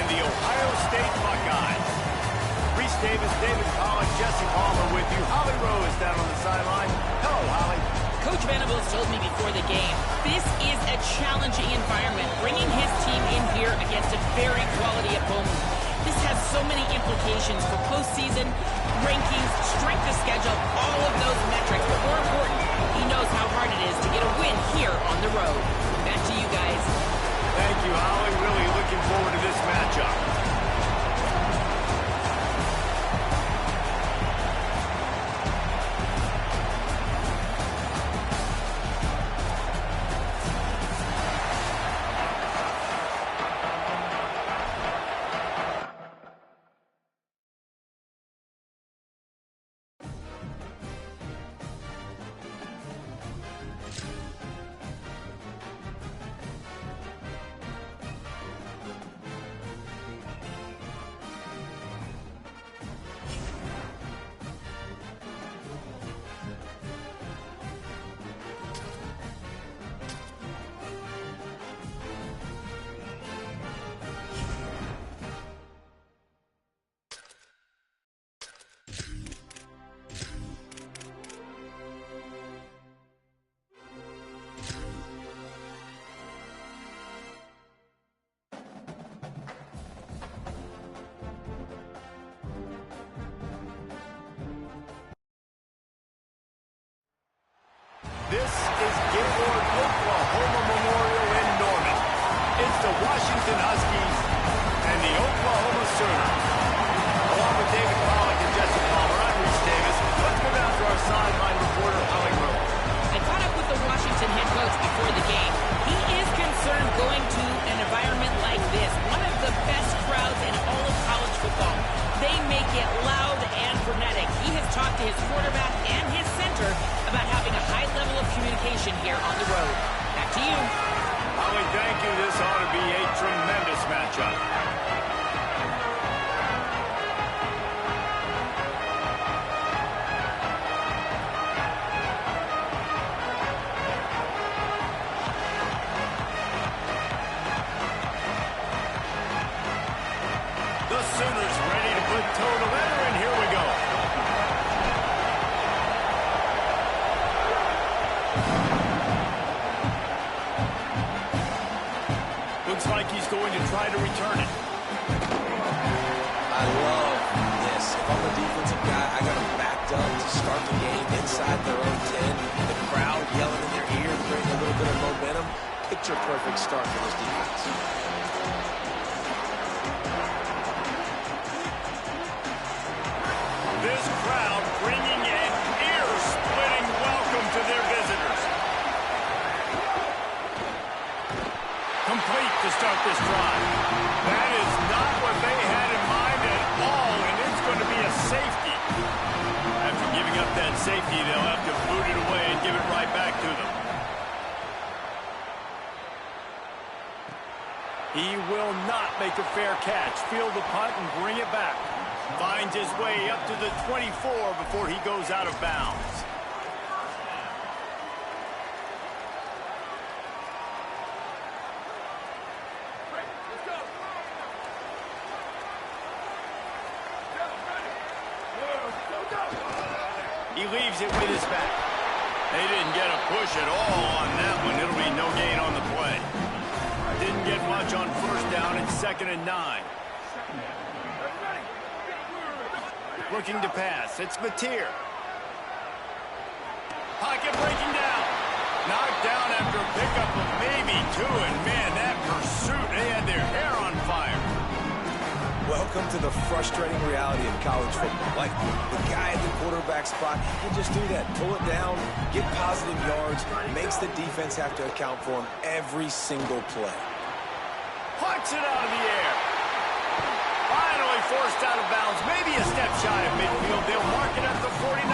the Ohio State Buckeyes. Reese Davis, David Pollock, Jesse Palmer with you. Holly Rose down on the sideline. Hello, Holly. Coach Venables told me before the game, this is a challenging environment, bringing his team in here against a very quality opponent. This has so many implications for postseason, rankings, strength of schedule, all of those metrics. But more important, he knows how hard it is to get a win here on the road. Back to you guys. Thank you, Holly. Really looking forward to this matchup. This is Gaylord, Oklahoma Memorial in Norman. It's the Washington Huskies and the Oklahoma Sooners. Along with David Pollock and Jesse Palmer, I'm Reese Davis. Let's go down to our sideline reporter, Holly Rose. I caught up with the Washington head coach before the game. He is concerned going to an environment like this, one of the best crowds in all of college football. They make it loud and frenetic. He has talked to his quarterback and his center about having a high level of communication here on the road. Back to you. Holly, thank you. This ought to be a tremendous matchup. The Sooners ready to put toe to leather, and here we go. Looks like he's going to try to return it. I love this. If I'm a defensive guy, I got them backed up to start the game inside their own 10. The crowd yelling in their ear, bringing a little bit of momentum. Picture perfect start for this defense. This crowd bringing an ear-splitting welcome to their visitors. Complete to start this drive. That is not what they had in mind at all, and it's going to be a safety. After giving up that safety, they'll have to boot it away and give it right back to them. He will not make a fair catch. Field the punt and bring it back. Finds his way up to the 24 before he goes out of bounds. He leaves it with his back. They didn't get a push at all on that one. It'll be no gain on the play. Didn't get much on first down. It's 2nd and 9. Looking to pass. It's Mateer. Pocket breaking down. Knocked down after a pickup of maybe 2. And, man, that pursuit, they had their hair on fire. Welcome to the frustrating reality of college football. Like, the guy at the quarterback spot can just do that. Pull it down, get positive yards, makes the defense have to account for him every single play. Puts it out of the air. Finally forced out of bounds. Maybe a step shy of midfield. They'll mark it at the 49.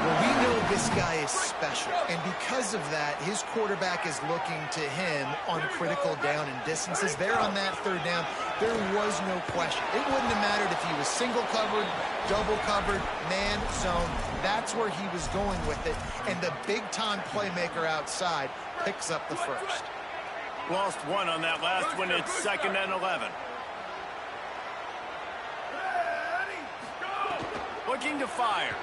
Well, we know this guy is special, and because of that, his quarterback is looking to him on critical down and distances. There on that 3rd down, there was no question. It wouldn't have mattered if he was single covered, double covered, man, zone. That's where he was going with it, and the big-time playmaker outside picks up the first. Lost one on that last one. It's 2nd and 11. Looking to fire.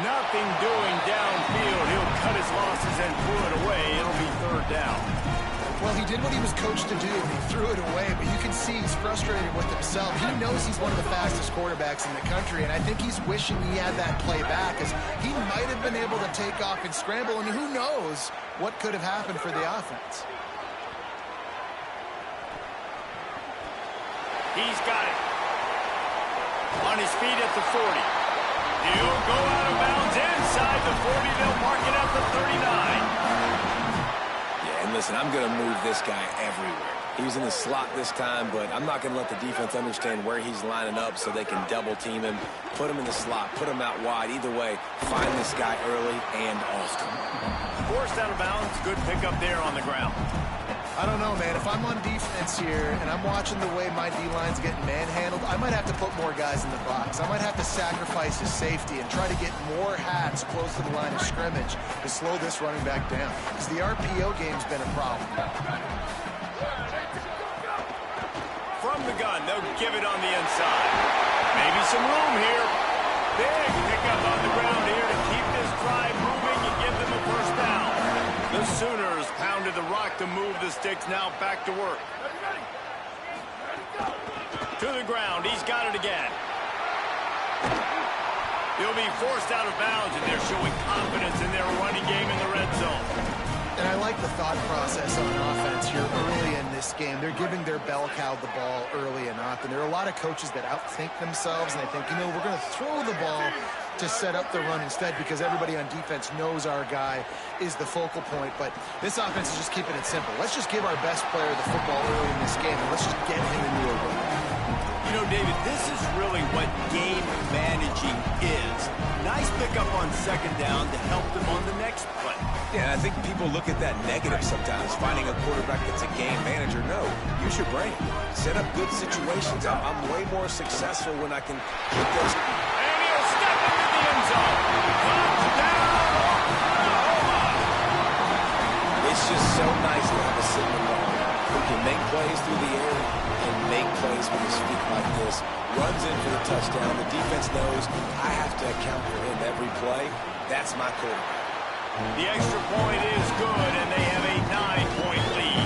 Nothing doing downfield. He'll cut his losses and threw it away. It'll be 3rd down. Well, he did what he was coached to do. He threw it away, but you can see he's frustrated with himself. He knows he's one of the fastest quarterbacks in the country, and I think he's wishing he had that play back, because he might have been able to take off and scramble, and who knows what could have happened for the offense. He's got it. On his feet at the 40. He'll go out of bounds inside the 40. They'll mark it at the 39. And listen, I'm going to move this guy everywhere. He's in the slot this time, but I'm not going to let the defense understand where he's lining up so they can double team him, put him in the slot, put him out wide. Either way, find this guy early and often. Forced out of bounds. Good pickup there on the ground. I don't know, man. If I'm on defense here and I'm watching the way my D-line's getting manhandled, I might have to put more guys in the box. I might have to sacrifice his safety and try to get more hats close to the line of scrimmage to slow this running back down, because the RPO game's been a problem. From the gun, they'll give it on the inside. Maybe some room here. Big pickup on the ground here to keep this drive moving and give them a 1st down. The Sooners pounded the rock to move the sticks. Now back to work. To the ground. He's got it again. He'll be forced out of bounds, and they're showing confidence in their running game in the red zone. And I like the thought process on offense here early in this game. They're giving their bell cow the ball early and often. There are a lot of coaches that outthink themselves, and they think, you know, we're going to throw the ball to set up the run instead, because everybody on defense knows our guy is the focal point. But this offense is just keeping it simple. Let's just give our best player the football early in this game, and let's just get him into a run. You know, David, this is really what game managing is. Nice pickup on 2nd down to help them on the next play. Yeah, I think people look at that negative sometimes, finding a quarterback that's a game manager. No, use your brain. Set up good situations. I'm way more successful when I can keep those. And he'll step into the end zone. Touchdown, Oklahoma! It's just so nice to have a sitting ball who can make plays through the air and make plays with his feet like this. Runs in for the touchdown. The defense knows I have to account for him every play. That's my quarterback. The extra point is good, and they have a 9-point lead.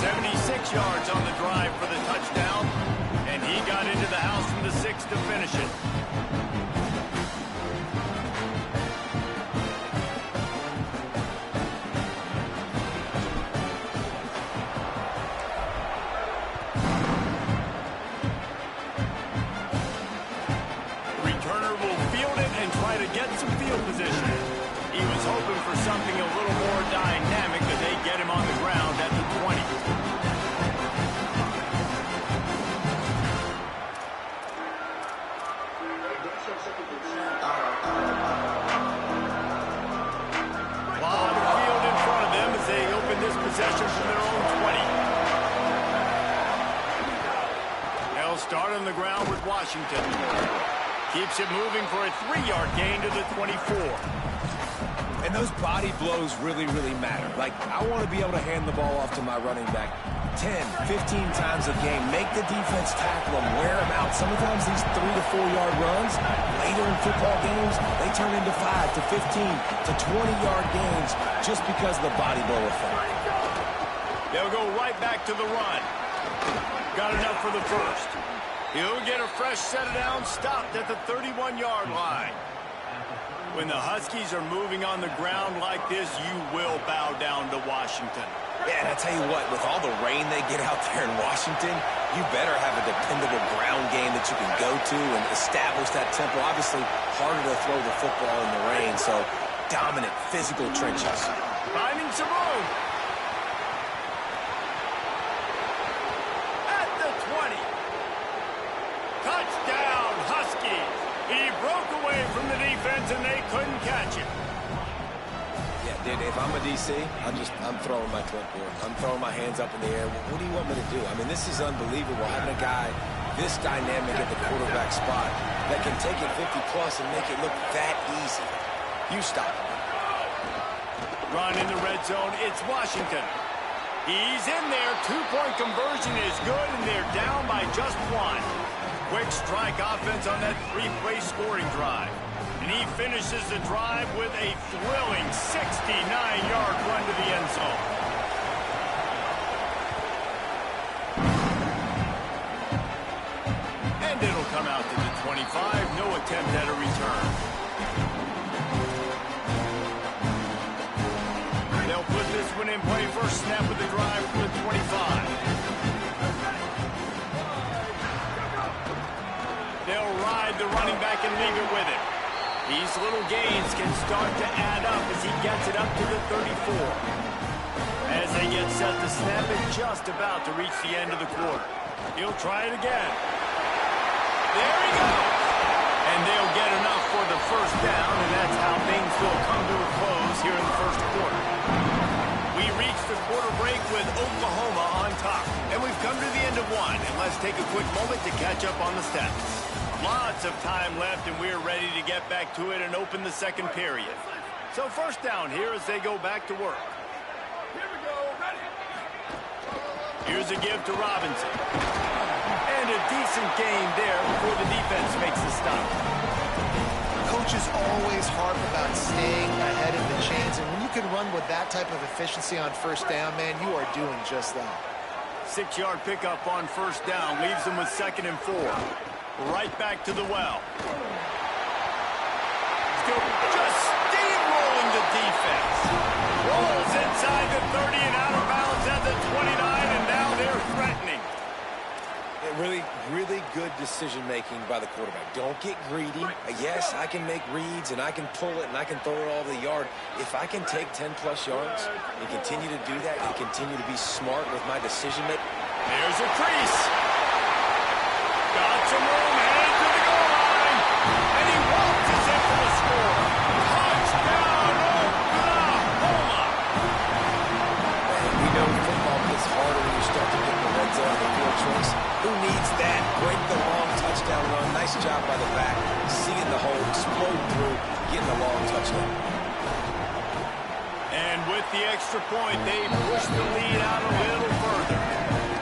76 yards on the drive for the touchdown, and he got into the house from the 6 to finish it. Returner will field it and try to get some field position. He was hoping for something a little more dynamic, but they get him on the ground at the 20. Lot of field in front of them as they open this possession from their own 20. They'll start on the ground with Washington. Keeps it moving for a 3-yard gain to the 24. And those body blows really, really matter. Like, I want to be able to hand the ball off to my running back 10, 15 times a game. Make the defense tackle them, wear them out. Sometimes these 3 to 4 yard runs, later in football games, they turn into 5 to 15 to 20-yard gains just because of the body blow effect. They'll go right back to the run. Got enough for the 1st. He'll get a fresh set of downs, stopped at the 31-yard line. When the Huskies are moving on the ground like this, you will bow down to Washington. Yeah, and I tell you what, with all the rain they get out there in Washington, you better have a dependable ground game that you can go to and establish that tempo. Obviously, harder to throw the football in the rain, so dominant physical trenches. Finding some room. At the 20. Touchdown, Huskies. He broke away from the defense, and they couldn't catch him. Yeah, dude, if I'm a DC, I'm throwing my clipboard. I'm throwing my hands up in the air. What do you want me to do? I mean, this is unbelievable, having a guy this dynamic at the quarterback spot that can take it 50-plus and make it look that easy. You stop him. Run in the red zone. It's Washington. He's in there. Two-point conversion is good, and they're down by just one. Quick strike offense on that three-play scoring drive. And he finishes the drive with a thrilling 69-yard run to the end zone. And it'll come out to the 25. No attempt at a return. They'll put this one in play. First snap of the drive for the 25. They'll ride the running back and leave it with him. These little gains can start to add up as he gets it up to the 34. As they get set to snap it, just about to reach the end of the quarter. He'll try it again. There he goes! And they'll get enough for the first down, and that's how things will come to a close here in the first quarter. We reach the quarter break with Oklahoma on top. And we've come to the end of one. And let's take a quick moment to catch up on the stats. Lots of time left, and we're ready to get back to it and open the second period. So first down here as they go back to work. Here we go. Ready. Here's a give to Robinson. And a decent gain there before the defense makes the stop. Coaches always harp about staying ahead of the chains, and when you can run with that type of efficiency on first down, man, you are doing just that. 6-yard pickup on first down leaves them with 2nd and 4. Right back to the well. Still just steamrolling the defense. Rolls inside the 30 and out of bounds at the 29, and now they're threatening. Really good decision-making by the quarterback. Don't get greedy. Yes, I can make reads, and I can pull it, and I can throw it all over the yard. If I can take 10-plus yards and continue to do that and continue to be smart with my decision-making. There's a crease. Got some room, headed to the goal line. And he waltzes in for the score. Touchdown, Oklahoma! We know football gets harder when you start to get the red zone on the field choice. Who needs that? Break the long touchdown run. Nice job by the back. Seeing the hole, explode through, getting the long touchdown. And with the extra point, they push the lead out a little further.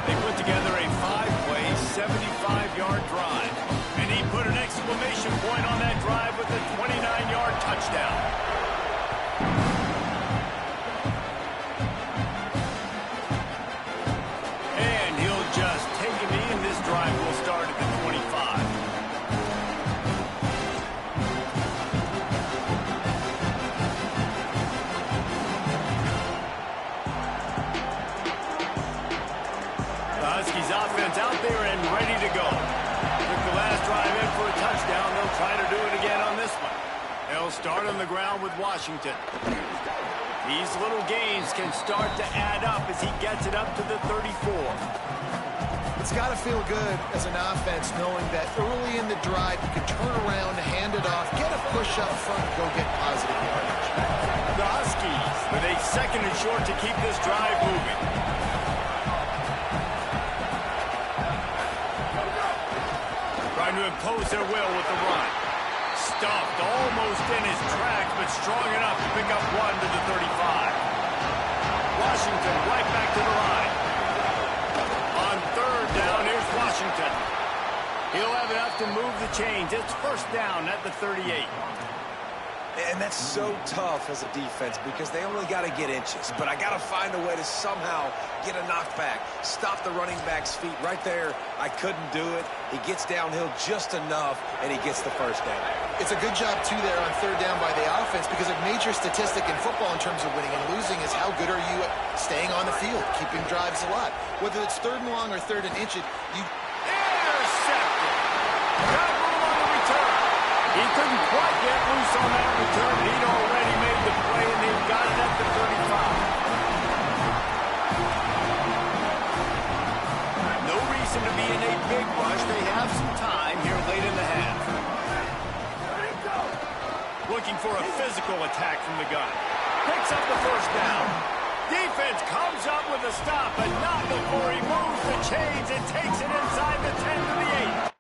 They put together a 5-play, 75-yard drive. And he put an exclamation point on that drive with a 29-yard touchdown. And he'll just take a knee, and this drive will start at the 25. The Huskies offense out there and ready to go. Took the last drive in for a touchdown. They'll try to do it again on this one. They'll start on the ground with Washington. These little gains can start to add up as he gets it up to the 34. It's got to feel good as an offense knowing that early in the drive you can turn around, hand it off, get a push up front, go get positive yardage. The Huskies with a 2nd and short to keep this drive moving. Trying to impose their will with the run. Stuffed almost in his tracks, but strong enough to pick up 1 to the 35. Washington right back to the line. On 3rd down, here's Washington. He'll have enough to move the chains. It's first down at the 38. And that's so tough as a defense because they only got to get inches. But I got to find a way to somehow get a knockback, stop the running back's feet right there. I couldn't do it. He gets downhill just enough, and he gets the first down. It's a good job, too, there on 3rd down by the offense because a major statistic in football in terms of winning and losing is how good are you at staying on the field, keeping drives alive. Whether it's 3rd and long or 3rd and inch, Intercepted. Got room on the return. He couldn't quite get loose on that return. He'd already made the play, and they've got it at the 35. No reason to be in a big rush. They have some time here late in the half. Looking for a physical attack from the gun. Picks up the first down. Defense comes up with a stop, but not before he moves the chains and takes it inside the 10 to the 8.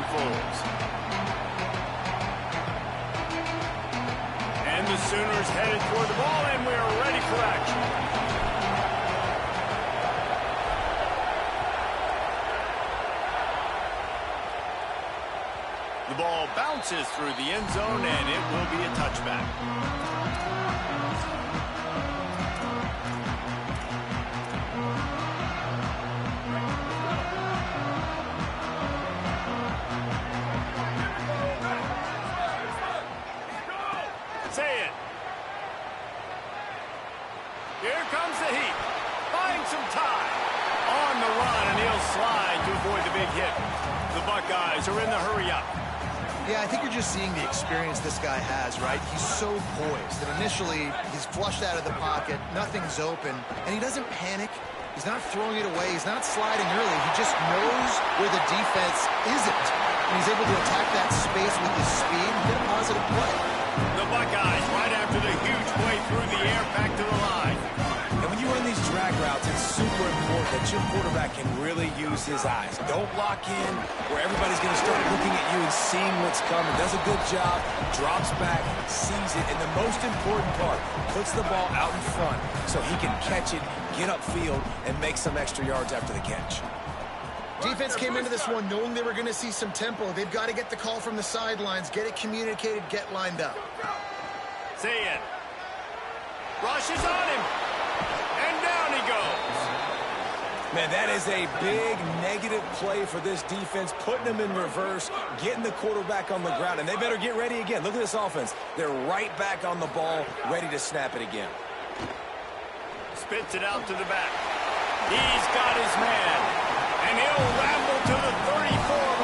unfolds. And the Sooners headed toward the ball, and we are ready for action. The ball bounces through the end zone, and it will be a touchback. Say it. Here comes the heat. Buying some time. On the run, and he'll slide to avoid the big hit. The Buckeyes are in the hurry-up. Yeah, I think you're just seeing the experience this guy has, right? He's so poised. And initially, he's flushed out of the pocket. Nothing's open. And he doesn't panic. He's not throwing it away. He's not sliding early. He just knows where the defense isn't. And he's able to attack that space with his speed and get a positive play. The Buckeyes right after the huge play through the air back to the line. And when you run these drag routes, it's super important that your quarterback can really use his eyes. Don't lock in where everybody's going to start looking at you and seeing what's coming. Does a good job, drops back, sees it, and the most important part, puts the ball out in front so he can catch it, get upfield, and make some extra yards after the catch. Defense came into this one knowing they were going to see some tempo. They've got to get the call from the sidelines, get it communicated, get lined up. Say it. Rushes on him. And down he goes. Man, that is a big negative play for this defense, putting them in reverse, getting the quarterback on the ground, and they better get ready again. Look at this offense. They're right back on the ball, ready to snap it again. Spits it out to the back. He's got his man. And he'll ramble to the 34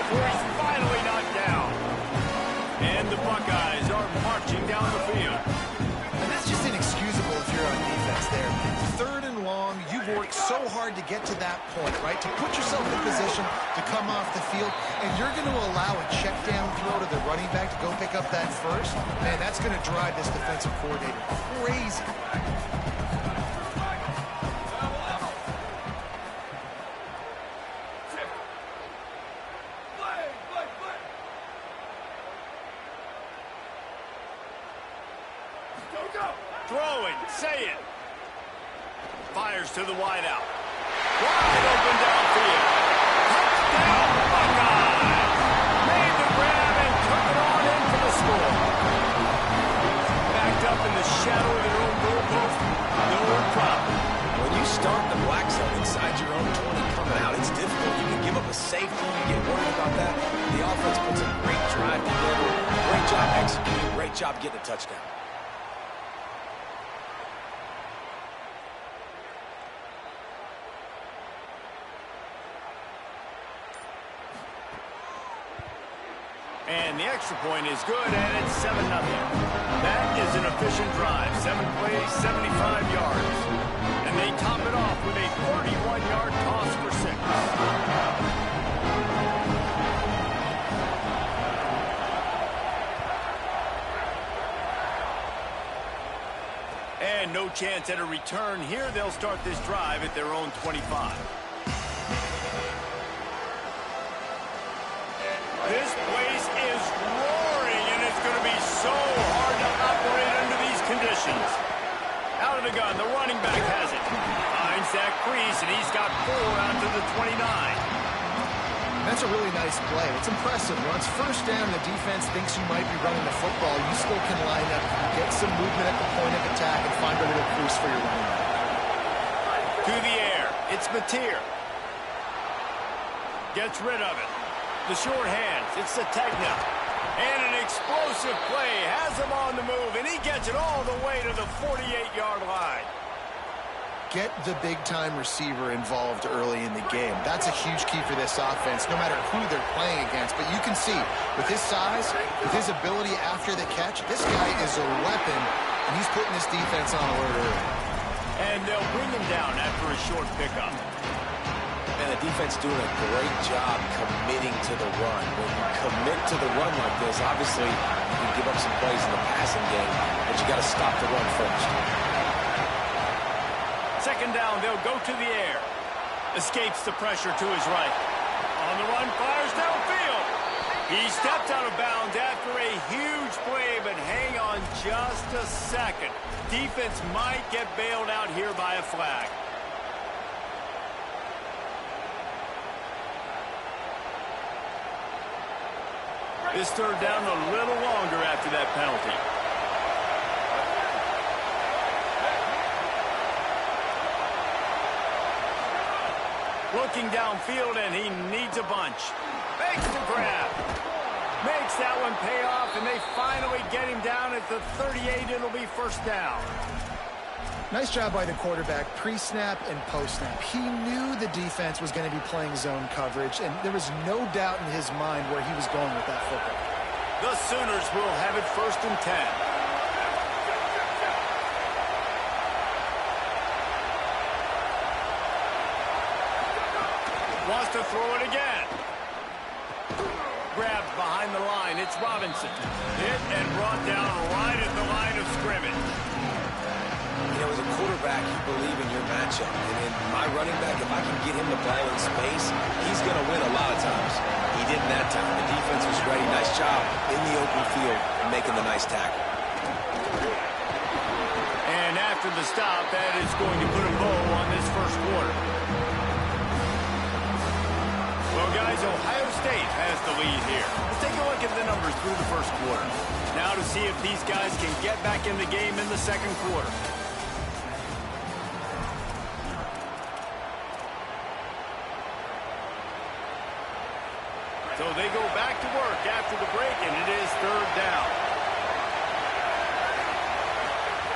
before he's finally knocked down. And the Buckeyes are marching down the field. And that's just inexcusable if you're on defense there. 3rd and long, you've worked so hard to get to that point, right? To put yourself in position to come off the field, and you're going to allow a check down throw to the running back to go pick up that first. Man, that's going to drive this defensive coordinator crazy. Throwing, say it. Fires to the wideout. Wide open downfield. Touchdown, Buckeyes! Made the grab and took it on in for the score. Backed up in the shadow of their own goalpost. No problem. When you start the black zone inside your own 20 coming out, it's difficult. You can give up a safety. You get worried about that. The offense puts a great drive together. Great job executing. Great job getting a touchdown. And the extra point is good, and it's 7-0. That is an efficient drive. 7 plays, 75 yards. And they top it off with a 31-yard toss for 6. And no chance at a return here. They'll start this drive at their own 25. This place is roaring, and it's going to be so hard to operate under these conditions. Out of the gun, the running back has it. Finds that crease, and he's got 4 out to the 29. That's a really nice play. It's impressive. Once first down, the defense thinks you might be running the football. You still can line up, get some movement at the point of attack, and find a little crease for your running back. To the air. It's Mateer. Gets rid of it. The short hands, it's the Tegna. And an explosive play has him on the move, and he gets it all the way to the 48-yard line. Get the big-time receiver involved early in the game. That's a huge key for this offense, no matter who they're playing against. But you can see, with his size, with his ability after the catch, this guy is a weapon, and he's putting this defense on alert early. And they'll bring him down after a short pickup. And the defense doing a great job committing to the run. When you commit to the run like this, obviously you can give up some plays in the passing game, but you got to stop the run first. 2nd down, they'll go to the air. Escapes the pressure to his right. On the run, fires downfield. He stepped out of bounds after a huge play, but hang on just a second. Defense might get bailed out here by a flag. This third down a little longer after that penalty. Looking downfield, and he needs a bunch. Makes the grab. Makes that one pay off, and they finally get him down at the 38. It'll be first down. Nice job by the quarterback, pre-snap and post-snap. He knew the defense was going to be playing zone coverage, and there was no doubt in his mind where he was going with that football. The Sooners will have it 1st and 10. Wants to throw it again. Grabbed behind the line. It's Robinson. Hit and brought down right at the line of scrimmage. You know, as a quarterback, you believe in your matchup. And in my running back, if I can get him the ball in space, he's going to win a lot of times. He didn't that time. The defense was ready. Nice job in the open field and making the nice tackle. And after the stop, that is going to put a bow on this first quarter. Well, guys, Ohio State has the lead here. Let's take a look at the numbers through the first quarter. Now to see if these guys can get back in the game in the second quarter. So they go back to work after the break, and it is third down.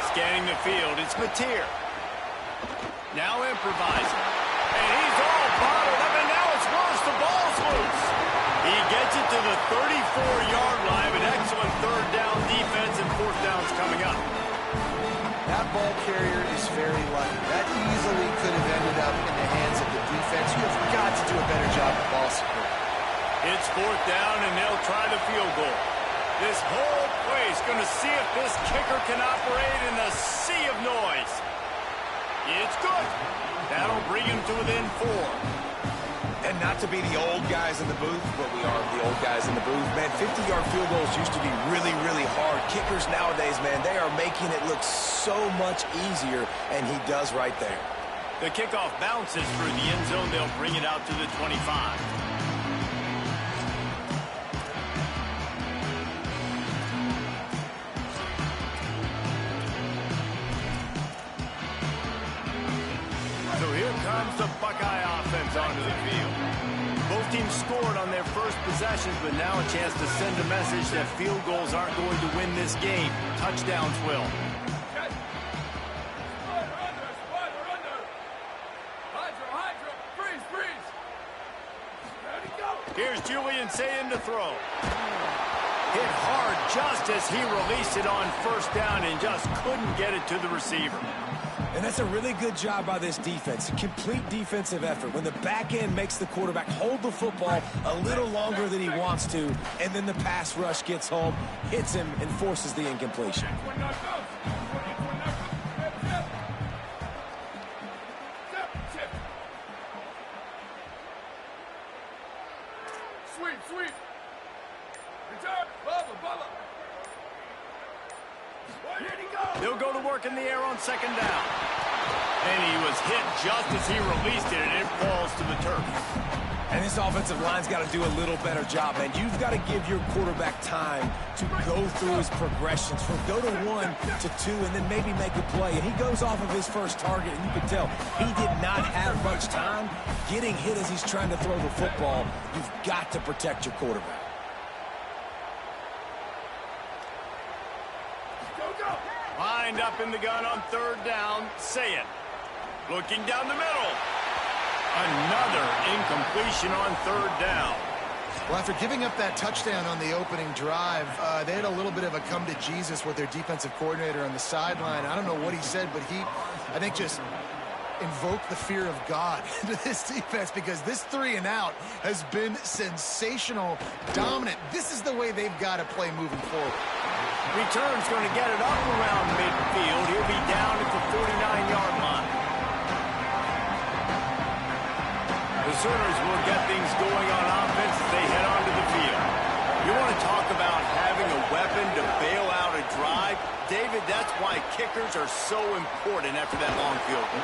Scanning the field, it's Mateer. Now improvising. And he's all bottled up, and now it's worse. The ball's loose. He gets it to the 34-yard line. An excellent third down defense, and fourth down's coming up. That ball carrier is very lucky. That easily could have ended up in the hands of the defense. You have got to do a better job of ball security. It's fourth down, and they'll try the field goal. This whole place going to see if this kicker can operate in a sea of noise. It's good. That'll bring him to within 4. And not to be the old guys in the booth, but we are the old guys in the booth. Man, 50-yard field goals used to be really, really hard. Kickers nowadays, man, they are making it look so much easier, and he does right there. The kickoff bounces through the end zone. They'll bring it out to the 25. Comes the Buckeye offense onto the field. Both teams scored on their first possessions, but now a chance to send a message that field goals aren't going to win this game. Touchdowns will. Here's Julian saying to throw. Hit hard just as he released it on first down and just couldn't get it to the receiver. And that's a really good job by this defense. A complete defensive effort. When the back end makes the quarterback hold the football a little longer than he wants to, and then the pass rush gets home, hits him, and forces the incompletion. Sweep. Return. Bubba. They'll go to work in the air on second down. And he was hit just as he released it, and it falls to the turf. And this offensive line's got to do a little better job, man. You've got to give your quarterback time to go through his progressions from go to 1 to 2 and then maybe make a play. And he goes off of his first target, and you can tell he did not have much time getting hit as he's trying to throw the football. You've got to protect your quarterback. Lined up in the gun on third down, Sayet. Looking down the middle. Another incompletion on third down. Well, after giving up that touchdown on the opening drive, they had a little bit of a come to Jesus with their defensive coordinator on the sideline. I don't know what he said, but he, I think, just invoked the fear of God into this defense, because this 3 and out has been sensational, dominant. This is the way they've got to play moving forward. Return's going to get it up around midfield. He'll be down at the 49-yard line. The Sooners will get things going on offense as they head onto the field. turnovers are so important after that long field goal.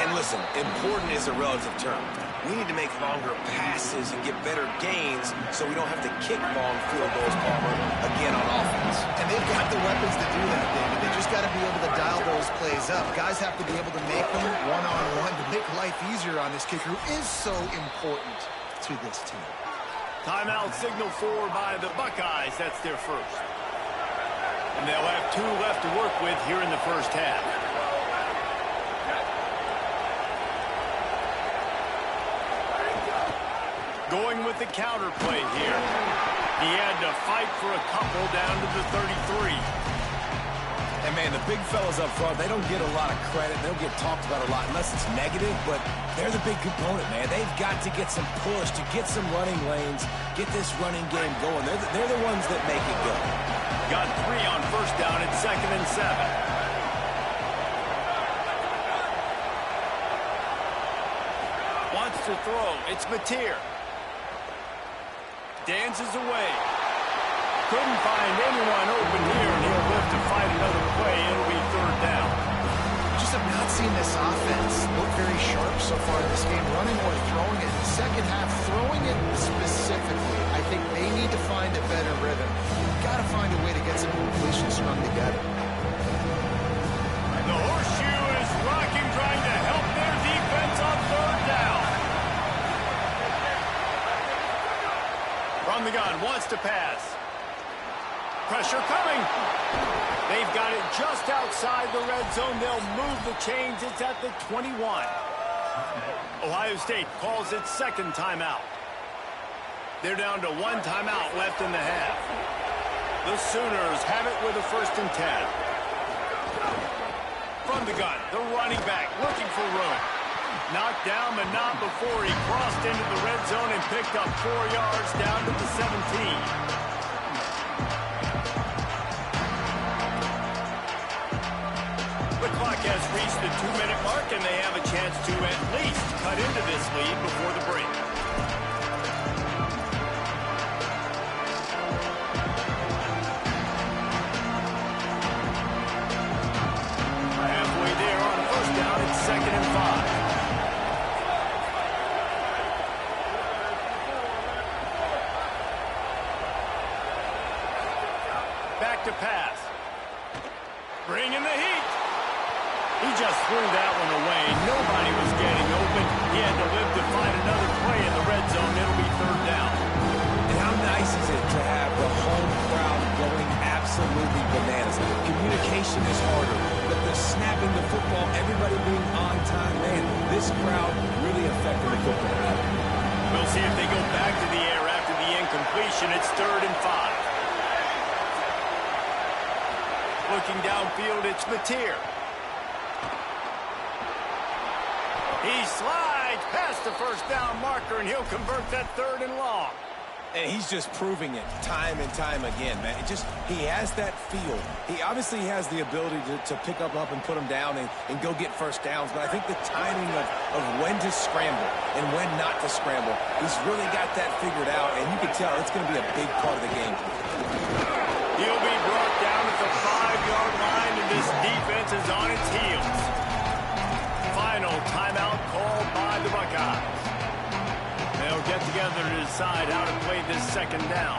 And listen, important is a relative term. We need to make longer passes and get better gains so we don't have to kick long field goals, Palmer, again on offense. And they've got the weapons to do that, David. They just got to be able to dial those plays up. Guys have to be able to make them one-on-one to make life easier on this kicker who is so important to this team. Timeout signal for by the Buckeyes. That's their first. And they'll have 2 left to work with here in the first half. Going with the counter play here. He had to fight for a couple down to the 33. And, man, the big fellas up front, they don't get a lot of credit. They don't get talked about a lot unless it's negative, but they're the big component, man. They've got to get some push, to get some running lanes, get this running game going. They're the ones that make it go. Got 3 on first down at 2nd and 7. Wants to throw. It's Mateer. Dances away. Couldn't find anyone open here, and he'll live to fight another play. It'll be 3rd down. Just have not seen this offense look very sharp so far in this game, running or throwing it. In the second half, throwing it specifically, I think they need to find a better rhythm. You've got to find a way to get some completions strung together. The horseshoe is rocking, trying to help their defense on 3rd down. From the gun, wants to pass. Pressure coming. They've got it just outside the red zone. They'll move the chains. It's at the 21. Ohio State calls its 2nd timeout. They're down to 1 timeout left in the half. The Sooners have it with a 1st and 10. From the gun, the running back looking for room. Knocked down, but not before he crossed into the red zone and picked up 4 yards down to the 17. The clock has reached the 2-minute mark, and they have a chance to at least cut into this lead before the break. Halfway there on 1st down, it's 2nd and 5. Back to pass. Bringing the heat. He just threw that one away. Nobody was getting open. He had to live to find another play in the red zone. It'll be 3rd down. And how nice is it to have the home crowd going absolutely bananas? Communication is harder, but the snapping the football, everybody being on time, man, this crowd really affected the football game. We'll see if they go back to the air after the incompletion. It's 3rd and 5. Looking downfield, it's Mateer. He slides past the 1st down marker, and he'll convert that 3rd and long. And he's just proving it time and time again, man. He has that feel. He obviously has the ability to pick up and put him down and go get 1st downs. But I think the timing of when to scramble and when not to scramble, he's really got that figured out. And you can tell it's going to be a big part of the game. He'll be brought down at the 5-yard line, and this defense is on its heels. Final timeout called by the Buckeyes. They'll get together to decide how to play this 2nd down.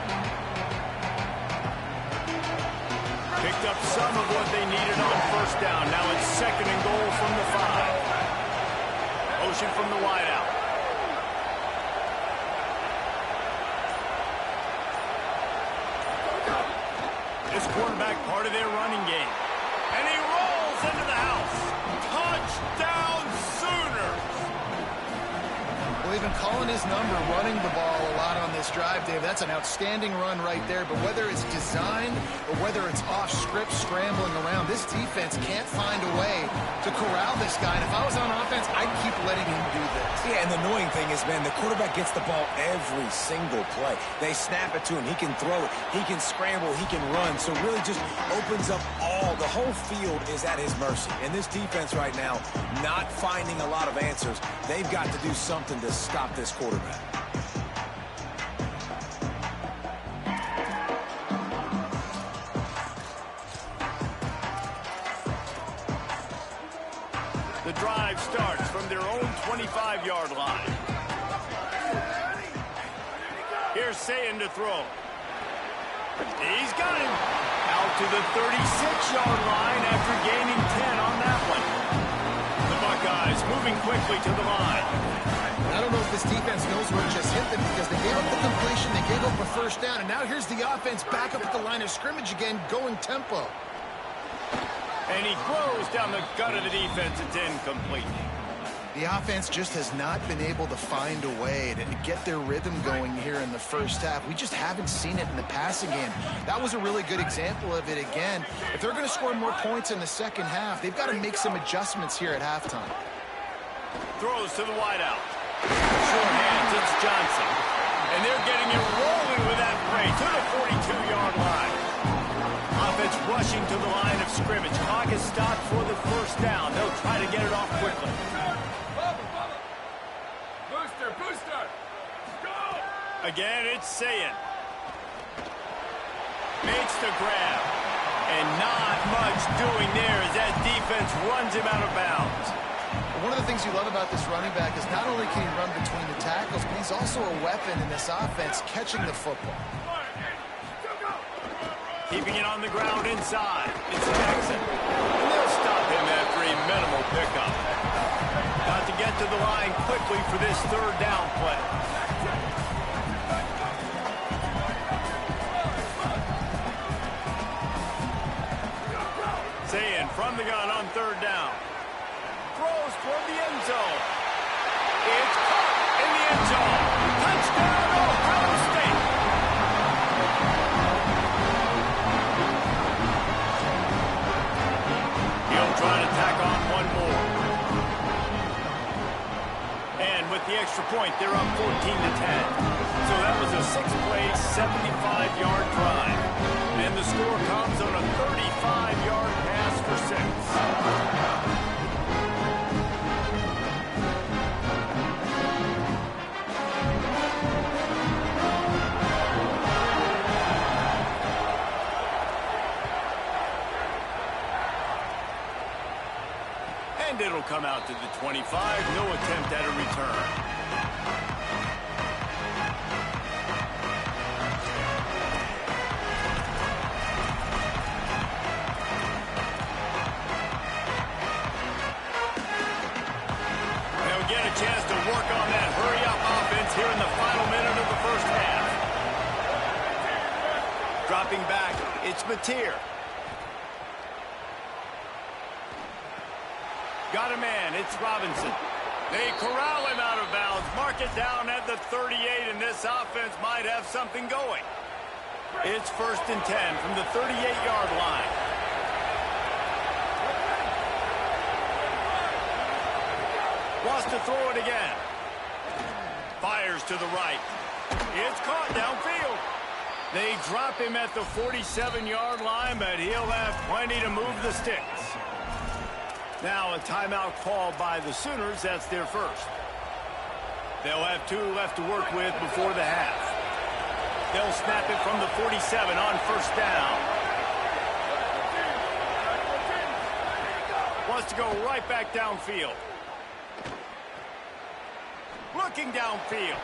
Picked up some of what they needed on 1st down. Now it's 2nd and goal from the 5. Motion from the wideout. This quarterback part of their running game. And he rolls into the house. Touchdown Sooners! Well, even calling his number, running the ball a lot on this drive, Dave, that's an outstanding run right there. But whether it's designed or whether it's off script scrambling around, this defense can't find a way to corral this guy. And if I was on offense, I'd keep letting him do this. Yeah, and the annoying thing is, man, the quarterback gets the ball every single play. They snap it to him. He can throw it. He can scramble. He can run. So really just opens up the whole field is at his mercy. And this defense right now, not finding a lot of answers. They've got to do something to stop this quarterback. drive starts from their own 25-yard line. Here's Sayin to throw. He's got him. Out to the 36-yard line after gaining 10 on that one. The Buckeyes moving quickly to the line. I don't know if this defense knows where it just hit them because they gave up the completion, they gave up a first down, and now here's the offense back up at the line of scrimmage again, going tempo. And he throws down the gut of the defense. It's incomplete. The offense just has not been able to find a way to get their rhythm going here in the first half. We just haven't seen it in the passing game. That was a really good example of it again. If they're going to score more points in the second half, they've got to make some adjustments here at halftime. Throws to the wideout. Short hands, it's Johnson. And they're getting it rolling with that play to the 42-yard line. Offense rushing to the line of scrimmage. Clock is stopped for the first down. They'll try to get it off quickly. Booster! Go! Again, it's Sayin. Makes the grab. And not much doing there as that defense runs him out of bounds. One of the things you love about this running back is not only can he run between the tackles, but he's also a weapon in this offense catching the football. Keeping it on the ground inside. It's Jackson. And they'll stop him after a minimal pickup. Got to get to the line quickly for this third down play. Sayin from the gun on third down. Throws toward the end zone. It's caught in the end zone. Touchdown, Ohio State. He'll try to tack on one more. And with the extra point, they're up 14-10. So that was a 6-play, 75-yard drive. And the score comes on a 35-yard pass for 6. And it'll come out to the 25. No attempt at a return. They'll get a chance to work on that hurry-up offense here in the final minute of the first half. Dropping back, it's Mateer. Got a man, it's Robinson. They corral him out of bounds, mark it down at the 38, and this offense might have something going. It's 1st and 10 from the 38-yard line. Wants to throw it again. Fires to the right. It's caught downfield. They drop him at the 47-yard line, but he'll have plenty to move the sticks. Now a timeout called by the Sooners. That's their first. They'll have 2 left to work with before the half. They'll snap it from the 47 on first down. Wants to go right back downfield. Looking downfield.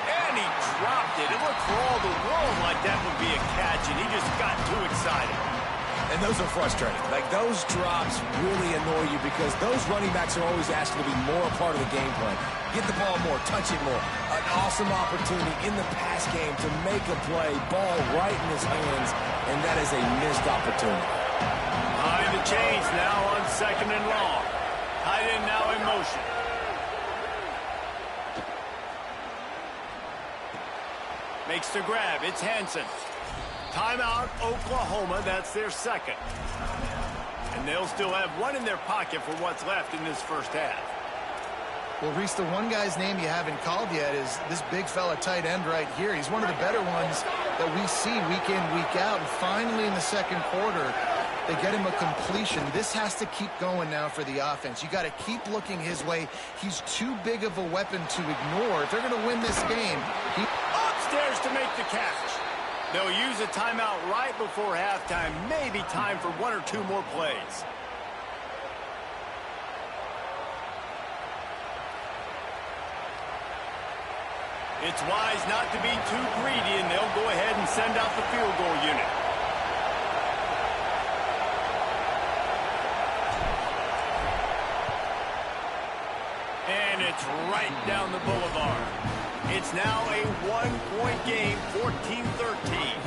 And he dropped it. It looked for all the world like that would be a catch, and he just got too excited. And those are frustrating. Like, those drops really annoy you because those running backs are always asking to be more a part of the game plan. Get the ball more, touch it more. An awesome opportunity in the pass game to make a play, ball right in his hands, and that is a missed opportunity. Behind the chains now on 2nd and long. Tight end now in motion. Makes the grab. It's Hansen. Timeout, Oklahoma. That's their second. And they'll still have 1 in their pocket for what's left in this first half. Well, Reese, the one guy's name you haven't called yet is this big fella tight end right here. He's one of the better ones that we see week in, week out. And finally in the second quarter, they get him a completion. This has to keep going now for the offense. You got to keep looking his way. He's too big of a weapon to ignore. If they're going to win this game, upstairs to make the catch. They'll use a timeout right before halftime. Maybe time for 1 or 2 more plays. It's wise not to be too greedy, and they'll go ahead and send out the field goal unit. And it's right down the boulevard. It's now a one-point game, 14-13.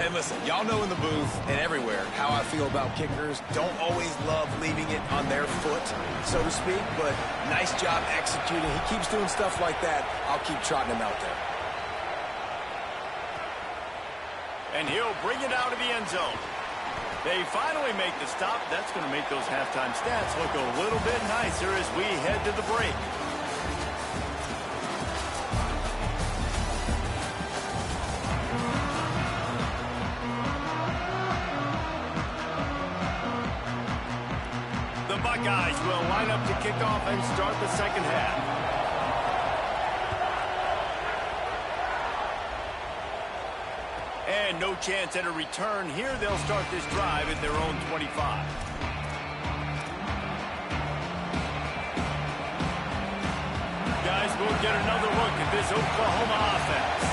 And listen, y'all know in the booth and everywhere how I feel about kickers. Don't always love leaving it on their foot, so to speak, but nice job executing. He keeps doing stuff like that. I'll keep trotting him out there. And he'll bring it out of the end zone. They finally make the stop. That's going to make those halftime stats look a little bit nicer as we head to the break. The Buckeyes will line up to kick off and start the second half. And no chance at a return here. They'll start this drive at their own 25. Guys, we'll get another look at this Oklahoma offense.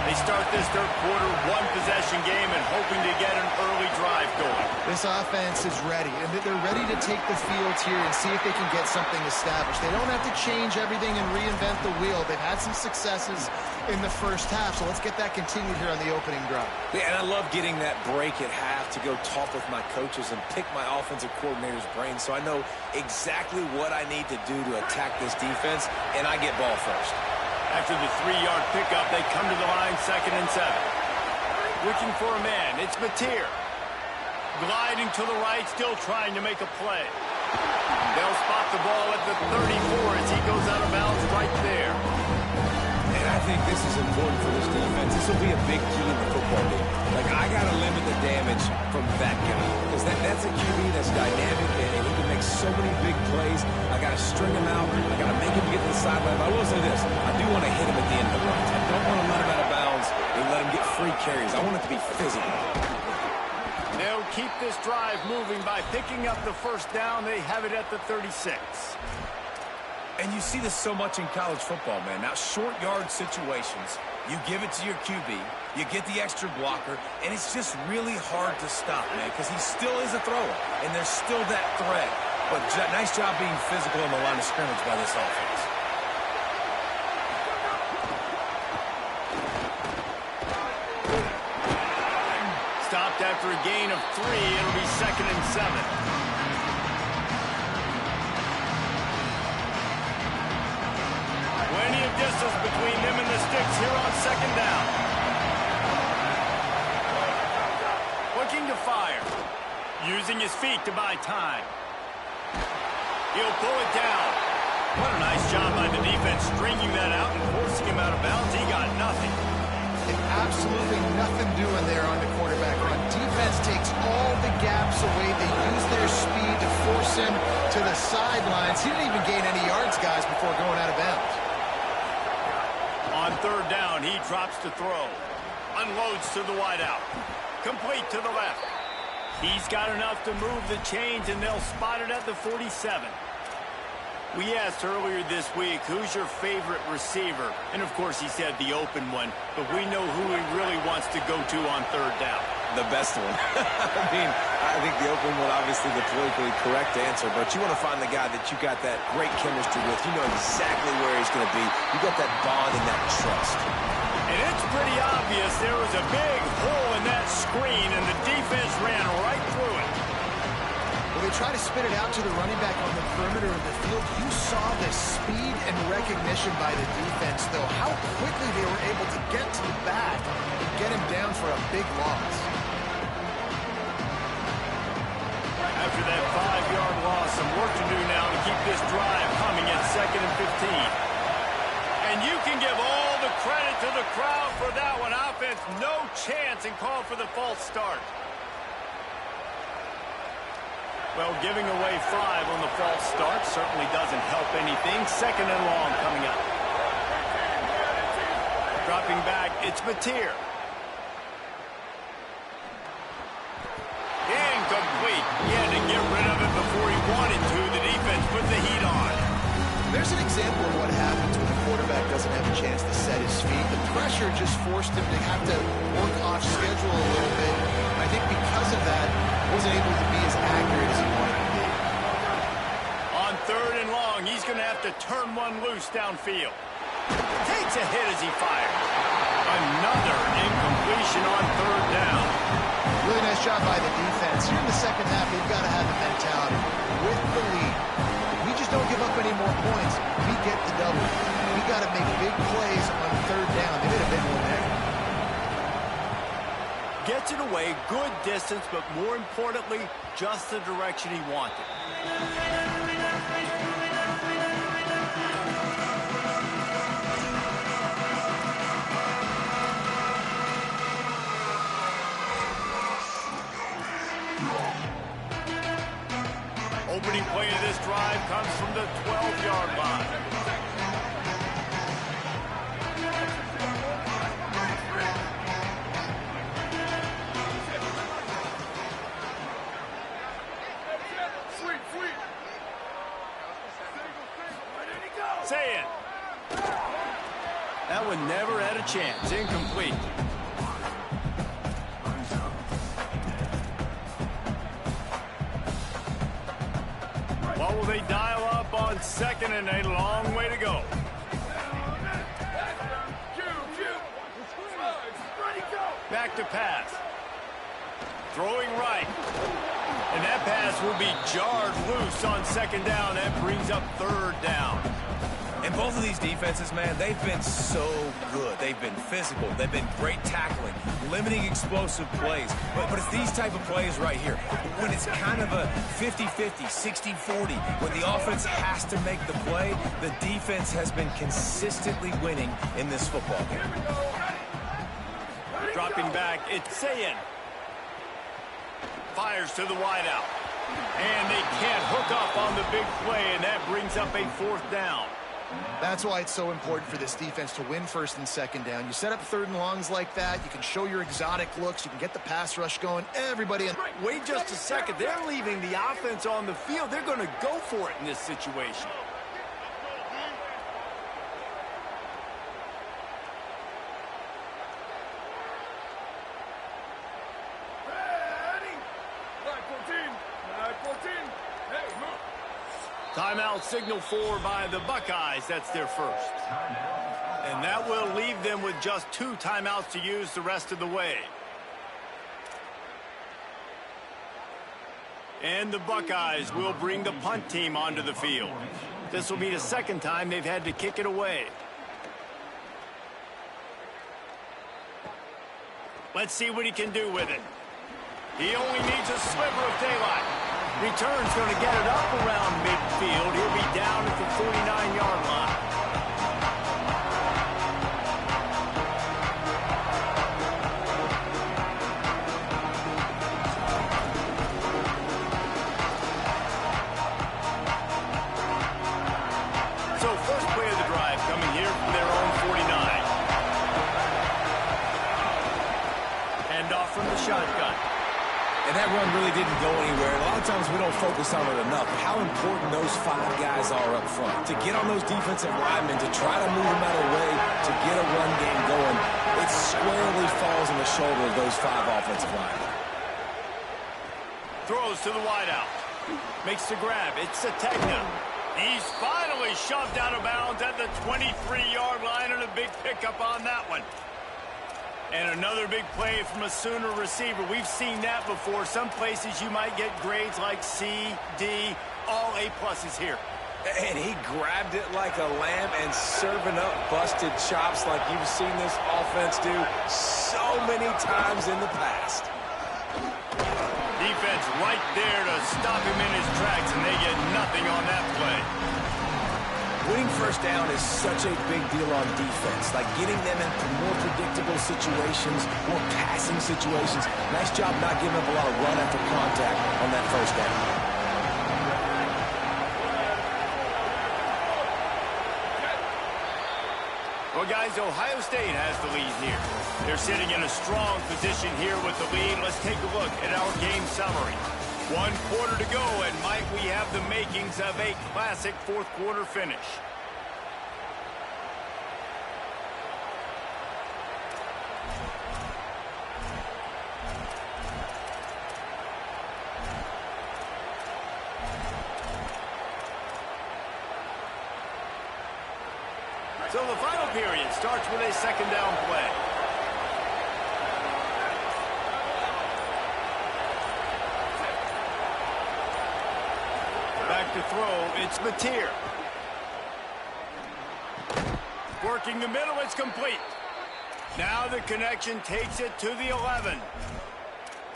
They start this third quarter one-possession game and hoping to get an early drive going. This offense is ready, and they're ready to take the field here and see if they can get something established. They don't have to change everything and reinvent the wheel. They've had some successes in the first half, so let's get that continued here on the opening drive. Yeah, and I love getting that break at half to go talk with my coaches and pick my offensive coordinator's brain so I know exactly what I need to do to attack this defense, and I get ball first. After the 3-yard pickup, they come to the line, 2nd and 7. Looking for a man, it's Mateer. Gliding to the right, still trying to make a play. They'll spot the ball at the 34 as he goes out of bounds right there. And I think this is important for this defense. This will be a big key in the football game. Like, I got to limit the damage from that guy. Because that's a QB that's dynamic, and he can make so many big plays. I got to string him out. I got to make him get to the sideline. But I will say this. I do want to hit him at the end of the runs. I don't want to let him out of bounds and let him get free carries. I want it to be physical. They'll keep this drive moving by picking up the first down. They have it at the 36. And you see this so much in college football, man. Now, short yard situations, you give it to your QB, you get the extra blocker, and it's just really hard to stop, man, because he still is a thrower, and there's still that threat. But nice job being physical on the line of scrimmage by this offense. Stopped after a gain of 3. It'll be 2nd and 7. Plenty of distance between them and the sticks here on 2nd down. Looking to fire. Using his feet to buy time. He'll pull it down. What a nice job by the defense stringing that out and forcing him out of bounds. He got nothing. And absolutely nothing doing there on the quarterback run. Defense takes all the gaps away. They use their speed to force him to the sidelines. He didn't even gain any yards, guys, before going out of bounds. On 3rd down, he drops to throw. Unloads to the wideout. Complete to the left. He's got enough to move the chains, and they'll spot it at the 47. We asked earlier this week, who's your favorite receiver? And, of course, he said the open one. But we know who he really wants to go to on 3rd down. The best one. I mean, I think the open one, obviously the politically correct answer, but you want to find the guy that you got that great chemistry with. You know exactly where he's going to be. You got that bond and that trust. And it's pretty obvious there was a big hole in that screen, and the defense ran right through it. Well, they try to spit it out to the running back on the perimeter of the field. You saw the speed and recognition by the defense, though. How quickly they were able to get to the back and get him down for a big loss. After that 5-yard loss, some work to do now to keep this drive humming at 2nd and 15. And you can give all the credit to the crowd for that one. Offense, no chance, and call for the false start. Well, giving away 5 on the false start certainly doesn't help anything. 2nd and long coming up. Dropping back, it's Mateer. Incomplete. He had to get rid of it before he wanted to. The defense put the heat on. There's an example of what happens when a quarterback doesn't have a chance to set his feet. The pressure just forced him to have to work off schedule a little bit. I think because of that, he wasn't able to be as accurate as he wanted to be. On 3rd and long, he's going to have to turn one loose downfield. Takes a hit as he fires. Another incompletion on 3rd down. Really nice job by the defense. Here in the second half, they've got to have the mentality. With the lead, we just don't give up any more points. We get the double. We got to make big plays on 3rd down. They made a big one there. Gets it away, good distance, but more importantly, just the direction he wanted. Opening play of this drive comes from the 12-yard line. Say it. That one never had a chance. Incomplete. What will they dial up on 2nd and a long way to go? Back to pass. Throwing right. And that pass will be jarred loose on 2nd down. That brings up 3rd down. And both of these defenses, man, they've been so good. They've been physical. They've been great tackling, limiting explosive plays. But it's these type of plays right here. When it's kind of a 50-50, 60-40, when the offense has to make the play, the defense has been consistently winning in this football game. Dropping back, it's Sayin. Fires to the wideout. And they can't hook up on the big play, and that brings up a 4th down. That's why it's so important for this defense to win 1st and 2nd down. You set up 3rd and longs like that. You can show your exotic looks. You can get the pass rush going. Everybody. Wait just a second. They're leaving the offense on the field. They're going to go for it in this situation. Timeout signal for by the Buckeyes. That's their first. And that will leave them with just 2 timeouts to use the rest of the way. And the Buckeyes will bring the punt team onto the field. This will be the 2nd time they've had to kick it away. Let's see what he can do with it. He only needs a sliver of daylight. Return's going to get it up around midfield. He'll be down at the 49-yard line. So first play of the drive coming here from their own 49. Hand off from the shotgun. And that run really didn't go anywhere. A lot of times we don't focus on it enough. How important those 5 guys are up front. To get on those defensive linemen, to try to move them out of the way, to get a run game going, it squarely falls on the shoulder of those 5 offensive linemen. Throws to the wideout. Makes the grab. It's Sategna. He's finally shoved out of bounds at the 23-yard line, and a big pickup on that one. And another big play from a Sooner receiver. We've seen that before. Some places you might get grades like C, D, all A-pluses here. And he grabbed it like a lamb and serving up busted chops like you've seen this offense do so many times in the past. Defense right there to stop him in his tracks, and they get nothing on that play. Winning first down is such a big deal on defense, like getting them into more predictable situations, more passing situations. Nice job not giving up a lot of run after contact on that first down. Well, guys, Ohio State has the lead here. They're sitting in a strong position here with the lead. Let's take a look at our game summary. 1 quarter to go, and Mike, we have the makings of a classic 4th quarter finish. So the final period starts with a second down play. Back to throw, it's Mateer. Working the middle, it's complete. Now the connection takes it to the 11.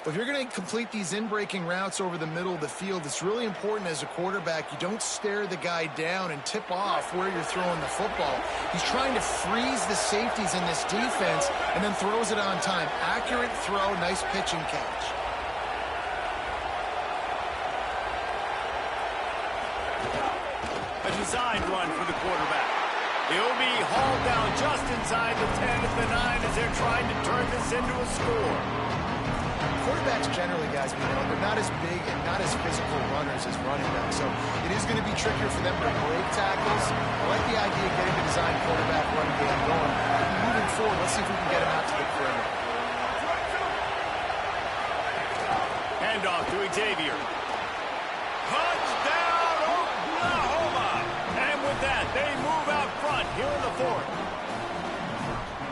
If you're going to complete these in-breaking routes over the middle of the field, it's really important as a quarterback you don't stare the guy down and tip off where you're throwing the football. He's trying to freeze the safeties in this defense and then throws it on time. Accurate throw, nice pitch and catch. A designed run for the quarterback. He'll be hauled down just inside the 10 at the 9 as they're trying to turn this into a score. Quarterbacks generally, guys, we know, they're not as big and not as physical runners as running backs, so it is going to be trickier for them to break tackles. I like the idea of getting the design quarterback run game going. Moving forward, let's see if we can get him out to the perimeter. Handoff to Xavier. Touchdown, Oklahoma! And with that, they move out front here in the fourth.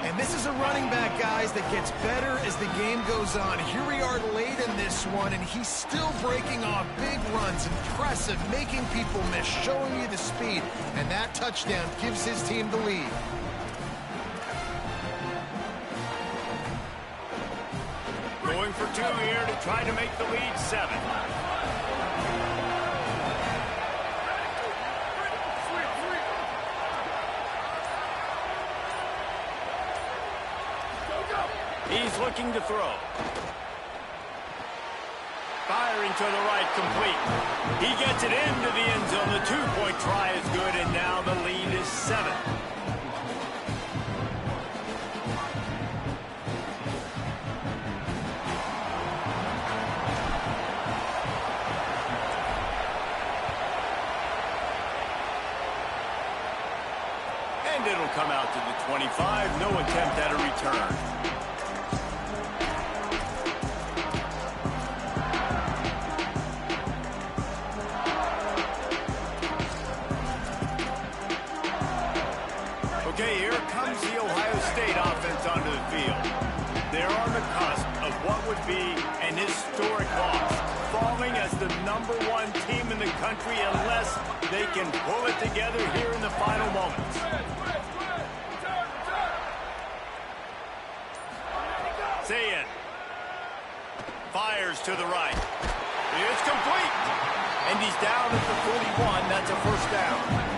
And this is a running back, guys, that gets better as the game goes on. Here we are late in this one, and he's still breaking off big runs. Impressive, making people miss, showing you the speed. And that touchdown gives his team the lead. Going for two here to try to make the lead 7. He's looking to throw. Firing to the right, complete. He gets it into the end zone. The two-point try is good, and now the lead is 7. And it'll come out to the 25. No attempt at a return. Okay, here comes the Ohio State offense onto the field. They're on the cusp of what would be an historic loss, falling as the #1 team in the country unless they can pull it together here in the final moments. Sayin fires to the right. It's complete. And he's down at the 41. That's a first down.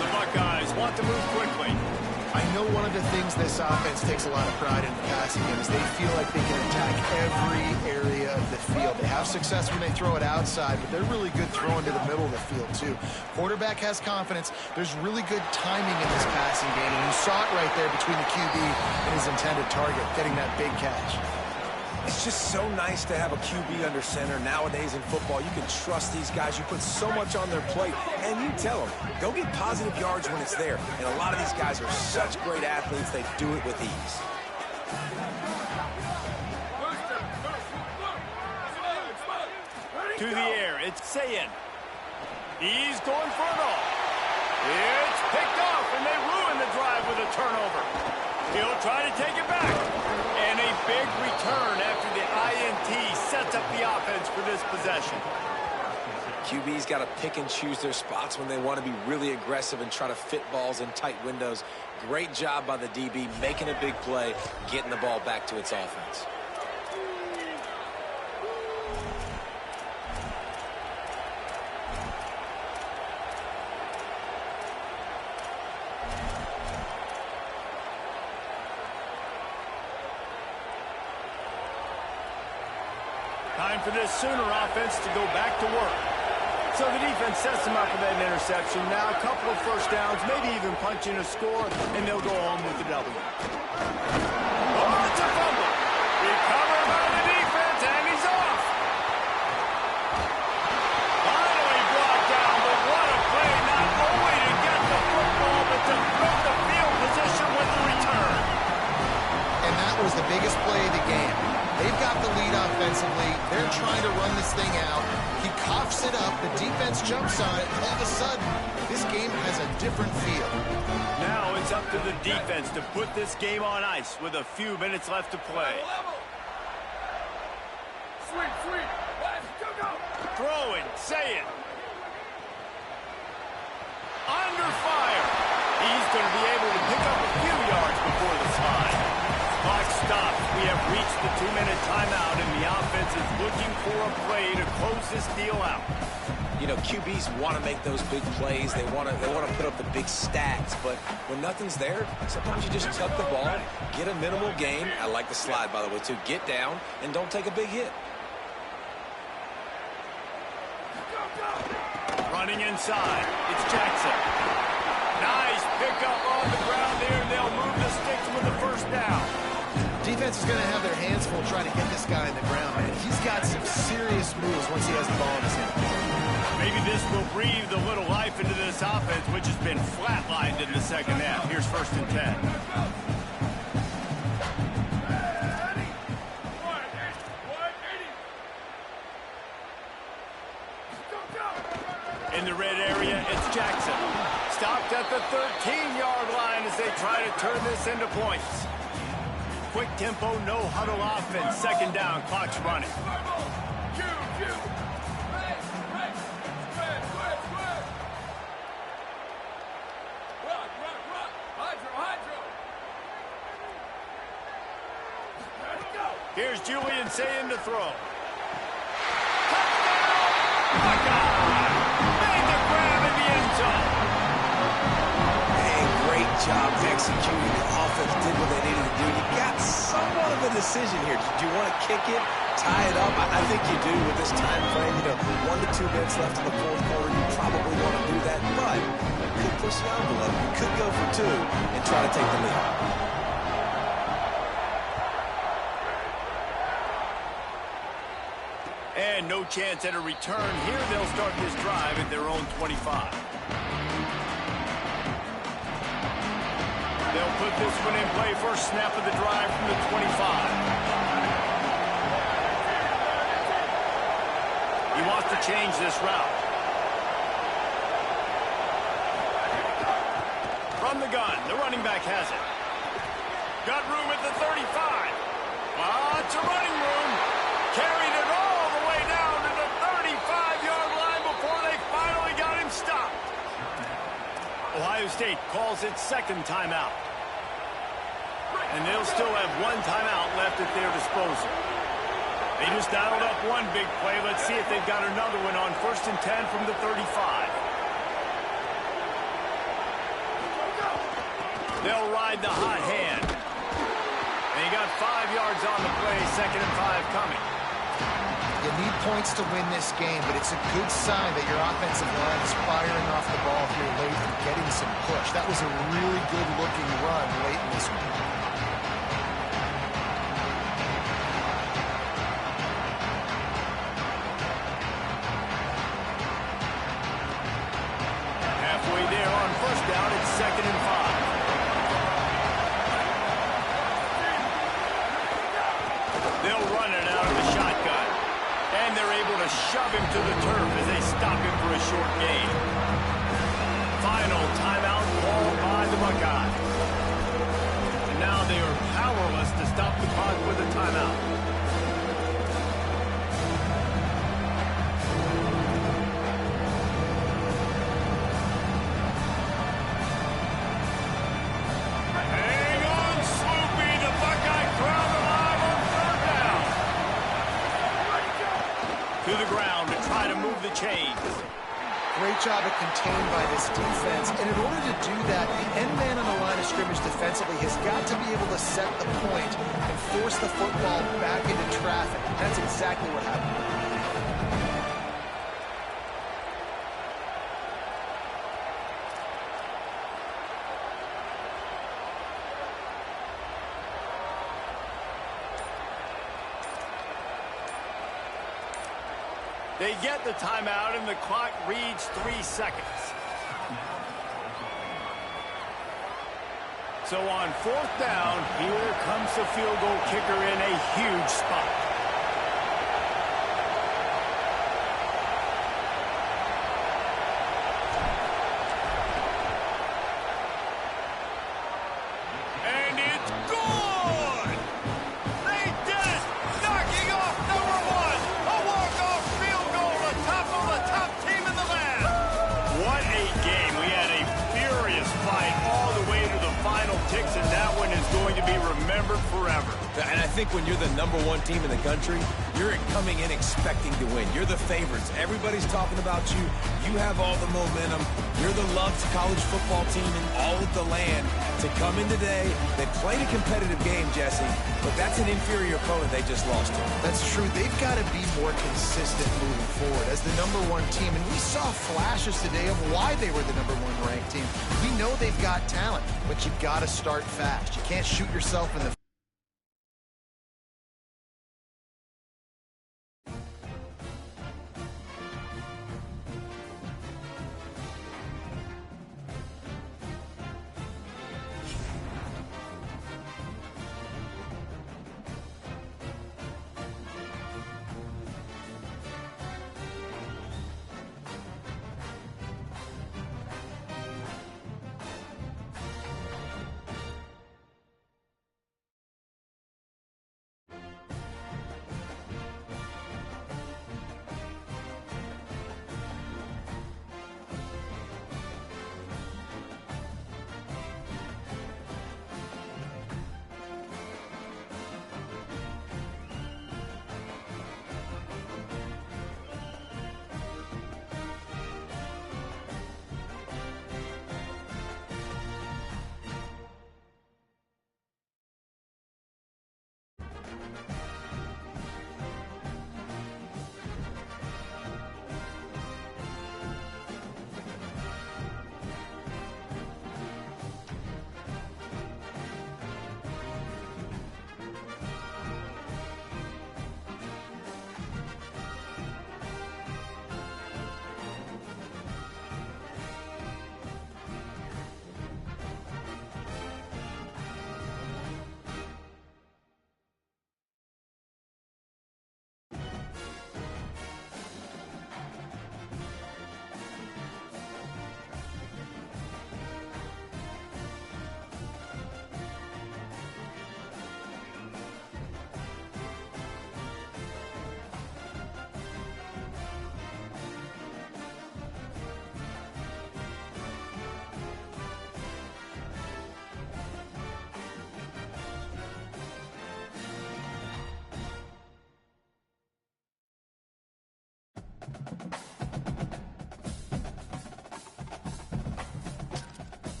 The Buckeyes want to move quickly. I know one of the things this offense takes a lot of pride in the passing game is they feel like they can attack every area of the field. They have success when they throw it outside, but they're really good throwing to the middle of the field, too. Quarterback has confidence. There's really good timing in this passing game, and you saw it right there between the QB and his intended target, getting that big catch. It's just so nice to have a QB under center. Nowadays in football, you can trust these guys. You put so much on their plate, and you tell them, go get positive yards when it's there. And a lot of these guys are such great athletes, they do it with ease. To the air, it's Sayin. He's going for it all. It's picked off, and they ruin the drive with a turnover. He'll try to take it back. And a big return after the INT sets up the offense for this possession. QB's got to pick and choose their spots when they want to be really aggressive and try to fit balls in tight windows. Great job by the DB making a big play, getting the ball back to its offense. Time for this Sooner offense to go back to work. So the defense sets them up with that interception. Now a couple of first downs, maybe even punching a score, and they'll go home with the W. Oh, it's a fumble. Recovered by the defense, and he's off. Finally brought down, but what a play, not only to get the football, but to put the field position with the return. And that was was the biggest play of the game. They've got the lead offensively. They're trying to run this thing out. He coughs it up. The defense jumps on it. All of a sudden, this game has a different feel. Now it's up to the defense to put this game on ice with a few minutes left to play. Sweet, sweet. Let's go. Throwing, say it. Under fire. He's going to be able to pick up a few yards before the slide. Clock stops. We have reached the 2-minute timeout, and the offense is looking for a play to close this deal out. You know, QBs want to make those big plays. They want to put up the big stats. But when nothing's there, sometimes you just tuck the ball, get a minimal gain. I like the slide, by the way, too. Get down and don't take a big hit. Running inside. It's Jackson. Nice pickup on the ground there, and they'll move the sticks with the first down. Defense is going to have their hands full trying to get this guy in the ground, man. He's got some serious moves once he has the ball in his hand. Maybe this will breathe a little life into this offense, which has been flatlined in the second half. Here's 1st and 10. In the red area, it's Jackson. Stopped at the 13-yard line as they try to turn this into points. Quick tempo, no huddle offense. 2nd down, clock's running. Here's Julian saying to throw. Touchdown! Buckeye! Made the grab in the end zone. Hey, great job executing. The offense did what they needed to do. You got somewhat of a decision here. Do you want to kick it, tie it up? I think you do with this time frame. You know, 1 to 2 minutes left in the 4th quarter. You probably want to do that, but you could push the envelope. You could go for 2 and try to take the lead. And no chance at a return here. They'll start this drive at their own 25. They'll put this one in play. First snap of the drive from the 25. He wants to change this route. From the gun, the running back has it. Got room at the 35. Lots of running room. Carried it all the way down to the 35-yard line before they finally got him stopped. Ohio State calls its 2nd timeout. And they'll still have 1 timeout left at their disposal. They just dialed up 1 big play. Let's see if they've got another one on 1st and 10 from the 35. They'll ride the hot hand. And he got 5 yards on the play, 2nd and 5 coming. You need points to win this game, but it's a good sign that your offensive line is firing off the ball here late and getting some push. That was a really good-looking run late in this one. Halfway there on 1st down, it's 2nd and 5. They'll run it out of the shotgun. And they're able to shove him to the turf as they stop him for a short gain. Final timeout called by the Buckeyes. And now they are powerless to stop the clock with a timeout. Hang on, Sloopy. The Buckeye crowd alive on 3rd down. To the ground to try to move the chains. Great job of contained by this defense. And in order to do that, the end man on the line of scrimmage defensively has got to be able to set the point and force the football back into traffic. That's exactly what happened. They get the timeout, and the clock reads 3 seconds. So on 4th down, here comes the field goal kicker in a huge spot. And it's good! They did it! Knocking off number 1! A walk-off field goal atop of the top team in the land! What a game. We had a furious fight all the way to the final ticks, and that one is going to be remembered forever. And I think when you're the #1 team in the country, you're coming in expecting to win. You're the favorites. Everybody's talking about you. You have all the momentum. You're the loved college football team in all of the land. To come in today, they played a competitive game, Jesse, but that's an inferior opponent they just lost to. That's true. They've got to be more consistent moving forward as the #1 team. And we saw flashes today of why they were the #1 ranked team. We know they've got talent, but you got to start fast. You can't shoot yourself in the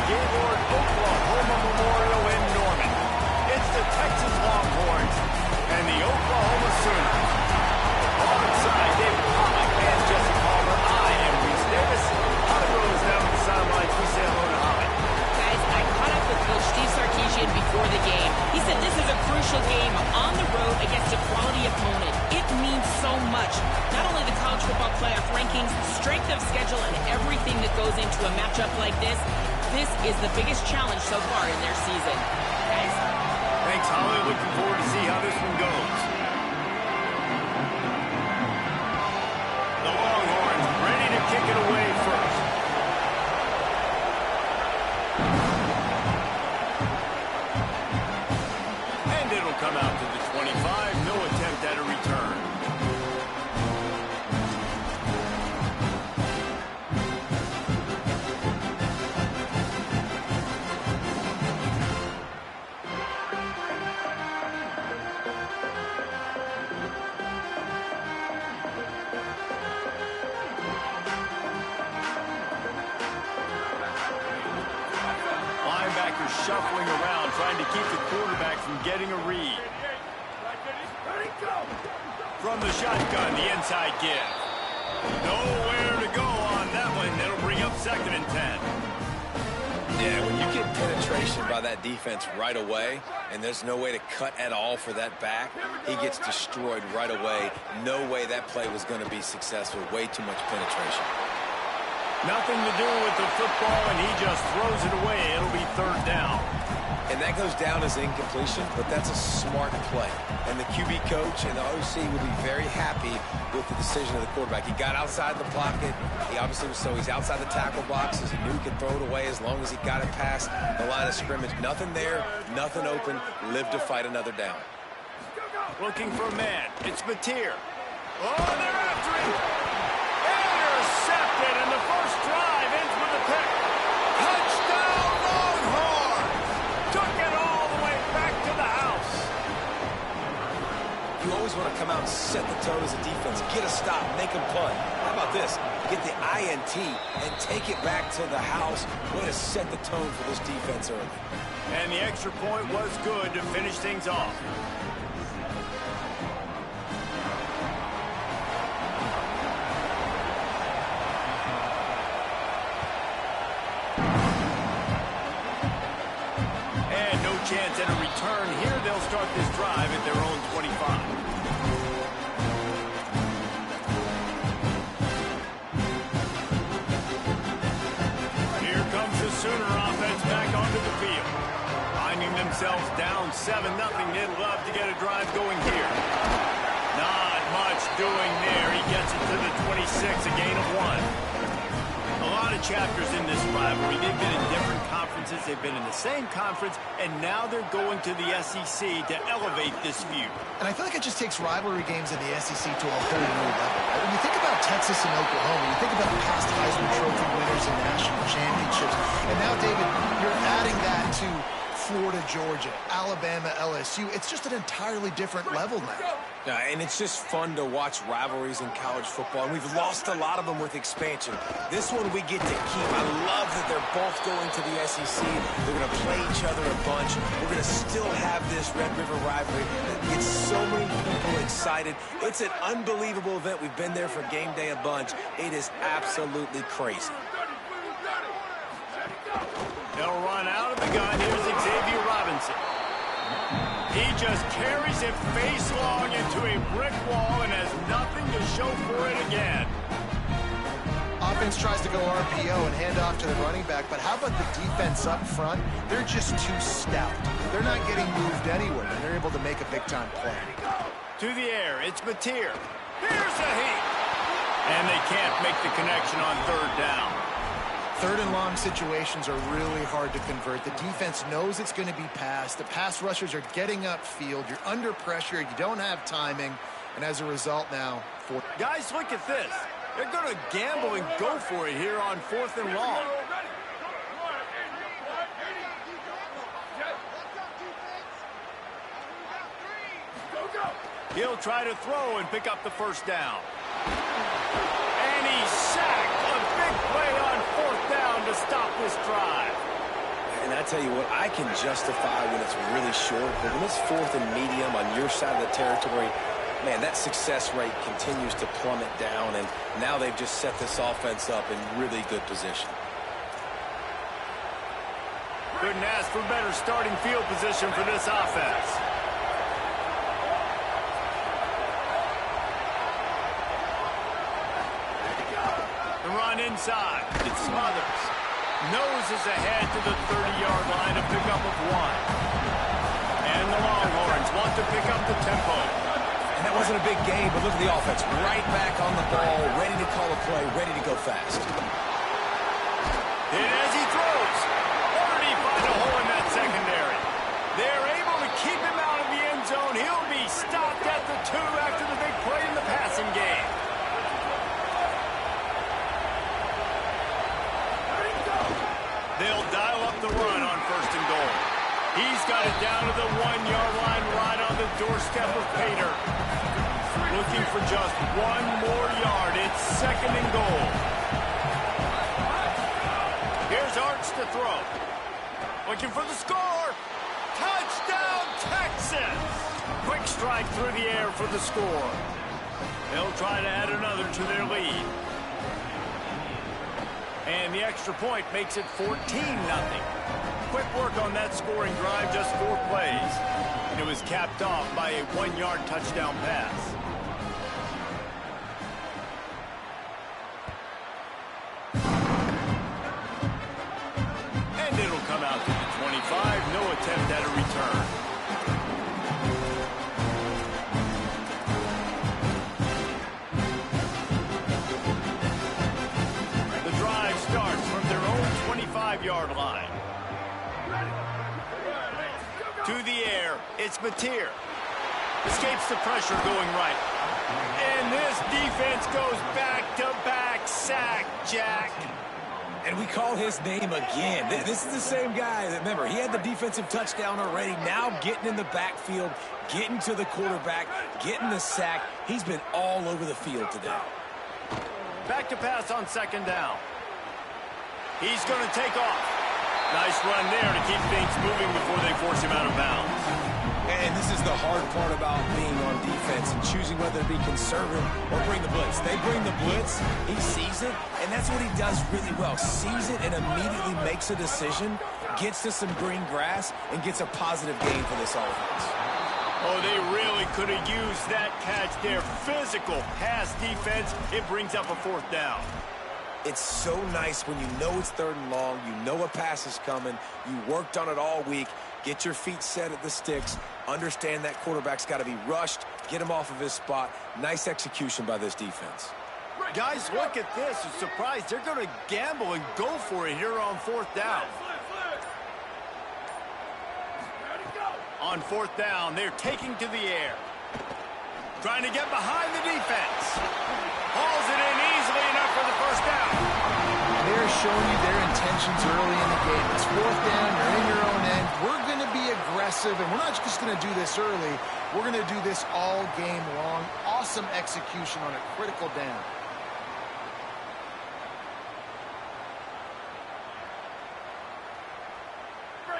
Gaylord, Oklahoma Memorial in Norman. It's the Texas Longhorns and the Oklahoma Sooners. Alongside David Pollock and Jesse Palmer, I am Reese Davis. Holly Rose down at the sidelines. We say hello to Holly. Guys, I caught up with Coach Steve Sarkisian before the game. He said this is a crucial game on the road against a quality opponent. It means so much. Not only the college football playoff rankings, strength of schedule, and everything that goes into a matchup like this. This is the biggest challenge so far in their season. Guys. Thanks, Holly. Looking forward to see how this one goes. The Longhorns ready to kick it away first. And it'll come out to the 25. No attempt at a return. shuffling around, trying to keep the quarterback from getting a read. From the shotgun, the inside give. Nowhere to go on that one. That'll bring up 2nd and 10. Yeah, when you get penetration by that defense right away, and there's no way to cut at all for that back, he gets destroyed right away. No way that play was going to be successful. Way too much penetration. Nothing to do with the football, and he just throws it away. It'll be 3rd down. And that goes down as incompletion, but that's a smart play. And the QB coach and the OC will be very happy with the decision of the quarterback. He got outside the pocket. He obviously was he's outside the tackle boxes. He knew he could throw it away as long as he got it past the line of scrimmage. Nothing there, nothing open. Live to fight another down. Looking for a man. It's Mateer. Oh, they're after him. Intercepted, and the first drive ends with a pick. Touchdown, Longhorns! Took it all the way back to the house. You always want to come out and set the tone as a defense. Get a stop, make them punt. How about this? Get the INT and take it back to the house. Way to set the tone for this defense early. And the extra point was good to finish things off. Chance at a return here. They'll start this drive at their own 25. Here comes the Sooner offense back onto the field. Finding themselves down 7-0. They'd love to get a drive going here. Not much doing there. He gets it to the 26, a gain of 1. A lot of chapters in this rivalry. They've been in different conferences. They've been in the same conference, and now they're going to the SEC to elevate this feud. And I feel like it just takes rivalry games in the SEC to a whole new level. When you think about Texas and Oklahoma, you think about the past Heisman Trophy winners and national championships, and now, David, you're adding that to Florida, Georgia, Alabama, LSU. It's just an entirely different level now. Yeah, and it's just fun to watch rivalries in college football, and we've lost a lot of them with expansion. This one we get to keep. I love that they're both going to the SEC. They're going to play each other a bunch. We're going to still have this Red River rivalry that gets so many people excited. It's an unbelievable event. We've been there for game day a bunch. It is absolutely crazy. They'll run out of the gun. Here's Xavier Robinson. He just carries it face long into a brick wall and has nothing to show for it again. Offense tries to go RPO and hand off to the running back, but how about the defense up front? They're just too stout. They're not getting moved anywhere, and they're able to make a big-time play. To the air, it's Mateer. Here's a heat. And they can't make the connection on 3rd down. 3rd and long situations are really hard to convert. The defense knows it's going to be passed. The pass rushers are getting upfield. You're under pressure. You don't have timing. And as a result now, guys, look at this. They're going to gamble and go for it here on 4th and long. He'll try to throw and pick up the 1st down. And he's sacked. A big play on 4th down to stop this drive. And I tell you what, I can justify when it's really short, but when it's 4th and medium on your side of the territory, man, that success rate continues to plummet down, and now they've just set this offense up in really good position. Couldn't ask for better starting field position for this offense. The run inside. It smothers. Noses ahead to the 30-yard line, a pickup of 1. And the Longhorns want to pick up the tempo. And that wasn't a big game, but look at the offense. Right back on the ball, ready to call a play, ready to go fast. And as he throws, where did he find a hole in that secondary? They're able to keep him out of the end zone. He'll be stopped at the 2 after the big play in the passing game. They'll dial up the run on 1st and goal. He's got it down to the 1-yard line, right on the doorstep of Pater. Looking for just 1 more yard. It's 2nd and goal. Here's Arch to throw. Well, looking for the score. Touchdown, Texas! Quick strike through the air for the score. They'll try to add another to their lead. And the extra point makes it 14-0. Quick work on that scoring drive, just 4 plays. And it was capped off by a 1-yard touchdown pass. And it'll come out to the 25. No attempt at a return. The drive starts from their own 25-yard line. To the air, it's Mateer. Escapes the pressure going right. And this defense goes back-to-back sack, Jack. And we call his name again. This is the same guy that, remember, he had the defensive touchdown already. Now getting in the backfield, getting to the quarterback, getting the sack. He's been all over the field today. Back to pass on 2nd down. He's going to take off. Nice run there to keep things moving before they force him out of bounds. And this is the hard part about being on defense and choosing whether to be conservative or bring the blitz. They bring the blitz, he sees it, and that's what he does really well. Sees it and immediately makes a decision, gets to some green grass, and gets a positive gain for this offense. Oh, they really could have used that catch there. Physical pass defense. It brings up a 4th down. It's so nice when you know it's 3rd and long, you know a pass is coming, you worked on it all week, get your feet set at the sticks, understand that quarterback's got to be rushed, get him off of his spot. Nice execution by this defense. Guys, look at this. I'm surprised they're going to gamble and go for it here on 4th down. On 4th down, they're taking to the air. Trying to get behind the defense. Hauls it in easily enough for the 1st down. They're showing you their intentions early in the game. It's 4th down, you're in your own end. We're going to be aggressive, and we're not just going to do this early. We're going to do this all game long. Awesome execution on a critical down.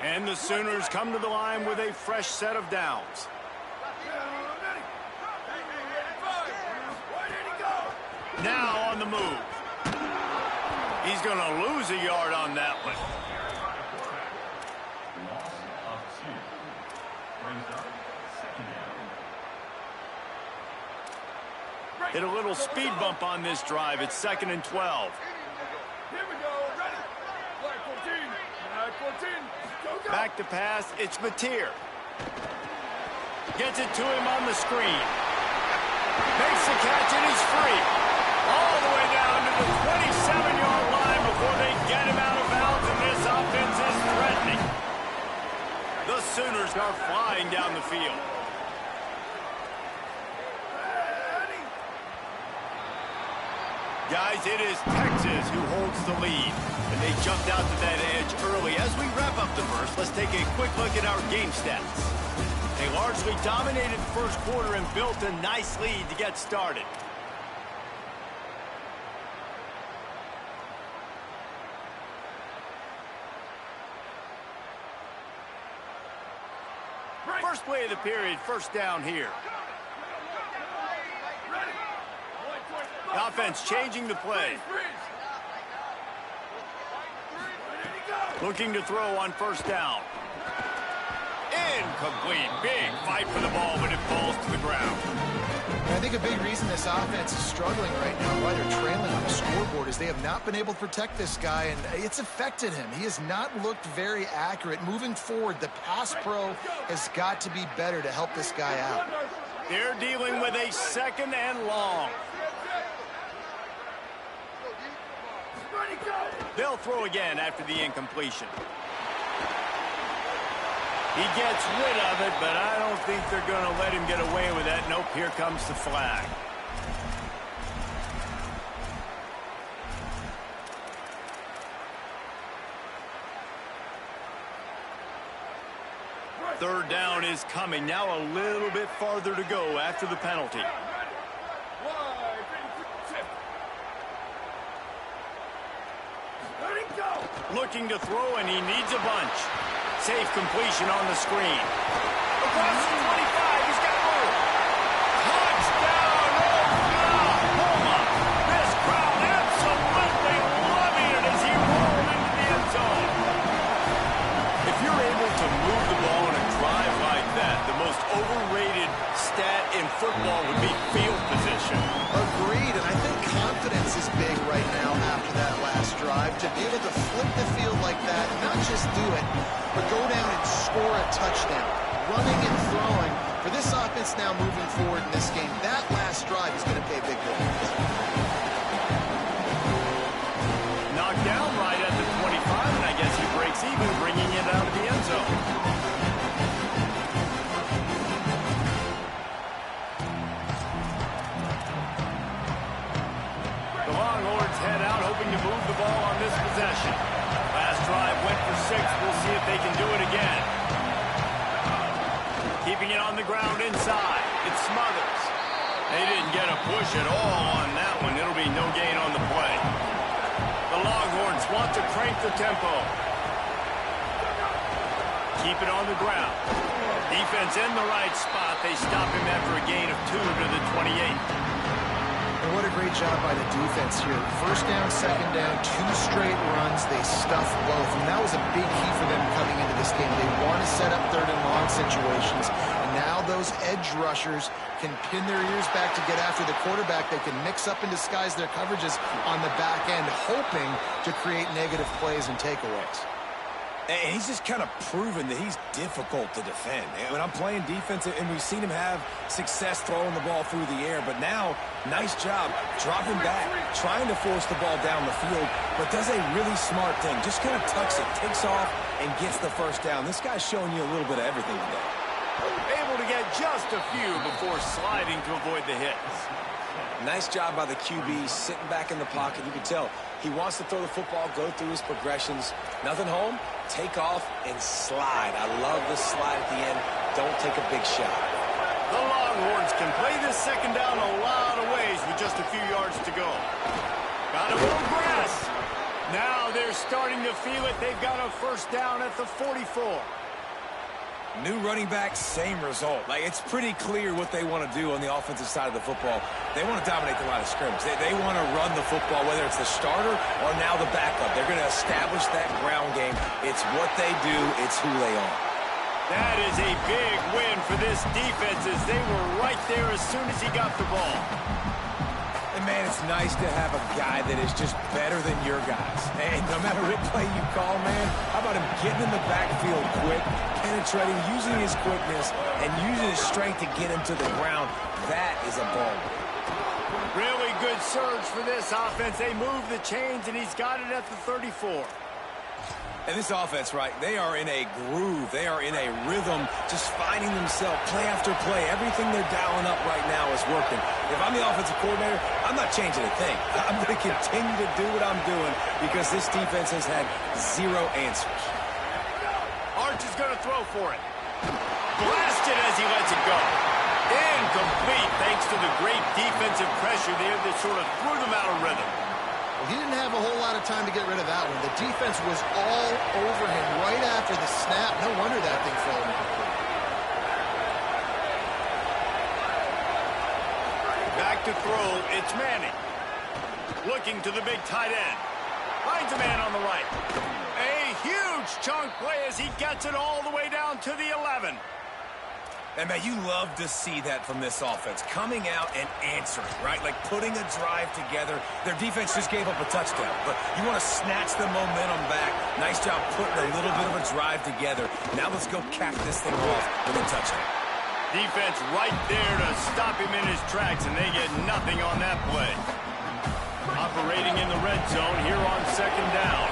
And the Sooners come to the line with a fresh set of downs. Now on the move. He's going to lose a yard on that one. Hit a little speed bump on this drive. It's 2nd and 12. Here we go. Ready. Black 14. Black 14. Go. Back to pass. It's Mateer. Gets it to him on the screen. Makes the catch and he's free. All the way down to the 27-yard line before they get him out of bounds, and this offense is threatening. The Sooners are flying down the field. Guys, it is Texas who holds the lead, and they jumped out to that edge early. As we wrap up the first, let's take a quick look at our game stats. They largely dominated the first quarter and built a nice lead to get started. First play of the period, 1st down here. The offense changing the play. Looking to throw on 1st down. Incomplete. Big fight for the ball, but it falls to the ground. I think a big reason this offense is struggling right now, why they're trailing on the scoreboard, is they have not been able to protect this guy, and it's affected him. He has not looked very accurate. Moving forward, the pass pro has got to be better to help this guy out. They're dealing with a 2nd and long. They'll throw again after the incompletion. He gets rid of it, but I don't think they're going to let him get away with that. Nope, here comes the flag. Third down is coming. Now a little bit farther to go after the penalty. Looking to throw, and he needs a bunch. safe completion on the screen. Across the 25, he's got room. Touchdown, Oklahoma! This crowd absolutely loving it as he rolled into the end zone. If you're able to move the ball in a drive like that, the most overrated stat in football would be field position. Agreed, and I think confidence is big right now after that last drive. To be able to flip the field like that, not just do it, but go down and score a touchdown. Running and throwing. For this offense now moving forward in this game, that last drive is going to pay big dividends. Knocked down right at the 25, and I guess he breaks even, bringing it out of the end zone. The Longhorns head out, hoping to move the ball on this possession. Last drive went for 6. We'll see if they can do it again. Keeping it on the ground inside. It's Smothers. They didn't get a push at all on that one. It'll be no gain on the play. The Longhorns want to crank the tempo. Keep it on the ground. Defense in the right spot. They stop him after a gain of 2 to the 28. And what a great job by the defense here. First down, second down, 2 straight runs. They stuffed both. And that was a big key for them coming into this game. They want to set up third and long situations. And now those edge rushers can pin their ears back to get after the quarterback. They can mix up and disguise their coverages on the back end, hoping to create negative plays and takeaways. And he's just kind of proven that he's difficult to defend. And when I'm playing defense, and we've seen him have success throwing the ball through the air, but now, nice job dropping back, trying to force the ball down the field, but does a really smart thing. Just kind of tucks it, takes off, and gets the first down. This guy's showing you a little bit of everything today. Able to get just a few before sliding to avoid the hits. Nice job by the QB, sitting back in the pocket. You can tell he wants to throw the football, go through his progressions. Nothing home, take off, and slide. I love the slide at the end. Don't take a big shot. The Longhorns can play this second down a lot of ways with just a few yards to go. Got a little grass. Now they're starting to feel it. They've got a first down at the 44. New running back, same result. Like, it's pretty clear what they want to do on the offensive side of the football. They want to dominate the line of scrimmage. They want to run the football, whether it's the starter or now the backup. They're going to establish that ground game. It's what they do. It's who they are. That is a big win for this defense as they were right there as soon as he got the ball. And, man, it's nice to have a guy that is just better than your guys. And no matter what play you call, man, how about him getting in the backfield quick, penetrating, using his quickness, and using his strength to get him to the ground. That is a ball. Really good surge for this offense. They move the chains, and he's got it at the 34. And this offense, right, they are in a groove. They are in a rhythm, just finding themselves play after play. Everything they're dialing up right now is working. If I'm the offensive coordinator, I'm not changing a thing. I'm going to continue to do what I'm doing because this defense has had 0 answers. Arch is going to throw for it. Blasted as he lets it go. Incomplete thanks to the great defensive pressure there that sort of threw them out of rhythm. He didn't have a whole lot of time to get rid of that one. The defense was all over him right after the snap. No wonder that thing fell incomplete. Back to throw, it's Manning. Looking to the big tight end. Finds a man on the right. A huge chunk play as he gets it all the way down to the 11. And, man, you love to see that from this offense. Coming out and answering, right? Like putting a drive together. Their defense just gave up a touchdown. But you want to snatch the momentum back. Nice job putting a little bit of a drive together. Now let's go cap this thing off with a touchdown. Defense right there to stop him in his tracks, and they get nothing on that play. Operating in the red zone here on second down.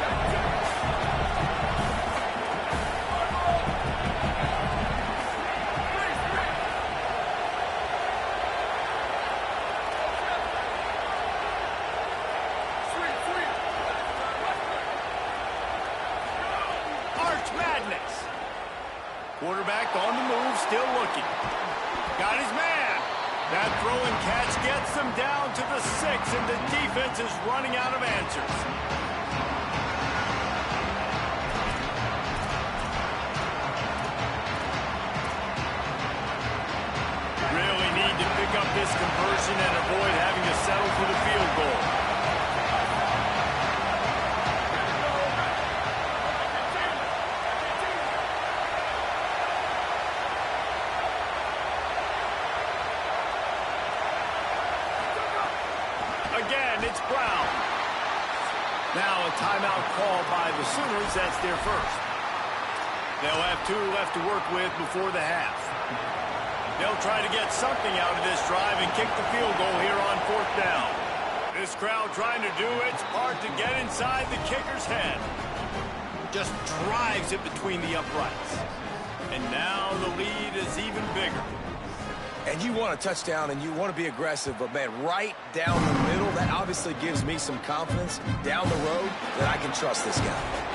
Quarterback on the move, still looking. Got his man. That throw and catch gets them down to the 6, and the defense is running out of answers. this conversion and avoid having to settle for the field goal. Again, it's Brown. Now a timeout call by the Sooners. That's their first. They'll have 2 left to work with before the half. They'll try to get something out of this drive and kick the field goal here on 4th down. This crowd trying to do its part to get inside the kicker's head. Just drives it between the uprights. And now the lead is even bigger. And you want a touchdown and you want to be aggressive, but, man, right down the middle, that obviously gives me some confidence down the road that I can trust this guy.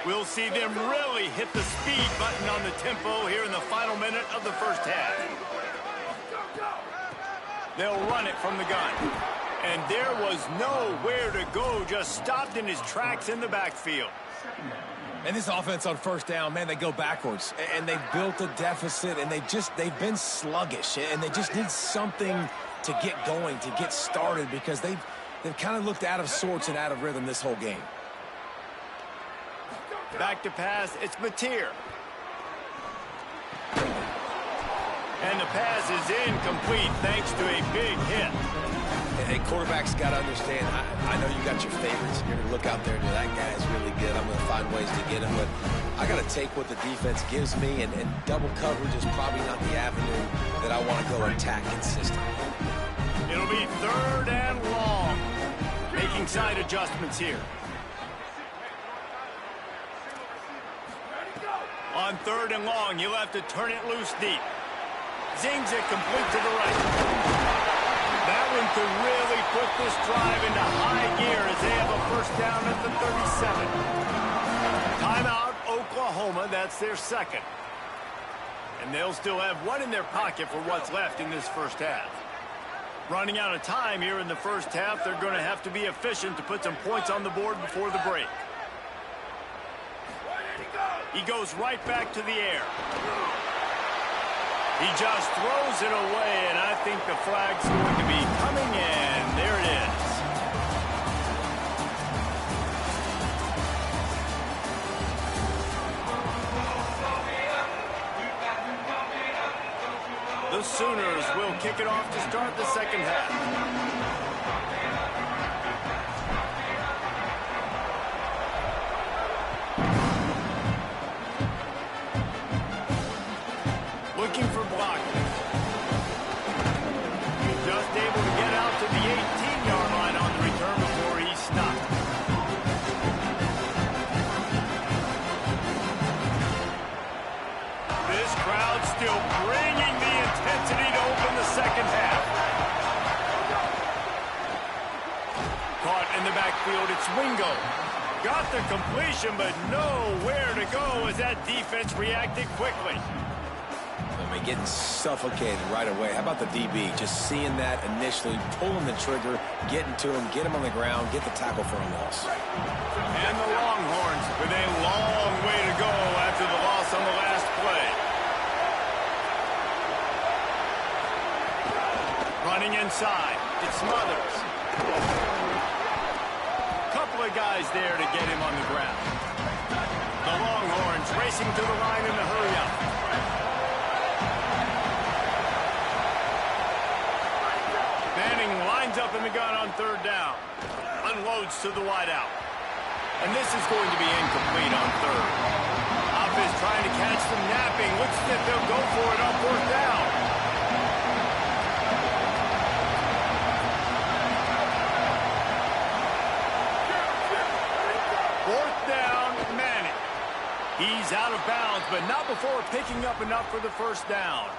We'll see them really hit the speed button on the tempo here in the final minute of the first half. They'll run it from the gun. And there was nowhere to go, just stopped in his tracks in the backfield. And this offense on 1st down, man, they go backwards. And they've built a deficit, and they've been sluggish. And they just need something to get going, to get started, because they've kind of looked out of sorts and out of rhythm this whole game. Back to pass, it's Mateer. And the pass is incomplete thanks to a big hit. And quarterbacks got to understand, I know you got your favorites. You're going to look out there and go, that guy is really good. I'm going to find ways to get him. But I got to take what the defense gives me, and double coverage is probably not the avenue that I want to go attack consistently. It'll be 3rd and long. Making side adjustments here. On 3rd and long, you'll have to turn it loose deep. Zings it complete to the right. That one could really put this drive into high gear as they have a 1st down at the 37. Timeout, Oklahoma. That's their 2nd. And they'll still have 1 in their pocket for what's left in this first half. Running out of time here in the first half, they're going to have to be efficient to put some points on the board before the break. He goes right back to the air. He just throws it away, and I think the flag's going to be coming in. There it is. The Sooners will kick it off to start the second half. Looking for blocking. Just able to get out to the 18-yard line on the return before he's stopped. This crowd still bringing the intensity to open the second half. Caught in the backfield, it's Wingo. Got the completion, but nowhere to go as that defense reacted quickly. Getting suffocated right away. How about the DB? Just seeing that initially, pulling the trigger, getting to him, get him on the ground, get the tackle for a loss. And the Longhorns with a long way to go after the loss on the last play. Running inside. It's Smothers. Couple of guys there to get him on the ground. The Longhorns racing to the line in the hurry-up. Manning lines up in the gun on 3rd down. Unloads to the wideout. And this is going to be incomplete on 3rd. Offense trying to catch them napping. Looks as if they'll go for it on 4th down. Fourth down, Manning. He's out of bounds, but not before picking up enough for the 1st down.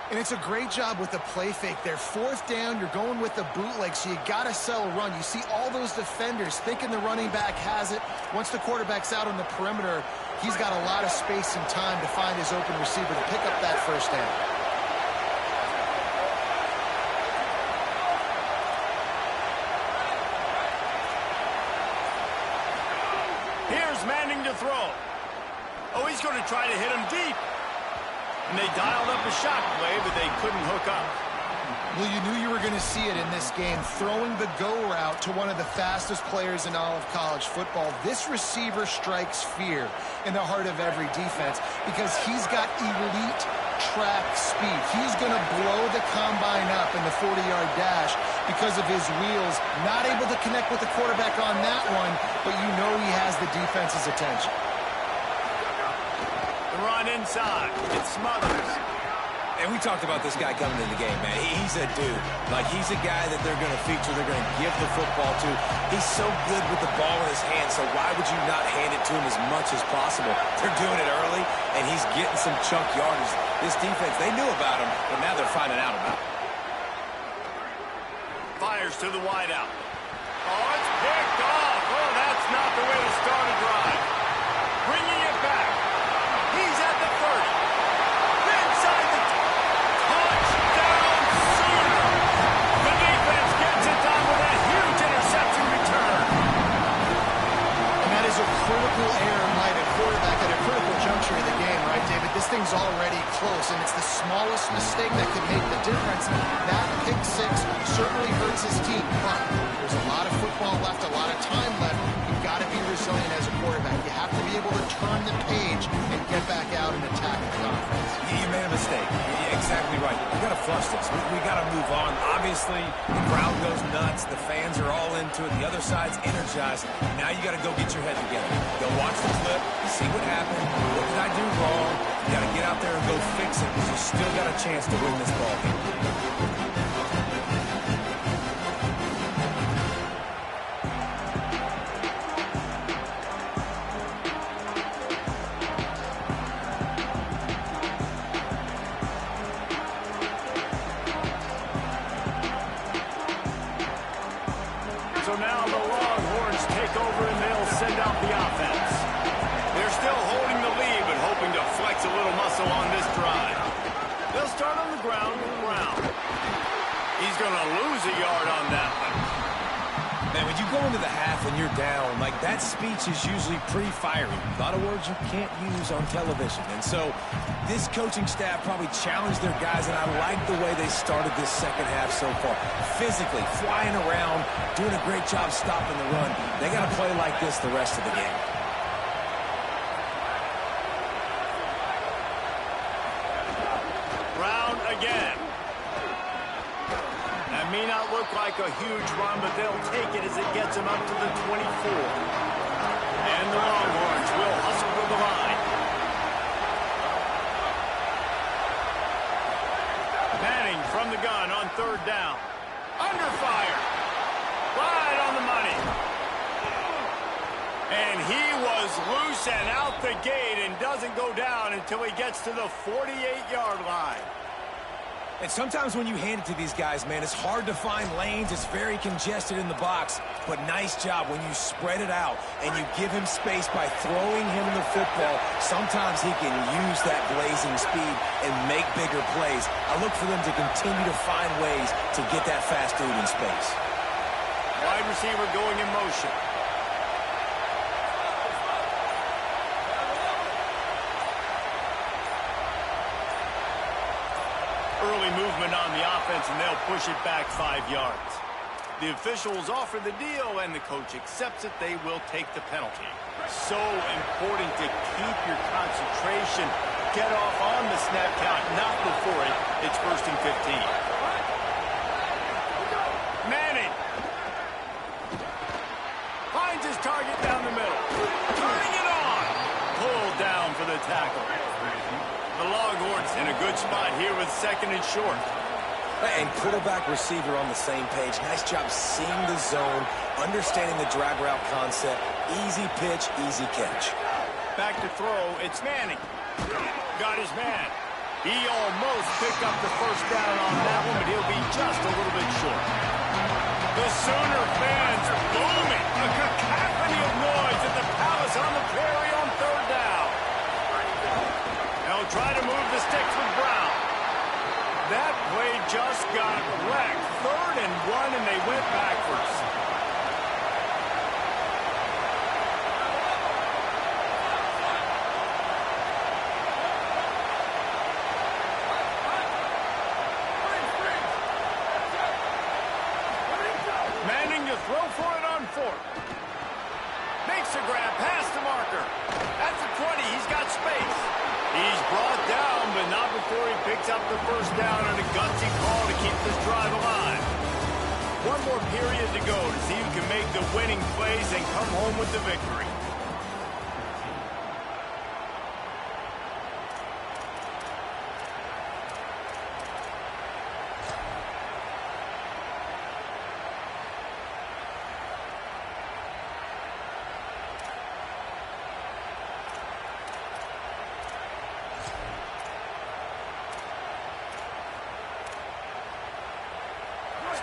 And it's a great job with the play fake there. 4th down, you're going with the bootleg, so you got to sell a run. You see all those defenders thinking the running back has it. Once the quarterback's out on the perimeter, he's got a lot of space and time to find his open receiver to pick up that 1st down. to throw. Oh, he's going to try to hit him deep. And they dialed up a shot play, but they couldn't hook up. Well, you knew you were going to see it in this game, throwing the go route to one of the fastest players in all of college football. This receiver strikes fear in the heart of every defense because he's got elite track speed. He's going to blow the combine up in the 40-yard dash because of his wheels. Not able to connect with the quarterback on that one, but you know he has the defense's attention. The run inside. It smothers. And we talked about this guy coming into the game, man. He's a dude. Like, he's a guy that they're going to feature, they're going to give the football to. He's so good with the ball in his hand, so why would you not hand it to him as much as possible? They're doing it early, and he's getting some chunk yardage. This defense, they knew about him, but now they're finding out about him. Fires to the wideout. Oh, it's picked off. Oh, that's not the way to start a drive. Bringing it back. He's at the 30. Inside the touchdown Sooner. The defense gets it done with a huge interception return. And that is a critical error by the quarterback at a critical juncture of the game, right, David? This thing's already close, and it's the smallest mistake that could make the difference. That pick six certainly hurts his team, but there's a lot of football left, a lot of time left. You've got to be resilient as a quarterback. You have to be able to turn the page and get back out and attack the offense. You made a mistake. You're exactly right. We got to flush this. We got to move on. Obviously, the crowd goes nuts. The fans are all into it. The other side's energized. Now you got to go get your head together. Go watch the clip, see what happened. What did I do wrong? You got to get out there and go fix it because you still got a chance to win this ball game. So now the Longhorns take over and they'll send out the offense. They're still holding the lead but hoping to flex a little muscle on this drive. They'll start on the ground with Brown. He's going to lose a yard on that one. Man, when you go into the half and you're down, like that speech is usually pre-firing. A lot of words you can't use on television. And so this coaching staff probably challenged their guys, and I like the way they started this second half so far. Physically, flying around, doing a great job stopping the run. They got to play like this the rest of the game. Brown again. That may not look like a huge run, but they'll take it as it gets them up to the 24. And the Longhorns will hustle to the line. Manning from the gun on third down. Under fire. Right on the money. And he was loose and out the gate and doesn't go down until he gets to the 48-yard line. And sometimes when you hand it to these guys, man, it's hard to find lanes. It's very congested in the box. But nice job when you spread it out and you give him space by throwing him the football. Sometimes he can use that blazing speed and make bigger plays. I look for them to continue to find ways to get that fast dude in space. Wide receiver going in motion. Early movement on the offense, and they'll push it back 5 yards. The officials offer the deal, and the coach accepts it. They will take the penalty. So important to keep your concentration. Get off on the snap count, not before it. It's 1st and 15. Manning finds his target down the middle. Turning it on. Pulled down for the tackle. The Longhorns in a good spot here with 2nd and short. And quarterback receiver on the same page. Nice job seeing the zone, understanding the drag route concept. Easy pitch, easy catch. Back to throw, it's Manning. Got his man. He almost picked up the first down on that one, but he'll be just a little bit short. The Sooner fans booming. A cacophony of noise at the Palace on the Prairie on 3rd down. They'll try to move the sticks with Brown. That play just got wrecked. 3rd and 1, and they went backwards. throw for it on 4th. Makes a grab past the marker. At the 20, he's got space. He's brought down, but not before he picks up the first down on a gutsy call to keep this drive alive. One more period to go to see who can make the winning plays and come home with the victory.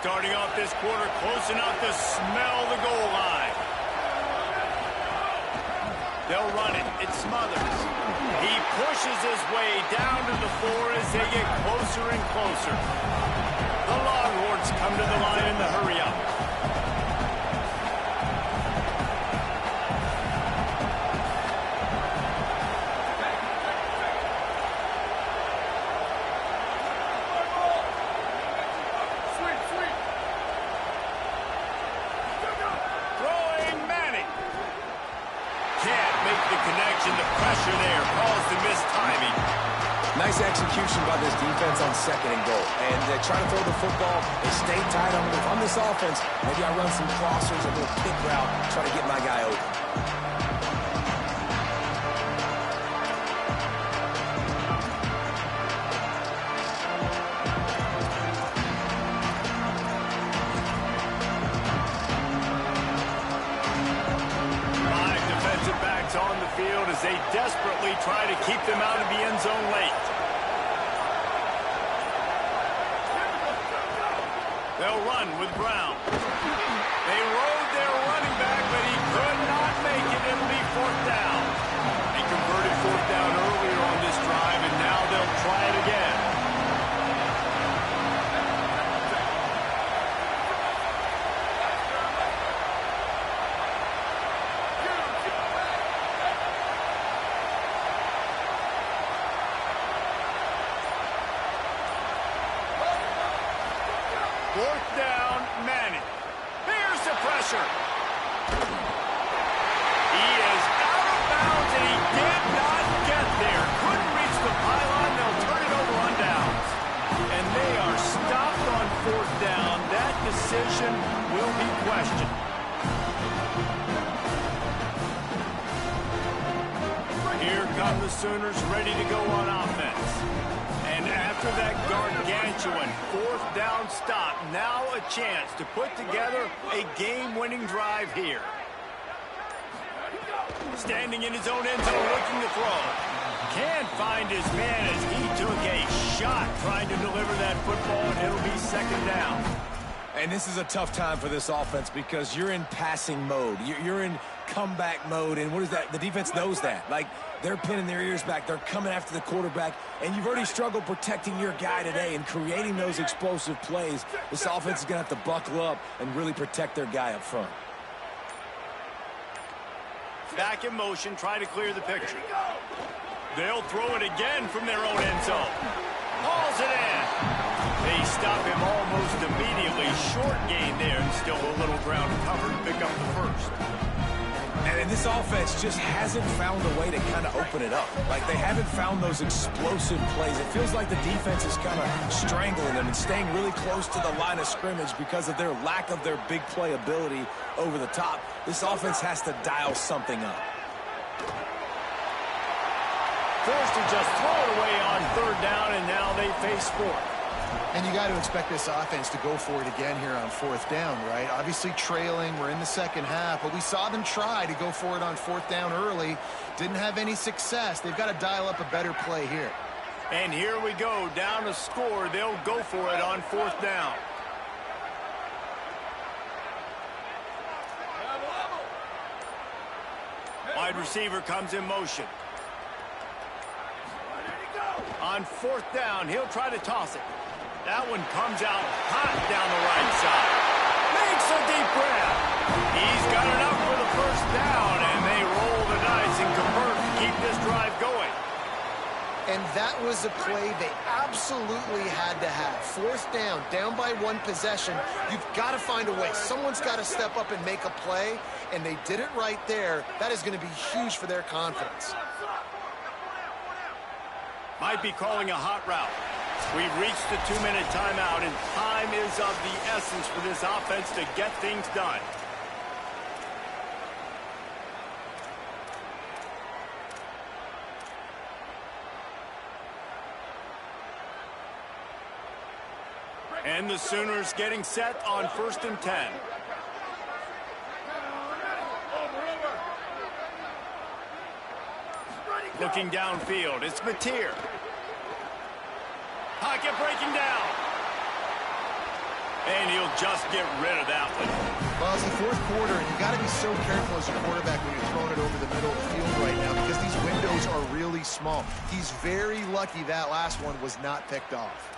Starting off this quarter close enough to smell the goal line. They'll run it. It smothers. He pushes his way down to the floor as they get closer and closer. The Longhorns come to the line in the hurry-up. The pressure there caused the missed timing. Nice execution by this defense on 2nd and goal. And trying to throw the football, they stayed tight on this offense. Maybe I run some crossers, a little pick route, try to get my guy open. On the field as they desperately try to keep them out of the end zone late. They'll run with Brown. They rode their running back, but he could not make it. It'll be 4th down. They converted 4th down earlier on this drive, and now they'll try it again. Pressure. He is out of bounds, and he did not get there. Couldn't reach the pylon. They'll turn it over on downs. And they are stopped on 4th down. That decision will be questioned. Here come the Sooners ready to go on offense. And after that gargantuan 4th down stop, now a chance to put together a game-winning drive here. Standing in his own end zone looking to throw. Can't find his man as he took a shot trying to deliver that football, and it'll be 2nd down. And this is a tough time for this offense because you're in passing mode. You're in comeback mode, and what is that? The defense knows that. Like, they're pinning their ears back. They're coming after the quarterback, and you've already struggled protecting your guy today and creating those explosive plays. This offense is going to have to buckle up and really protect their guy up front. Back in motion, try to clear the picture. They'll throw it again from their own end zone. Hauls it in. They stop him almost immediately. Short gain there, and still a little ground to cover to pick up the first. And this offense just hasn't found a way to kind of open it up. Like, they haven't found those explosive plays. It feels like the defense is kind of strangling them and staying really close to the line of scrimmage because of their lack of their big play ability over the top. This offense has to dial something up. Forced to just throw it away on 3rd down, and now they face 4th. And you got to expect this offense to go for it again here on 4th down, right? Obviously trailing, we're in the 2nd half, but we saw them try to go for it on 4th down early. Didn't have any success. They've got to dial up a better play here. And here we go, down a score. They'll go for it on 4th down. Wide receiver comes in motion. On 4th down, he'll try to toss it. That one comes out hot down the right side. Makes a deep grab. He's got enough for the first down, and they roll the dice and convert to keep this drive going. And that was a play they absolutely had to have. Fourth down, down by one possession. You've got to find a way. Someone's got to step up and make a play, and they did it right there. That is going to be huge for their confidence. Might be calling a hot route. We've reached the 2-minute timeout, and time is of the essence for this offense to get things done. And the Sooners getting set on 1st and 10. Looking downfield, it's Mateer. Pocket breaking down. And he'll just get rid of that one. Well, it's the fourth quarter, and you got to be so careful as a quarterback when you're throwing it over the middle of the field right now because these windows are really small. He's very lucky that last one was not picked off.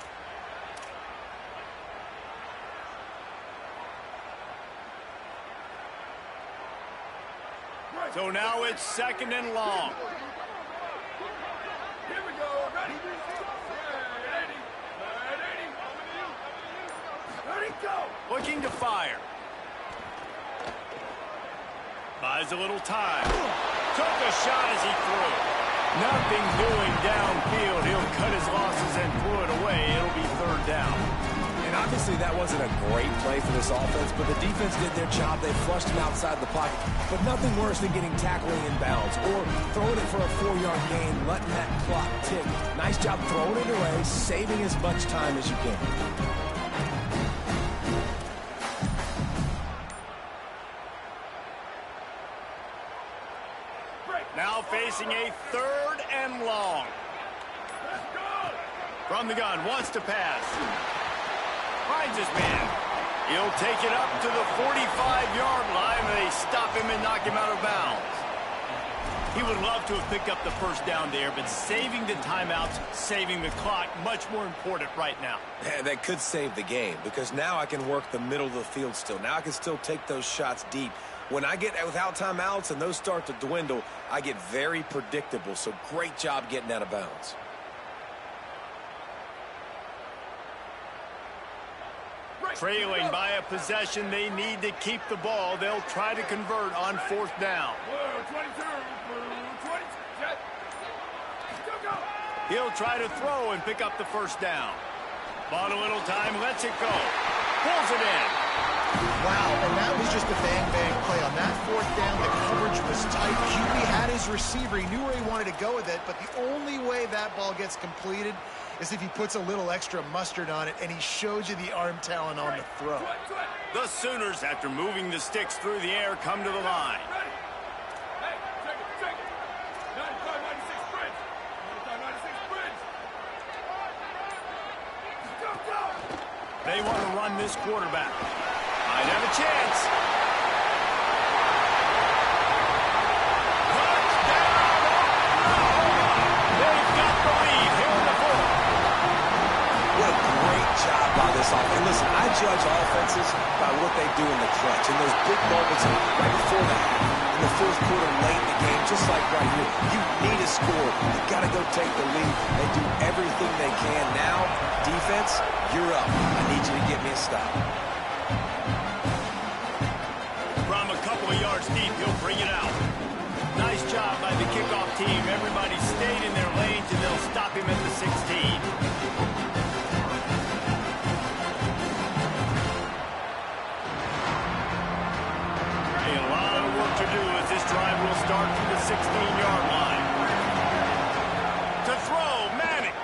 So now it's 2nd and long. Here we go. Ready? Ready, go. Looking to fire. Buys a little time. Took a shot as he threw. Nothing doing downfield. He'll cut his losses and throw it away. It'll be 3rd down. And obviously that wasn't a great play for this offense, but the defense did their job. They flushed him outside the pocket. But nothing worse than getting tackling in bounds or throwing it for a 4-yard gain, letting that clock tick. Nice job throwing it away, saving as much time as you can. Now facing a 3rd and long. From the gun, wants to pass. Finds his man. He'll take it up to the 45-yard line, and they stop him and knock him out of bounds. He would love to have picked up the 1st down there, but saving the timeouts, saving the clock, much more important right now. That could save the game because now I can work the middle of the field still. Now I can still take those shots deep. When I get without timeouts and those start to dwindle, I get very predictable. So great job getting out of bounds. Trailing by a possession, they need to keep the ball. They'll try to convert on 4th down. Blue 22, blue 20, jet. Go. He'll try to throw and pick up the 1st down. Bought a little time, lets it go. Pulls it in. Wow, and that was just a bang-bang play. On that 4th down, the coverage was tight. QB had his receiver. He knew where he wanted to go with it, but the only way that ball gets completed is if he puts a little extra mustard on it, and he showed you the arm talent on the throw. The Sooners, after moving the sticks through the air, come to the line. Hey, check it. 95-96 bridge. 95-96 bridge. Go. They want to run this quarterback. Might have a chance. They've got the lead here in the 4th. What a great job by this offense. Listen, I judge offenses by what they do in the clutch. In those big moments right before the half, in the 4th quarter, late in the game, just like right here, you need a score. You got to go take the lead. They do everything they can. Now, defense, you're up. I need you to get me a stop. From a couple of yards deep, he'll bring it out. Nice job by the kickoff team. Everybody stayed in their lanes, and they'll stop him at the 16. A lot of work to do as this drive will start from the 16-yard line. To throw, Manning.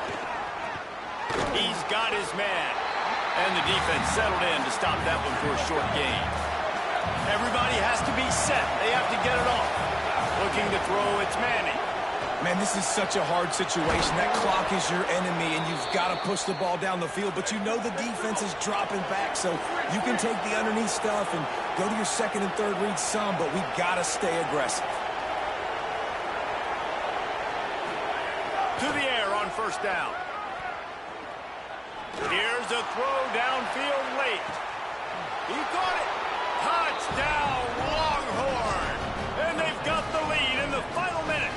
He's got his man. And the defense settled in to stop that one for a short gain. Everybody has to be set. They have to get it off. Looking to throw, it's Manning. Man, this is such a hard situation. That clock is your enemy, and you've got to push the ball down the field. But you know the defense is dropping back, so you can take the underneath stuff and go to your 2nd and 3rd read some, but we've got to stay aggressive. To the air on 1st down. Here's a throw downfield late. He caught it. Touchdown, Longhorn. And they've got the lead in the final minute.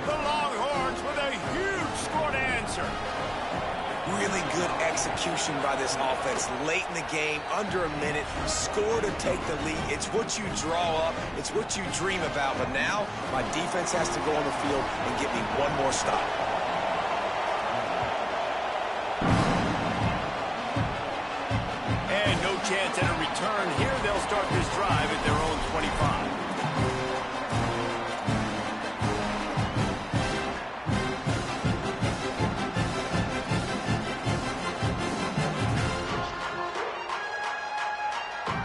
The Longhorns with a huge this offense late in the game, under a minute, score to take the lead. It's what you draw up. It's what you dream about. But now my defense has to go on the field and get me one more stop. And no chance at a return. Here they'll start this drive at their own 25.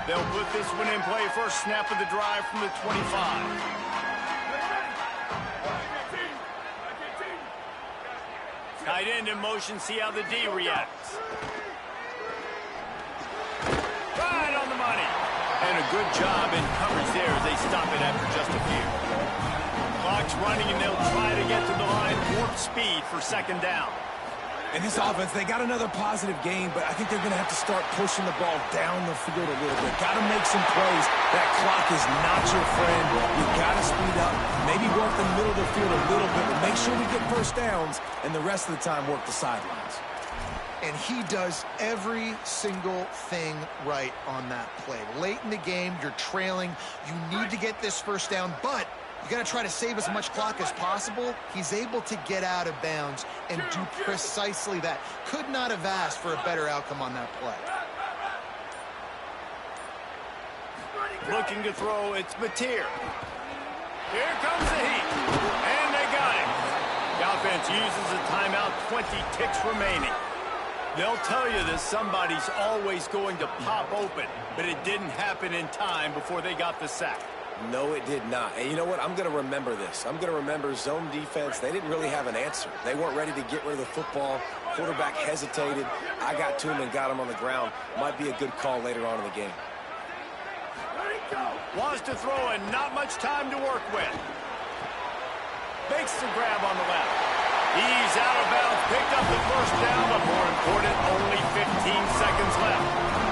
They'll put this one in play. First snap of the drive from the 25. Tight end in motion. See how the D reacts. Right on the money. And a good job in coverage there as they stop it after just a few. Clock's running, and they'll try to get to the line. Warp speed for second down. In this offense, they got another positive game, but I think they're going to have to start pushing the ball down the field a little bit. Got to make some plays. That clock is not your friend. You got to speed up, maybe work the middle of the field a little bit, but make sure we get first downs, and the rest of the time work the sidelines. And he does every single thing right on that play. Late in the game, you're trailing. You need to get this first down, but you got to try to save as much clock as possible. He's able to get out of bounds and do precisely that. Could not have asked for a better outcome on that play. Looking to throw, it's Mateer. Here comes the heat. And they got him. The offense uses a timeout, 20 ticks remaining. They'll tell you that somebody's always going to pop open, but it didn't happen in time before they got the sack. No, it did not. And you know what? I'm going to remember this. I'm going to remember zone defense. They didn't really have an answer. They weren't ready to get rid of the football. Quarterback hesitated. I got to him and got him on the ground. Might be a good call later on in the game. Wants to throw and not much time to work with. Makes the grab on the left. He's out of bounds. Picked up the first down, but more important, only 15 seconds left.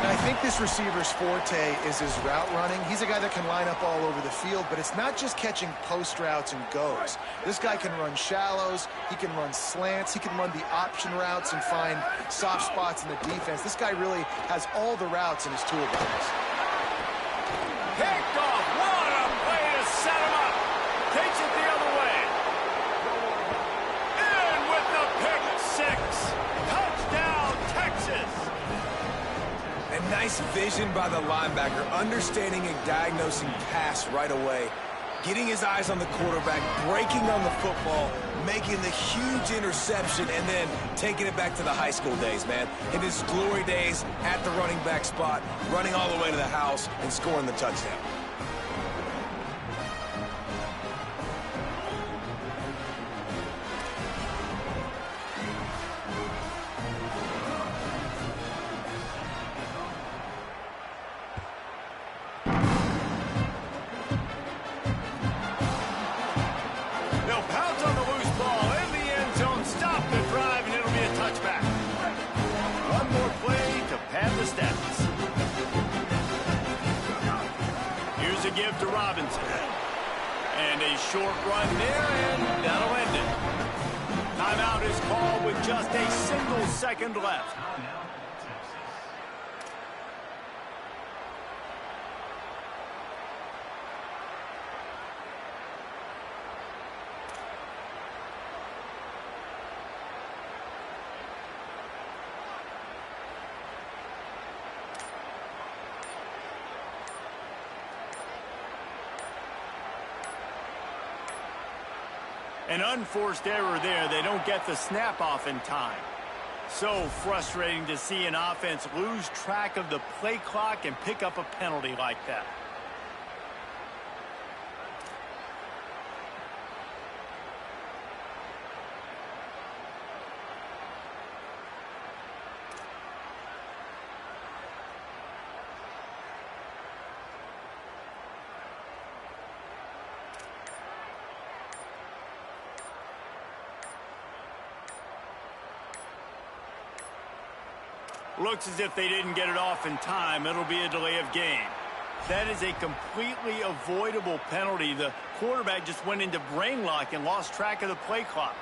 I think this receiver's forte is his route running. He's a guy that can line up all over the field, but it's not just catching post routes and goes. This guy can run shallows, he can run slants, he can run the option routes and find soft spots in the defense. This guy really has all the routes in his toolbox. Picked off. What a way to set him up. Takes it the other way. And with the pick six. Touchdown, Texas. And nice vision by the linebacker, understanding and diagnosing pass right away, getting his eyes on the quarterback, breaking on the football, making the huge interception, and then taking it back to the high school days, man. In his glory days at the running back spot, running all the way to the house and scoring the touchdown. Give to Robinson. And a short run there, and that'll end it. Timeout is called with just a single second left. An unforced error there. They don't get the snap off in time. So frustrating to see an offense lose track of the play clock and pick up a penalty like that. Looks as if they didn't get it off in time. It'll be a delay of game. That is a completely avoidable penalty. The quarterback just went into brain lock and lost track of the play clock.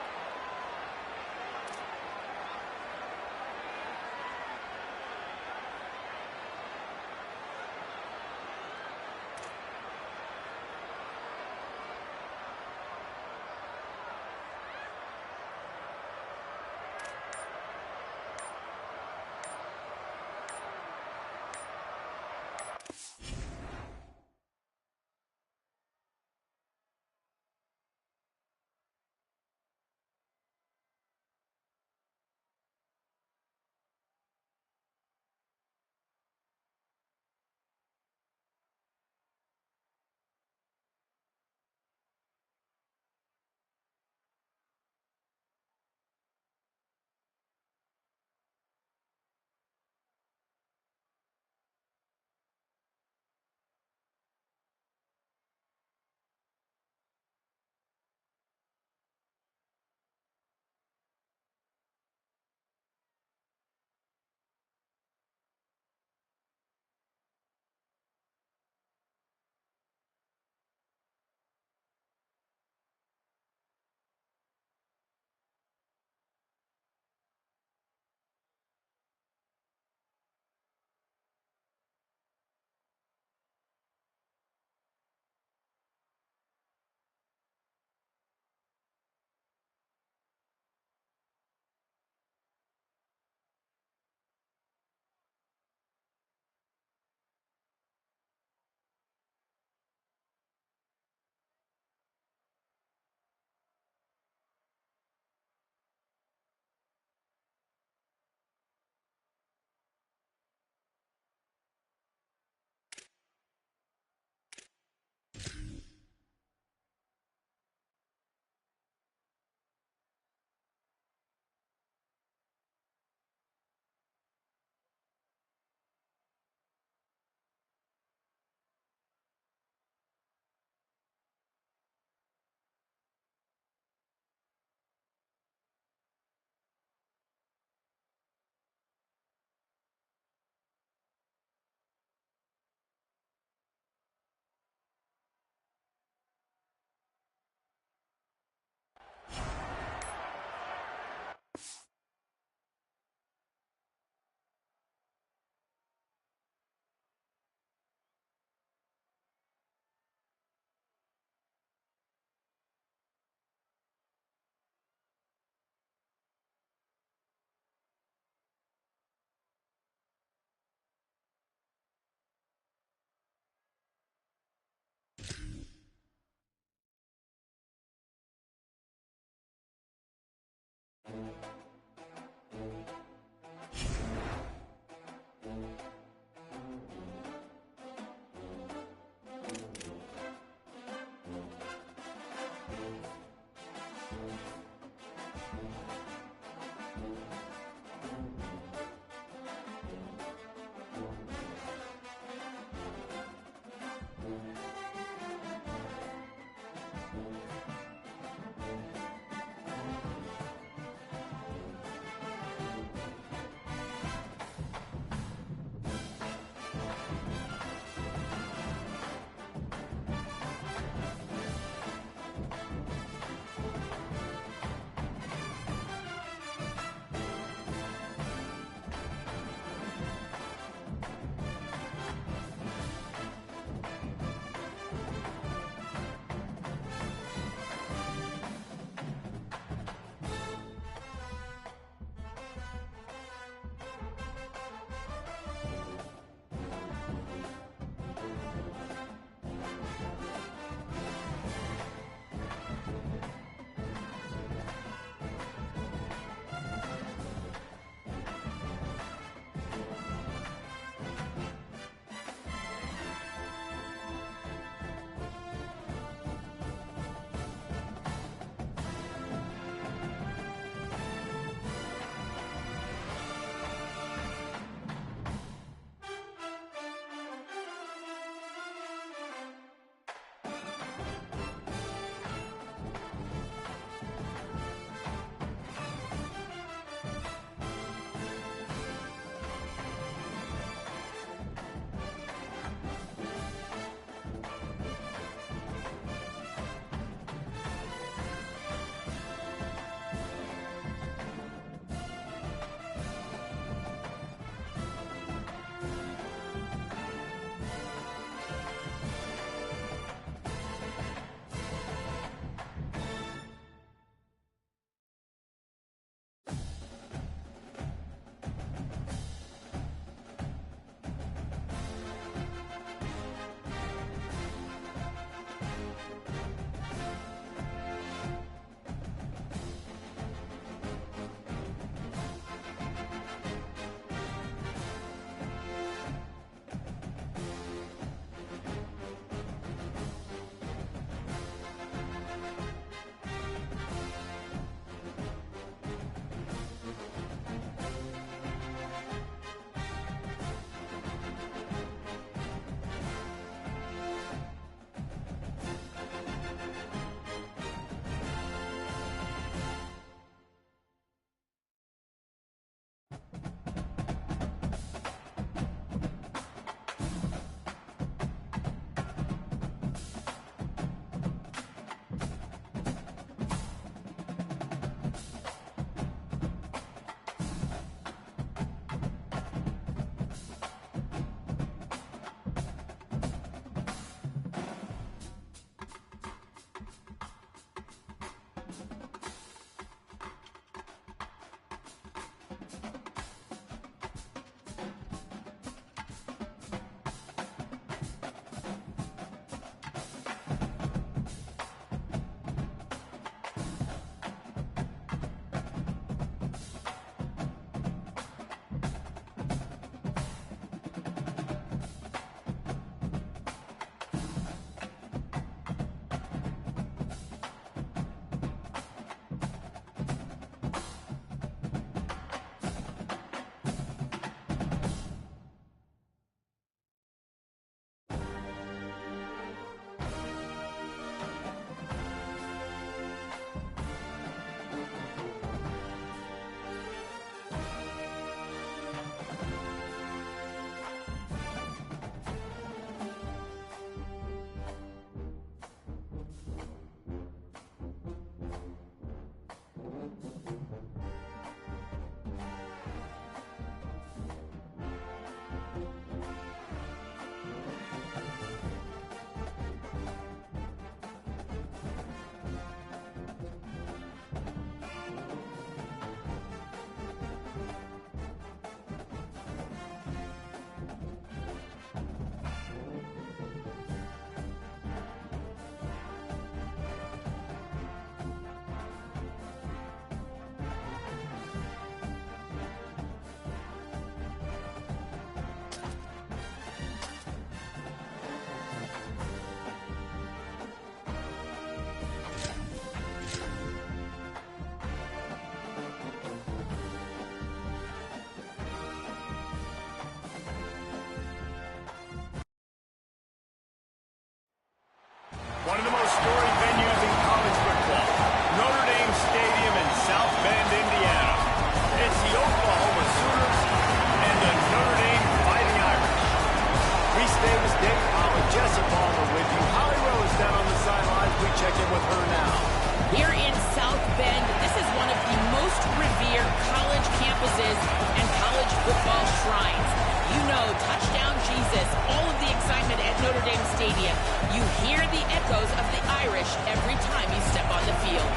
Notre Dame Stadium. You hear the echoes of the Irish every time you step on the field.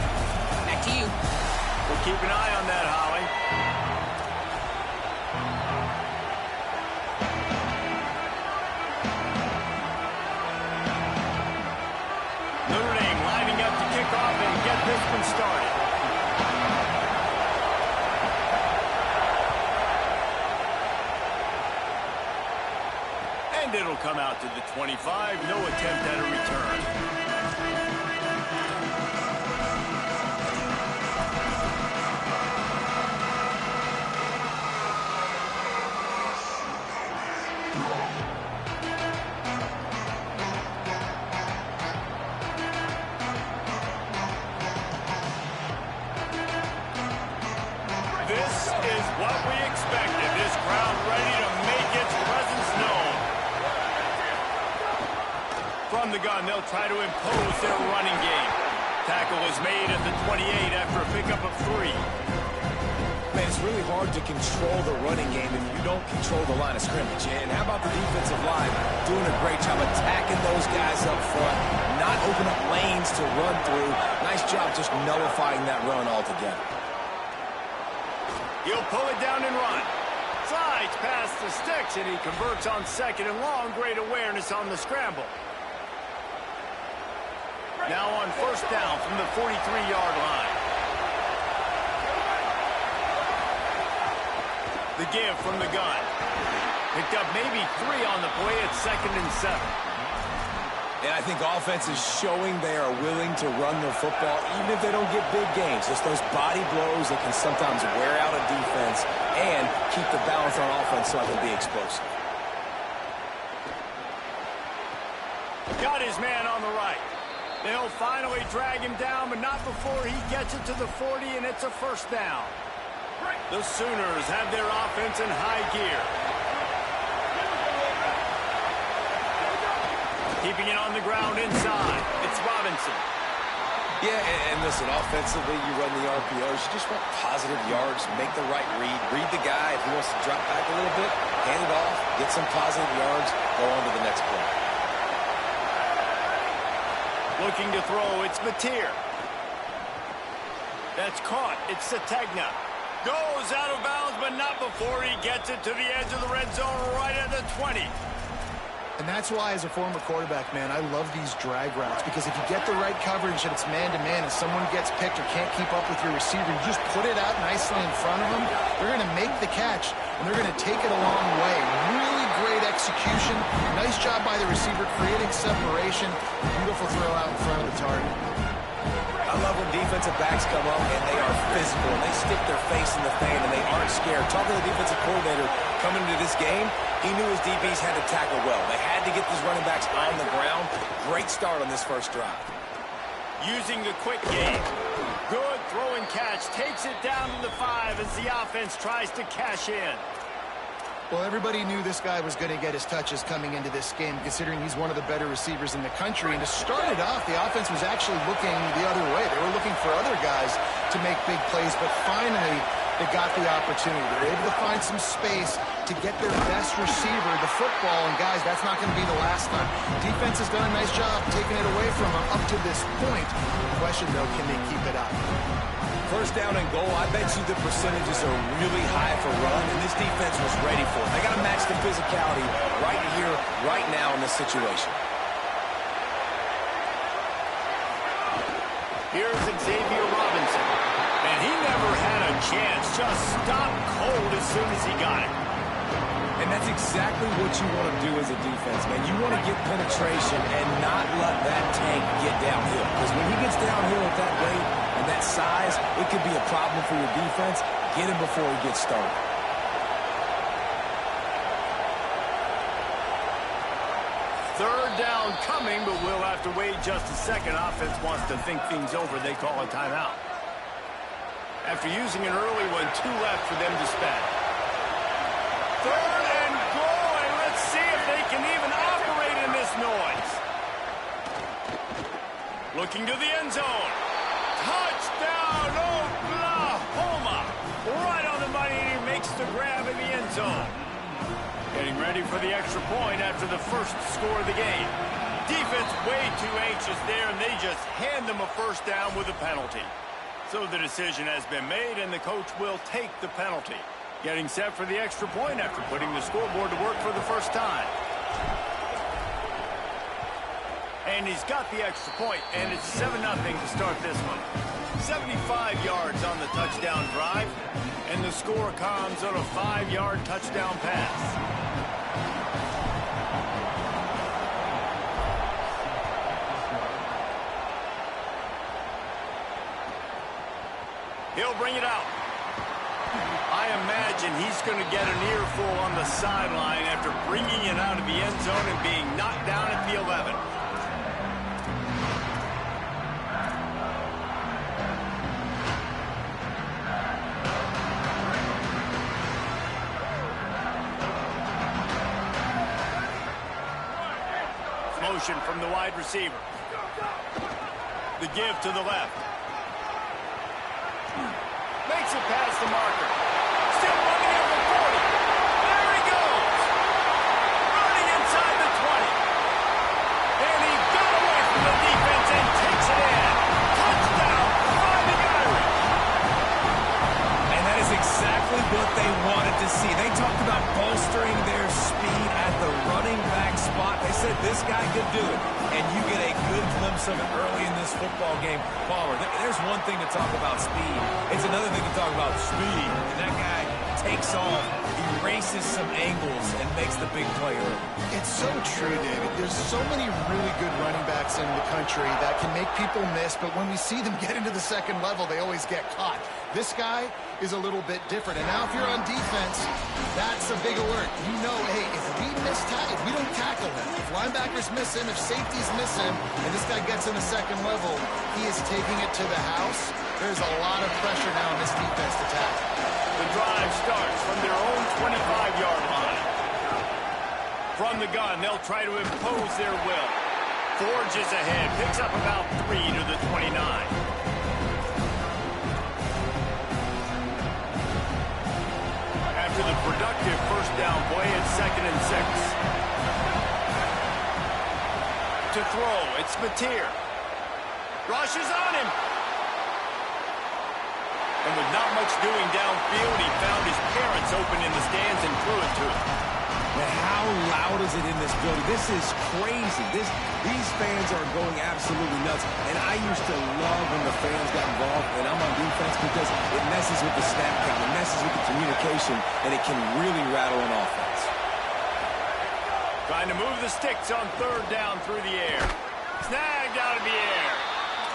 Back to you. We'll keep an eye on that, Holly. Notre Dame lining up to kick off and get this one started. And it'll come out to the 25. No attempt at a return. This is what we expected. This crowd ready to make its presence known. From the gun, they'll try to impose their running game. Tackle is made at the 28 after a pickup of 3. Man, it's really hard to control the running game if you don't control the line of scrimmage. And how about the defensive line doing a great job attacking those guys up front, not open up lanes to run through. Nice job just nullifying that run altogether. He'll pull it down and run. Slides past the sticks, and he converts on 2nd and long. Great awareness on the scramble. Now on 1st down from the 43-yard line. The give from the gun. Picked up maybe 3 on the play at 2nd and 7. And I think offense is showing they are willing to run their football, even if they don't get big gains. Just those body blows that can sometimes wear out a defense and keep the balance on offense so it can be explosive. Got his man on the right. They'll finally drag him down, but not before he gets it to the 40, and it's a 1st down. The Sooners have their offense in high gear. Keeping it on the ground inside. It's Robinson. Yeah, and listen, offensively, you run the RPOs. You just want positive yards, make the right read the guy. If he wants to drop back a little bit, hand it off, get some positive yards, go on to the next play. Looking to throw, it's Mateer. That's caught. It's Sategna. Goes out of bounds, but not before he gets it to the edge of the red zone right at the 20. And that's why, as a former quarterback, man, I love these drag routes, because if you get the right coverage and it's man-to-man and someone gets picked or can't keep up with your receiver, you just put it out nicely in front of them, they're going to make the catch, and they're going to take it a long way. Really great execution. Nice job by the receiver creating separation. Beautiful throw out in front of the target. I love when defensive backs come up and they are physical. And they stick their face in the fan and they aren't scared. Talking to the defensive coordinator coming into this game, he knew his DBs had to tackle well. They had to get these running backs on the ground. Great start on this 1st drive. Using the quick game. Good throw and catch. Takes it down to the 5 as the offense tries to cash in. Well, everybody knew this guy was going to get his touches coming into this game, considering he's one of the better receivers in the country. And to start it off, the offense was actually looking the other way. They were looking for other guys to make big plays, but finally they got the opportunity. They were able to find some space to get their best receiver the football. And, guys, that's not going to be the last time. Defense has done a nice job taking it away from them up to this point. The question, though, can they keep it up? 1st down and goal, I bet you the percentages are really high for run, and this defense was ready for it. They got to match the physicality right here, right now in this situation. Here's Xavier Robinson. And he never had a chance. Just stopped cold as soon as he got it. And that's exactly what you want to do as a defense, man. You want to get penetration and not let that tank get downhill. Because when he gets downhill at that rate and that size, it could be a problem for your defense. Get him before he gets started. Third down coming, but we'll have to wait just a second. Offense wants to think things over. They call a timeout. After using an early one, 2 left for them to spend. 3rd and goal, and let's see if they can even operate in this noise. Looking to the end zone. Touchdown, Oklahoma! Right on the money, and he makes the grab in the end zone. Getting ready ready for the extra point after the first score of the game. Defense way too anxious there, and they just hand them a first down with a penalty. So the decision has been made, and the coach will take the penalty. Getting set for the extra point after putting the scoreboard to work for the first time. And he's got the extra point, and it's 7-0 to start this one. 75 yards on the touchdown drive, and the score comes on a 5-yard touchdown pass. He'll bring it out. I imagine he's going to get an earful on the sideline after bringing it out of the end zone and being knocked down at the 11. Motion from the wide receiver. The give to the left. Makes it past the marker. Still running at the 40. There he goes. Running inside the 20. And he got away from the defense and takes it in. Touchdown, Fighting Irish. And that is exactly what they wanted to see. They talked about bolstering their speed at the running back spot. They said this guy could do it. And you get a good glimpse of it early in this football game. Palmer, there's one thing to talk about speed. It's another thing to talk about speed. And that guy takes off, erases some angles, and makes the big play early. It's so true, David. There's so many really good running backs in the country that can make people miss, but when we see them get into the second level, they always get caught. This guy is a little bit different. And now if you're on defense, that's a big alert. You know, hey, if we if we don't tackle him, if linebackers miss him, if safeties miss him, and this guy gets in the second level, he is taking it to the house. There's a lot of pressure now on this defense to tackle. The drive starts from their own 25-yard line. From the gun, they'll try to impose their will. Forges ahead, picks up about 3 to the 29. After the productive first down play, it's 2nd and 6. To throw, it's Mateer. Rushes on him. And with not much doing downfield, he found his parents open in the stands and threw it to him. But how loud is it in this building? This is crazy. These fans are going absolutely nuts. And I used to love when the fans got involved, and I'm on defense, because it messes with the snap count, it messes with the communication, and it can really rattle an offense. Trying to move the sticks on 3rd down through the air. Snagged out of the air.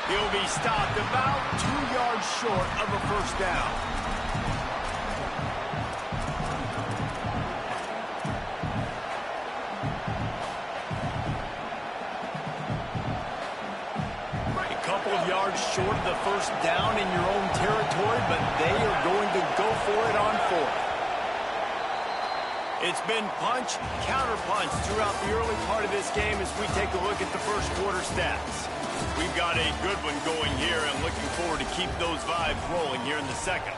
He'll be stopped about 2 yards short of a first down. A couple of yards short of the first down in your own territory, but they are going to go for it on 4th. It's been punch, counter-punch throughout the early part of this game as we take a look at the first quarter stats. We've got a good one going here and looking forward to keep those vibes rolling here in the second.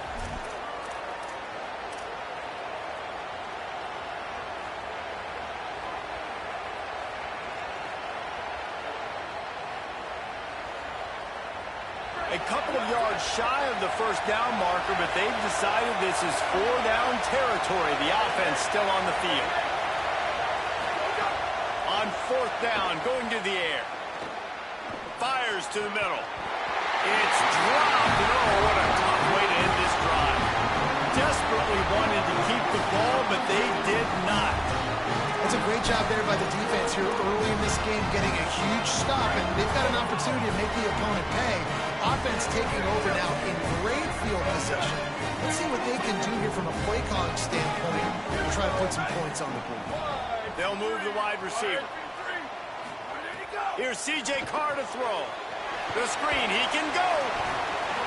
A couple of yards shy of the first down marker, but they've decided this is 4-down territory. The offense still on the field. On 4th down, going to the air. Fires to the middle. It's dropped. And oh, what a tough way to end this drive. Desperately wanted to keep the ball, but they did not. It's a great job there by the defense here early in this game, getting a huge stop, and they've got an opportunity to make the opponent pay. Offense taking over now in great field position. Let's see what they can do here from a play calling standpoint to try to put some points on the board. They'll move the wide receiver. Here's C.J. Carr to throw. The screen, he can go.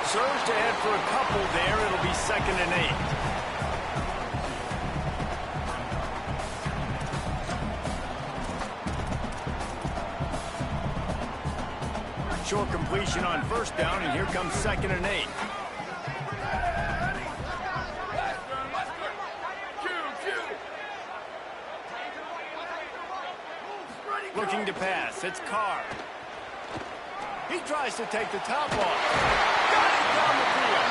Surged ahead for a couple there. It'll be 2nd and 8. Short completion on 1st down, and here comes 2nd and 8. Looking to pass. It's Carr. He tries to take the top off. Got it down the field.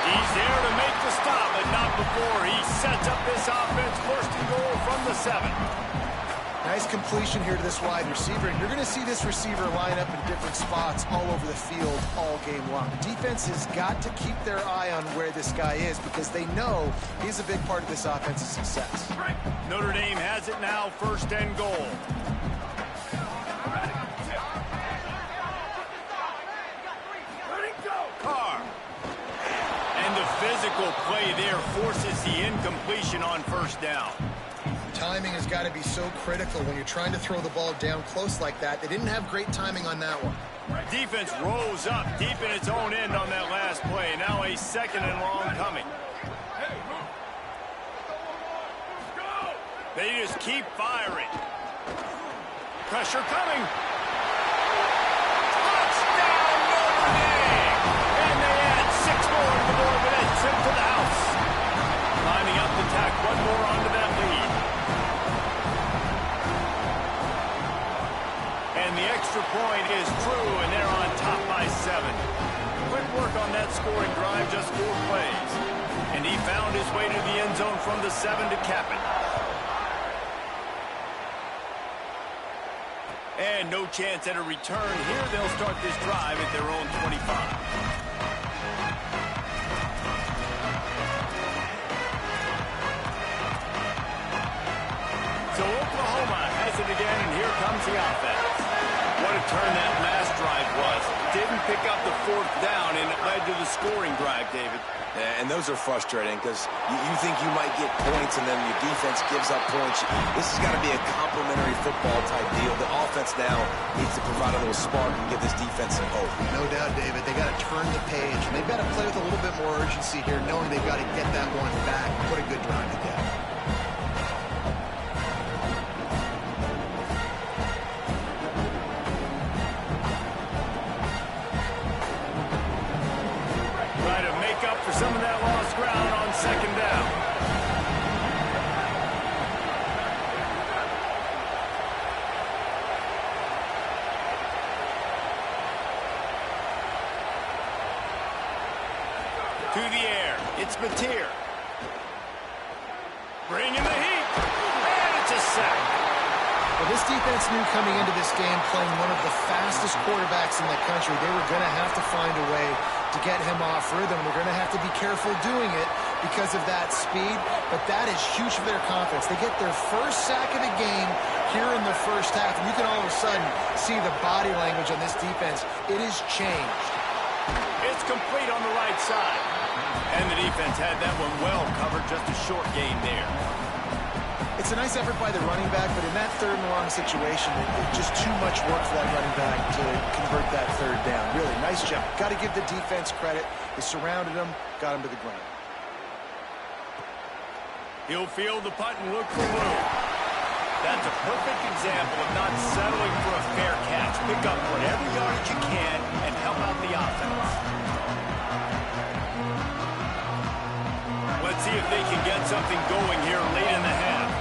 He's there to make the stop, but not before he sets up this offense. First and goal from the 7. Nice completion here to this wide receiver. And you're going to see this receiver line up in different spots all over the field all game long. The defense has got to keep their eye on where this guy is because they know he's a big part of this offense's success. Notre Dame has it now, first and goal. Carr. And the physical play there forces the incompletion on first down. Timing has got to be so critical when you're trying to throw the ball down close like that. They didn't have great timing on that one. Defense rose up deep in its own end on that last play. Now a second and long coming. They just keep firing. Pressure coming. Touchdown, Notre Dame! And they add 6 more to the board with a tip to the house. Lining up to tack one more onto that lead. And the extra point is true, and they're on top by 7. Quick work on that scoring drive, just 4 plays. And he found his way to the end zone from the 7 to cap it. And no chance at a return here. They'll start this drive at their own 25. So Oklahoma has it again, and here comes the offense. What a turn that last drive was. Didn't pick up the 4th down, and it led to the scoring drive, David. Yeah, and those are frustrating because you think you might get points and then your defense gives up points. This has got to be a complementary football type deal. The offense now needs to provide a little spark and give this defense some hope. No doubt, David. They got to turn the page. And they've got to play with a little bit more urgency here, knowing they've got to get that one back and put a good drive together. For some of that lost ground on second down. To the air, it's Mateer. Bringing the heat, and it's a sack. Well, this defense knew coming into this game, playing one of the fastest quarterbacks in the country, they were going to have to find a way to get him off rhythm. They're going to have to be careful doing it because of that speed, but that is huge for their confidence. They get their first sack of the game here in the first half, and you can all of a sudden see the body language on this defense. It has changed. It's complete on the right side. And the defense had that one well covered, just a short gain there. It's a nice effort by the running back, but in that 3rd and long situation, it's just too much work for that running back to convert that 3rd down. Really, nice job. Got to give the defense credit. They surrounded him, got him to the ground. He'll field the punt and look for room. That's a perfect example of not settling for a fair catch. Pick up whatever yardage you can and help out the offense. Let's see if they can get something going here late in the half.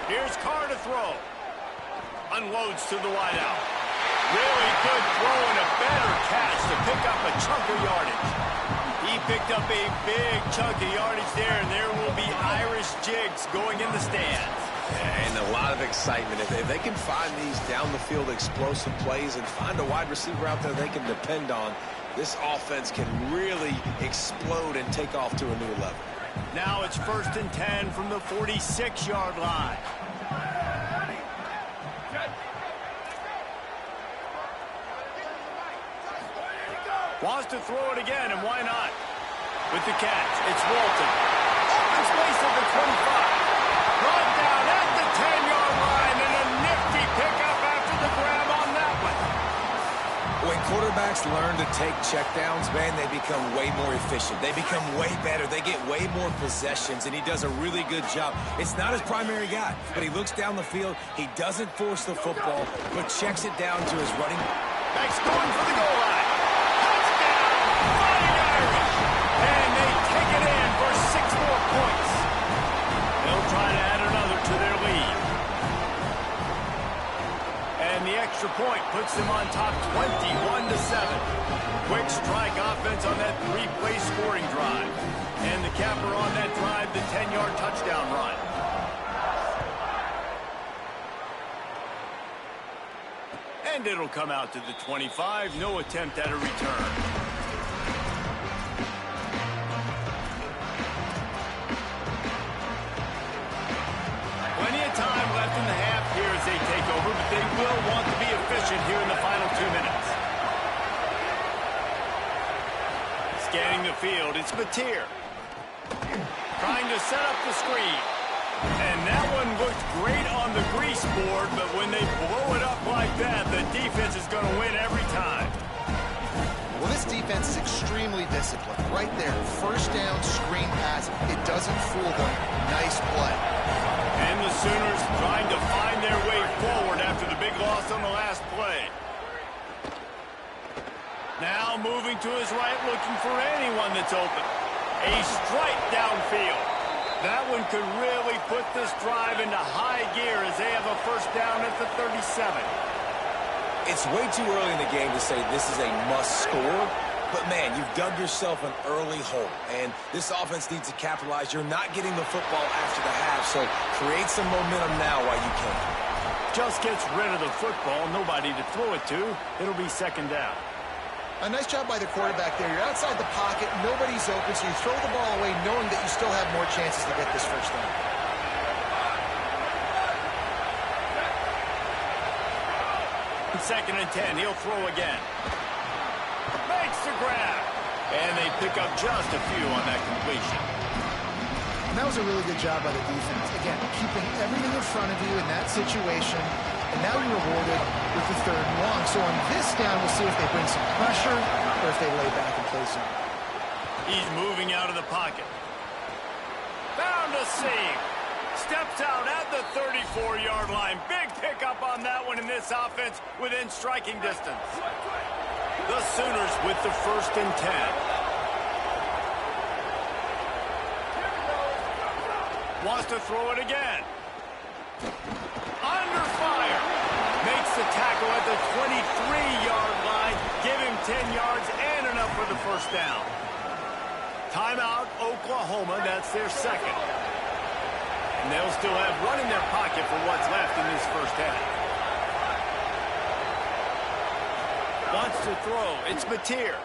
Here's Carr to throw. Unloads to the wideout. Really good throw and a better catch to pick up a chunk of yardage. He picked up a big chunk of yardage there, and there will be Irish jigs going in the stands. And a lot of excitement. If they can find these down-the-field explosive plays and find a wide receiver out there they can depend on, this offense can really explode and take off to a new level. Now it's 1st and 10 from the 46-yard line. Wants to throw it again, and why not? With the catch, it's Walton. Open space at the 25. Brought down at the 10-yard line, and a nifty pickup after the grab on that one. When quarterbacks learn to take checkdowns, man, they become way more efficient. They become way better. They get way more possessions, and he does a really good job. It's not his primary guy, but he looks down the field. He doesn't force the football, but checks it down to his running. Back's going for the goal line. Touchdown, Fighting Irish. And they take it in for 6 more strike offense on that three-play scoring drive. And the capper on that drive, the 10-yard touchdown run. And it'll come out to the 25. No attempt at a return. Plenty of time left in the half here as they take over, but they will want to be efficient here in the final 2 minutes. Scanning the field, it's Mateer. Trying to set up the screen. And that one looked great on the grease board, but when they blow it up like that, the defense is going to win every time. Well, this defense is extremely disciplined. Right there, first down, screen pass. It doesn't fool them. Nice play. And the Sooners trying to find their way forward after the big loss on the last play. Now moving to his right, looking for anyone that's open. A strike downfield. That one could really put this drive into high gear as they have a first down at the 37. It's way too early in the game to say this is a must score, but man, you've dug yourself an early hole, and this offense needs to capitalize. You're not getting the football after the half, so create some momentum now while you can. Just gets rid of the football, nobody to throw it to. It'll be second down. A nice job by the quarterback there. You're outside the pocket, nobody's open, so you throw the ball away knowing that you still have more chances to get this first down. Second and 10, he'll throw again. Makes the grab. And they pick up just a few on that completion. And that was a really good job by the defense. Again, keeping everything in front of you in that situation. And now you're rewarded with the third and long. So on this down, we'll see if they bring some pressure or if they lay back and play zone. He's moving out of the pocket. Found a seam. Steps out at the 34-yard line. Big pickup on that one in this offense within striking distance. The Sooners with the first and 10. Wants to throw it again. Under fire. Makes the tackle at the 23-yard line. Give him 10 yards and enough for the first down. Timeout, Oklahoma. That's their second. And they'll still have one in their pocket for what's left in this first half. Wants to throw. It's Mateer.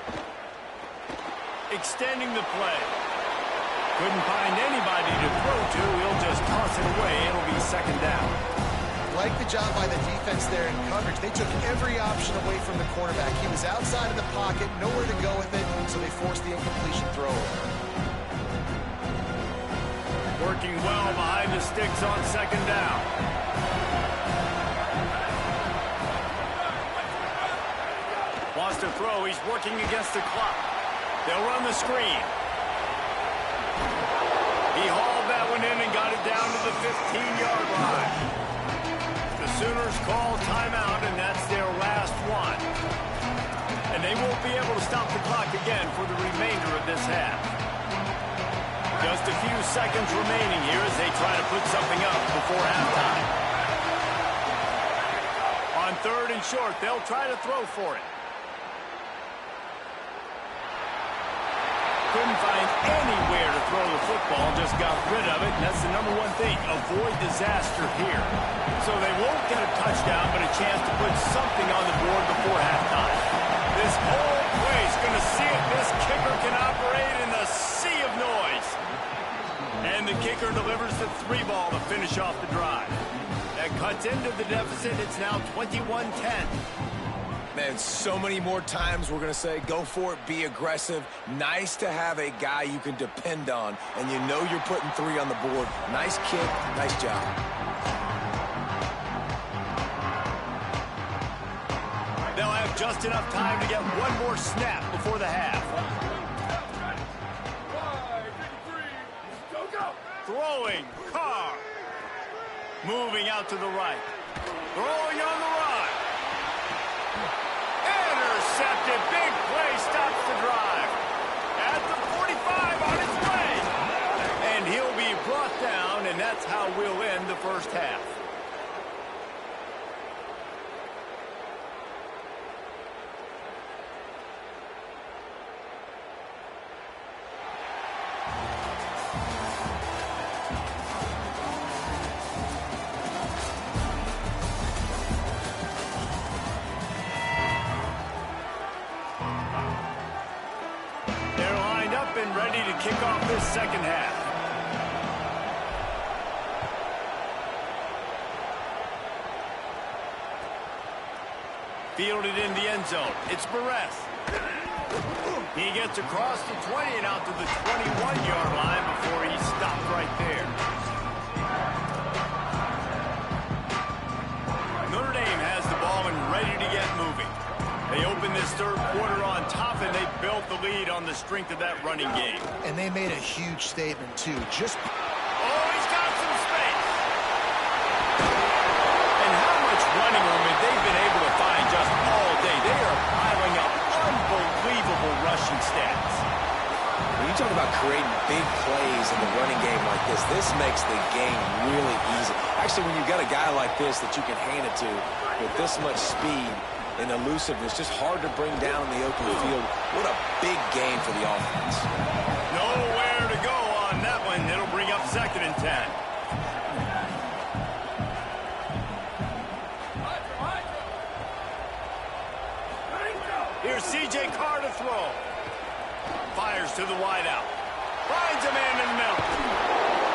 Extending the play. Couldn't find anybody to throw to. He'll just toss it away. It'll be second down. Like the job by the defense there in coverage. They took every option away from the quarterback. He was outside of the pocket, nowhere to go with it, so they forced the incompletion throw. Working well behind the sticks on second down. Wants to throw. He's working against the clock. They'll run the screen. He hauled that one in and got it down to the 15-yard line. The Sooners call timeout, and that's their last one. And they won't be able to stop the clock again for the remainder of this half. Just a few seconds remaining here as they try to put something up before halftime. On third and short, they'll try to throw for it. Couldn't find anywhere to throw the football, just got rid of it, and that's the number one thing. Avoid disaster here. So they won't get a touchdown, but a chance to put something on the board before halftime. This whole place going to see if this kicker can operate in the sea of noise. And the kicker delivers the 3-ball to finish off the drive. That cuts into the deficit. It's now 21-10. Man, so many more times we're going to say, go for it, be aggressive. Nice to have a guy you can depend on, and you know you're putting 3 on the board. Nice kick, nice job. They'll have just enough time to get one more snap before the half. Throwing, Carr. Moving out to the right. Throwing on the run. Intercepted. Big play stops the drive. At the 45 on its way. And he'll be brought down, and that's how we'll end the first half. kick off this second half. Fielded in the end zone. It's Perez. He gets across the 20 and out to the 21-yard line before he stopped right there. Notre Dame has the ball and ready to get moving. They open this third quarter on top, and they built the lead on the strength of that running game. And they made a huge statement, too. Just... Oh, he's got some space. And how much running room have they been able to find just all day? They are piling up unbelievable rushing stats. When you talk about creating big plays in the running game like this makes the game really easy. Actually, when you've got a guy like this that you can hand it to with this much speed and elusiveness, just hard to bring down in the open field. What a big game for the offense. Nowhere to go on that one. It'll bring up 2nd and 10. Here's C.J. Carr to throw. Fires to the wideout. Finds a man in the middle.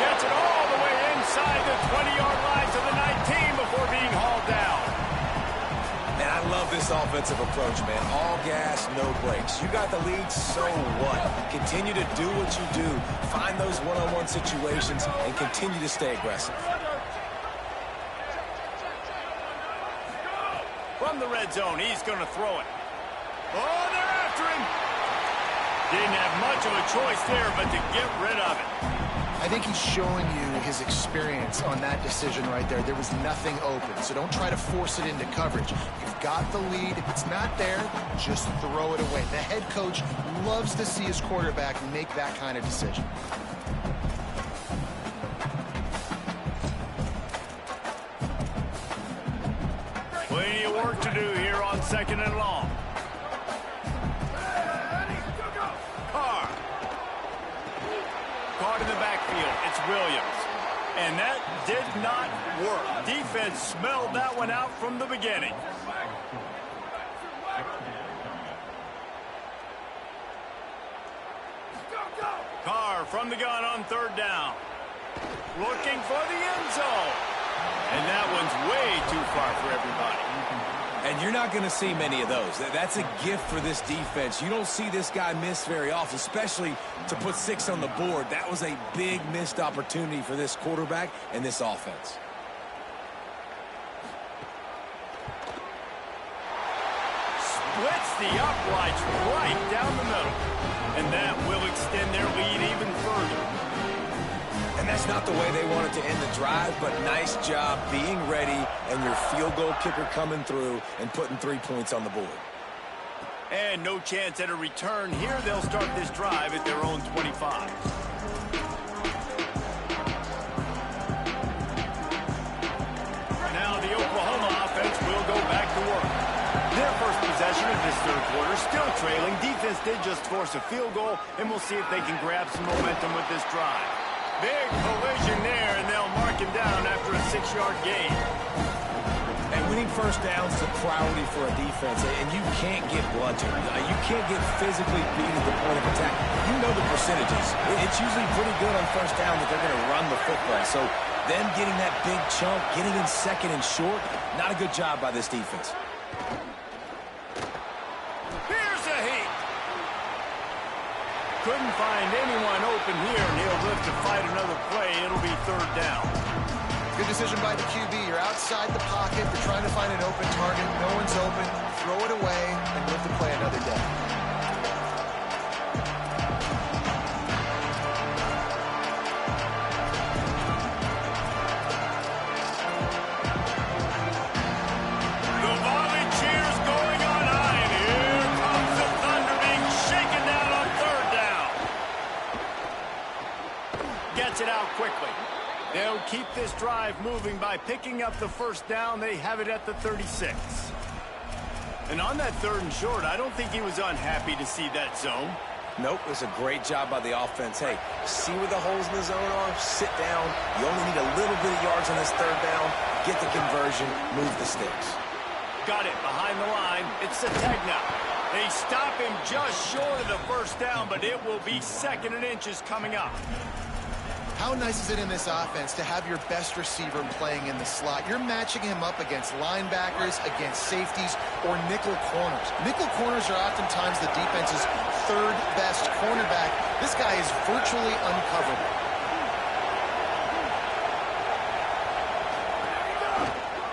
Gets it all the way inside the 20-yard line to the 19 before being hauled down. Man, I love this offensive approach, man. All gas, no brakes. You got the lead, so what? Continue to do what you do. Find those one-on-one situations and continue to stay aggressive. From the red zone, he's going to throw it. Oh, they're after him. Didn't have much of a choice there, but to get rid of it. I think he's showing you his experience on that decision right there. There was nothing open, so don't try to force it into coverage. You've got the lead. If it's not there, just throw it away. The head coach loves to see his quarterback make that kind of decision. Plenty of work to do here on 2nd and long. Caught in the backfield. It's Williams. And that did not work. Defense smelled that one out from the beginning. Carr from the gun on 3rd down. Looking for the end zone. And that one's way too far for everybody. And you're not going to see many of those. That's a gift for this defense. You don't see this guy miss very often, especially to put 6 on the board. That was a big missed opportunity for this quarterback and this offense. Splits the uprights right down the middle. And that will extend their lead even further. And that's not the way they wanted to end the drive, but nice job being ready and your field goal kicker coming through and putting 3 points on the board. And no chance at a return here. They'll start this drive at their own 25. Now the Oklahoma offense will go back to work. Their first possession of this third quarter, still trailing. Defense did just force a field goal, and we'll see if they can grab some momentum with this drive. Big collision there, and they'll mark him down after a 6-yard gain. And winning first downs is a priority for a defense, and you can't get blunted. You can't get physically beat at the point of attack. You know the percentages. It's usually pretty good on first down that they're going to run the football. So them getting that big chunk, getting in 2nd and short, not a good job by this defense. Here's a heat. Couldn't find anyone open here, and he'll live to fight another play. It'll be 3rd down. Good decision by the QB. You're outside the pocket. You're trying to find an open target. No one's open. Throw it away and live to play another day. The volley cheers going on high, and here comes the thunder being shaken down on 3rd down. Gets it out quickly. They'll keep this drive moving by picking up the first down. They have it at the 36. And on that 3rd and short, I don't think he was unhappy to see that zone. Nope, it was a great job by the offense. Hey, see where the holes in the zone are? Sit down. You only need a little bit of yards on this 3rd down. Get the conversion. Move the sticks. Got it behind the line. It's the tag now. They stop him just short of the first down, but it will be 2nd and inches coming up. How nice is it in this offense to have your best receiver playing in the slot? You're matching him up against linebackers, against safeties, or nickel corners. Nickel corners are oftentimes the defense's 3rd best cornerback. This guy is virtually uncoverable.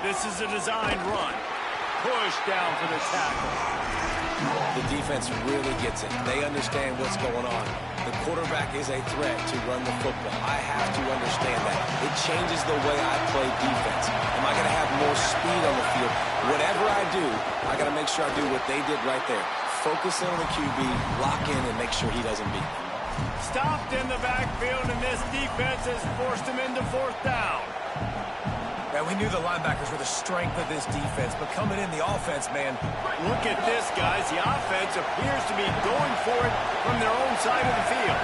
This is a designed run. Push down for the tackle. The defense really gets it. They understand what's going on. The quarterback is a threat to run the football. I have to understand that. It changes the way I play defense. Am I going to have more speed on the field? Whatever I do, I got to make sure I do what they did right there. Focus in on the QB, lock in, and make sure he doesn't beat me. Stopped in the backfield, and this defense has forced him into 4th down. Yeah, we knew the linebackers were the strength of this defense, but coming in the offense, man. Look at this, guys. The offense appears to be going for it from their own side of the field.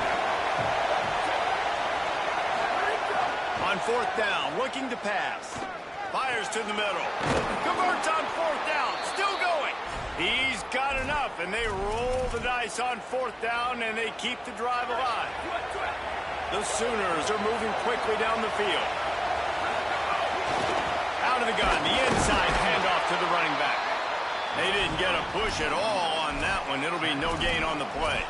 On 4th down, looking to pass. Fires to the middle. Converts on 4th down. Still going. He's got enough, and they roll the dice on 4th down, and they keep the drive alive. The Sooners are moving quickly down the field. Out of the gun, the inside handoff to the running back. They didn't get a push at all on that one. It'll be no gain on the play.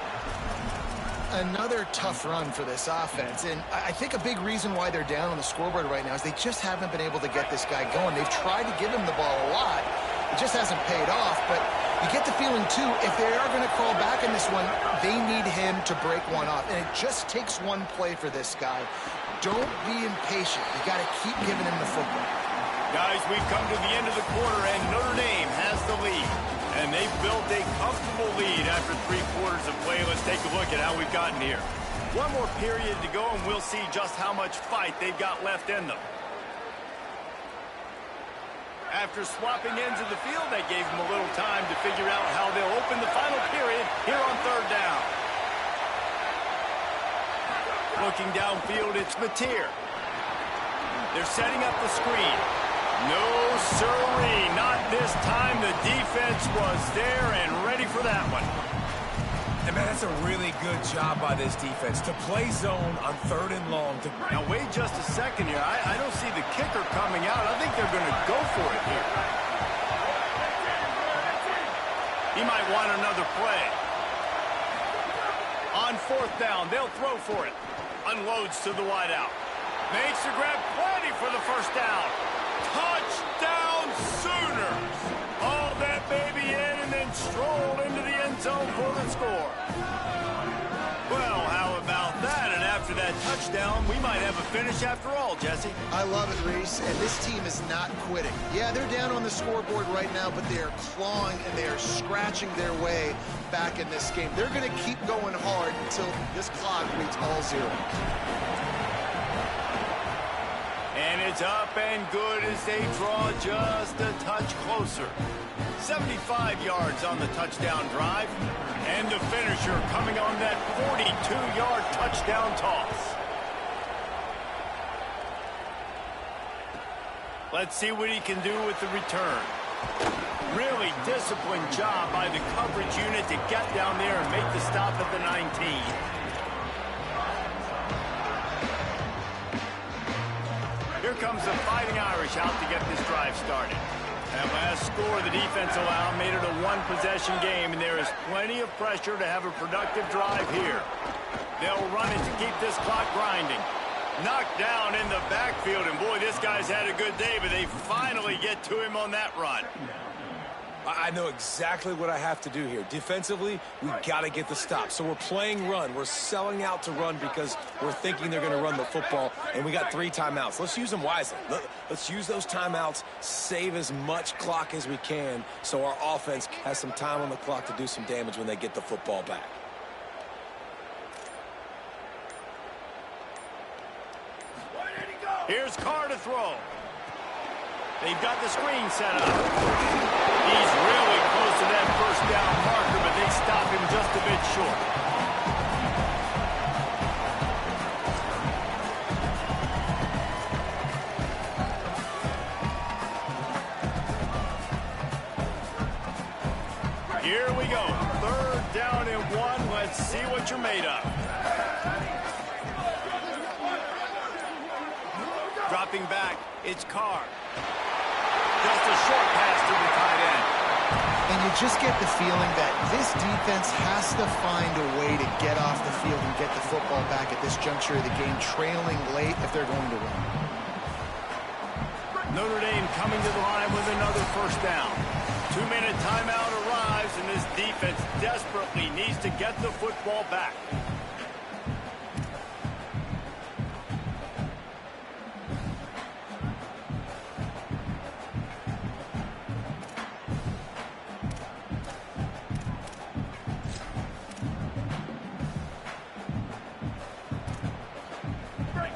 Another tough run for this offense, and I think a big reason why they're down on the scoreboard right now is they just haven't been able to get this guy going. They've tried to give him the ball a lot. It just hasn't paid off, but you get the feeling, too, if they are going to crawl back in this one, they need him to break one off, and it just takes one play for this guy. Don't be impatient. You got to keep giving him the football. Guys, we've come to the end of the quarter, and Notre Dame has the lead. And they've built a comfortable lead after 3 quarters of play. Let's take a look at how we've gotten here. One more period to go, and we'll see just how much fight they've got left in them. After swapping ends of the field, that gave them a little time to figure out how they'll open the final period here on 3rd down. Looking downfield, it's Mateer. They're setting up the screen. No, sirree, not this time. The defense was there and ready for that one. And, man, that's a really good job by this defense to play zone on 3rd and long. Now, wait just a second here. I don't see the kicker coming out. I think they're going to go for it here. He might want another play. On 4th down, they'll throw for it. Unloads to the wideout. Makes the grab, plenty for the 1st down. Touchdown Sooners! Hauled that baby in and then strolled into the end zone for the score. Well, how about that? And after that touchdown, we might have a finish after all, Jesse. I love it, Reese, and this team is not quitting. Yeah, they're down on the scoreboard right now, but they are clawing and they are scratching their way back in this game. They're going to keep going hard until this clock reads all 0. And it's up and good as they draw just a touch closer. 75 yards on the touchdown drive. And the finisher coming on that 42-yard touchdown toss. Let's see what he can do with the return. Really disciplined job by the coverage unit to get down there and make the stop at the 19. Here comes the Fighting Irish out to get this drive started. That last score the defense allowed made it a 1-possession game, and there is plenty of pressure to have a productive drive here. They'll run it to keep this clock grinding. Knocked down in the backfield, and boy, this guy's had a good day, but they finally get to him on that run. I know exactly what I have to do here. Defensively, we've got to get the stop. So we're playing run. We're selling out to run because we're thinking they're going to run the football, and we got 3 timeouts. Let's use them wisely. Let's use those timeouts, save as much clock as we can so our offense has some time on the clock to do some damage when they get the football back. Here's Carr to throw. They've got the screen set up. He's really close to that 1st down marker, but they stop him just a bit short. Here we go. what you're made of. Dropping back, it's Carr. Just a short pass to the tight end. And you just get the feeling that this defense has to find a way to get off the field and get the football back at this juncture of the game, trailing late if they're going to win. Notre Dame coming to the line with another first down. 2-minute timeout arrives, and this defense desperately needs to get the football back.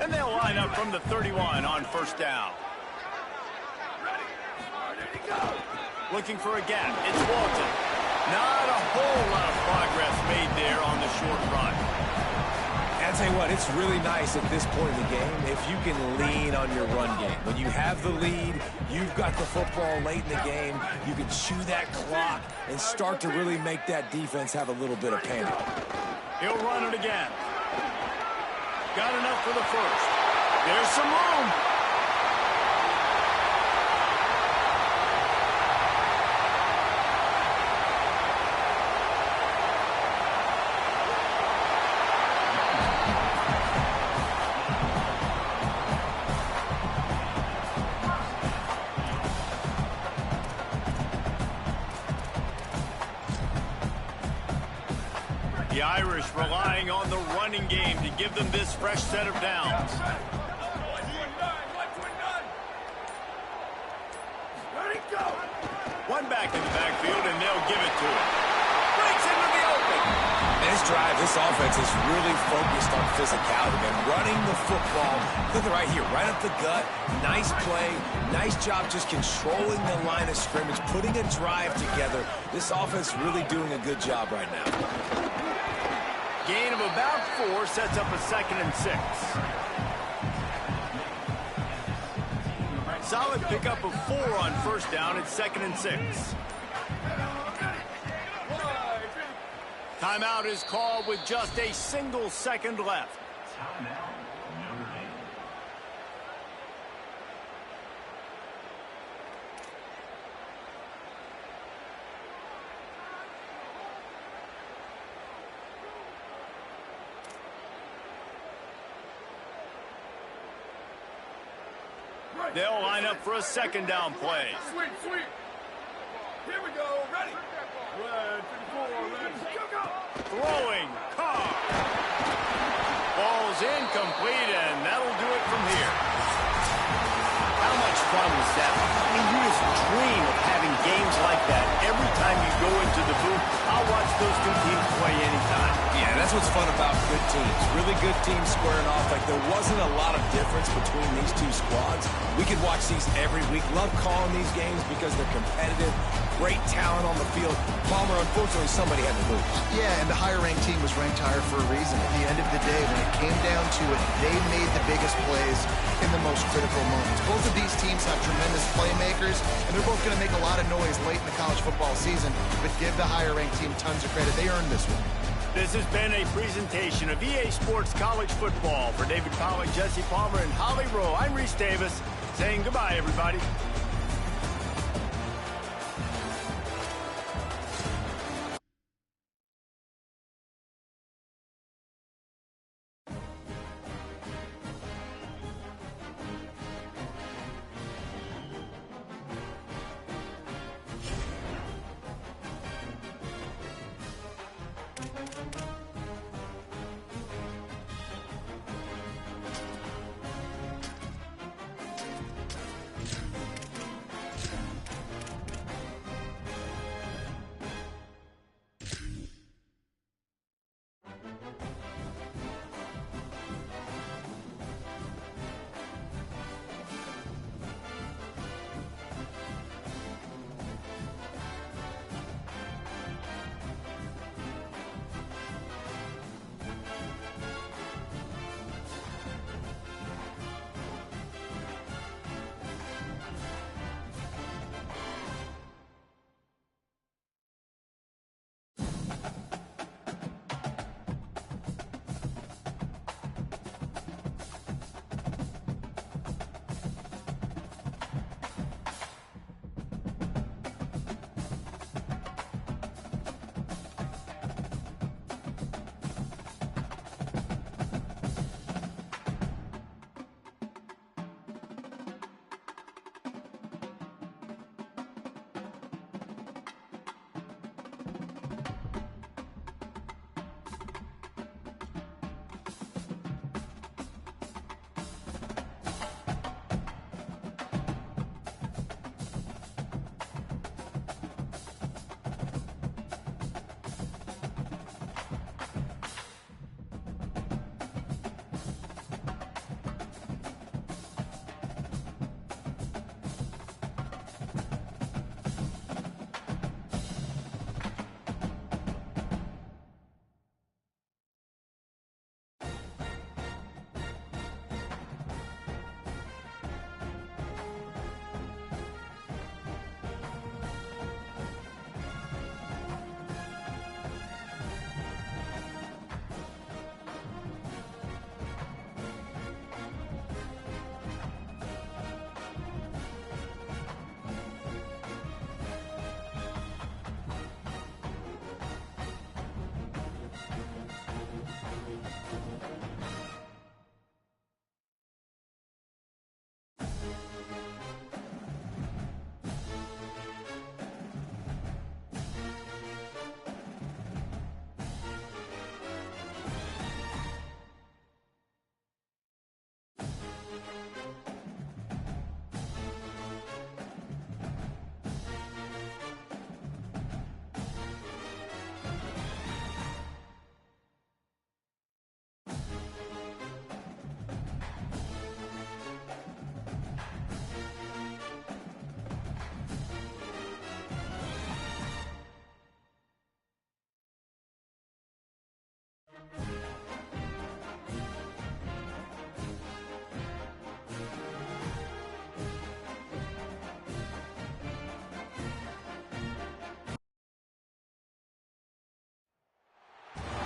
And they'll line up from the 31 on first down. Looking for a gap. It's Walton. Not a whole lot of progress made there on the short run. I'll tell you what, it's really nice at this point in the game if you can lean on your run game. When you have the lead, you've got the football late in the game, you can chew that clock and start to really make that defense have a little bit of panic. He'll run it again. Got enough for the first. There's some room. The Irish relying on the running game to give them this fresh set of downs. One back in the backfield, and they'll give it to him. Breaks into the open. This drive, this offense is really focused on physicality and running the football. Look at right here, right up the gut. Nice play. Nice job just controlling the line of scrimmage, putting a drive together. This offense really doing a good job right now. Gain of about 4 sets up a 2nd and 6. Solid pickup of 4 on first down. It's 2nd and 6. Timeout is called with just a single second left. They'll line up for a second down play. Sweep, sweep. Here we go. Ready. Red to the 4. Let's go. Throwing. Carr. Ball's incomplete, and that'll do it from here. How much fun was that? I mean, you just dream of having games like that every time you go into the booth. I'll watch those two teams play anytime. Yeah, that's what's fun about good teams. Really good teams squaring off. Like, there wasn't a lot of difference between these two squads. We could watch these every week. Love calling these games because they're competitive. Great talent on the field. Palmer, unfortunately, somebody had to lose. Yeah, and the higher-ranked team was ranked higher for a reason. At the end of the day, when it came down to it, they made the biggest plays in the most critical moments. Both of these teams have tremendous playmakers, and they're both going to make a lot of noise late in the college football season, but give the higher-ranked team tons of credit. They earned this one. This has been a presentation of EA Sports College Football. For David Pollack, Jesse Palmer, and Holly Rowe, I'm Reese Davis, saying goodbye, everybody.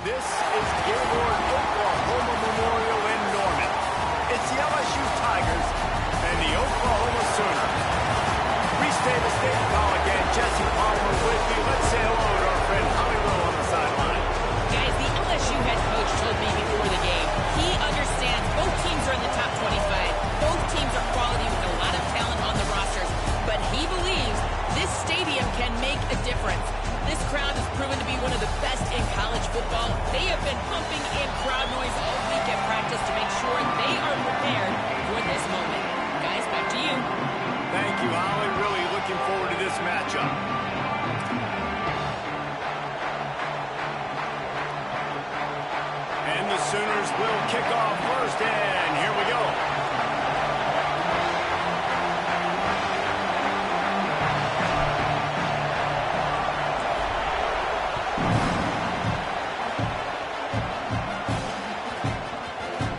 This is Gaylord Oklahoma Memorial in Norman. It's the LSU Tigers and the Oklahoma Sooners. Reese Davis, Dave Pollock, and Jesse Palmer with you. Let's say hello to our friend Hollywood on the sideline. Guys, the LSU head coach told me before the game, he understands both teams are in the top 25. Both teams are quality with a lot of talent on the rosters. But he believes this stadium can make a difference. This crowd has proven to be one of the best in college football. They have been pumping in crowd noise all week at practice to make sure they are prepared for this moment. Guys, back to you. Thank you, Holly. Really looking forward to this matchup. And the Sooners will kick off first, and here we go.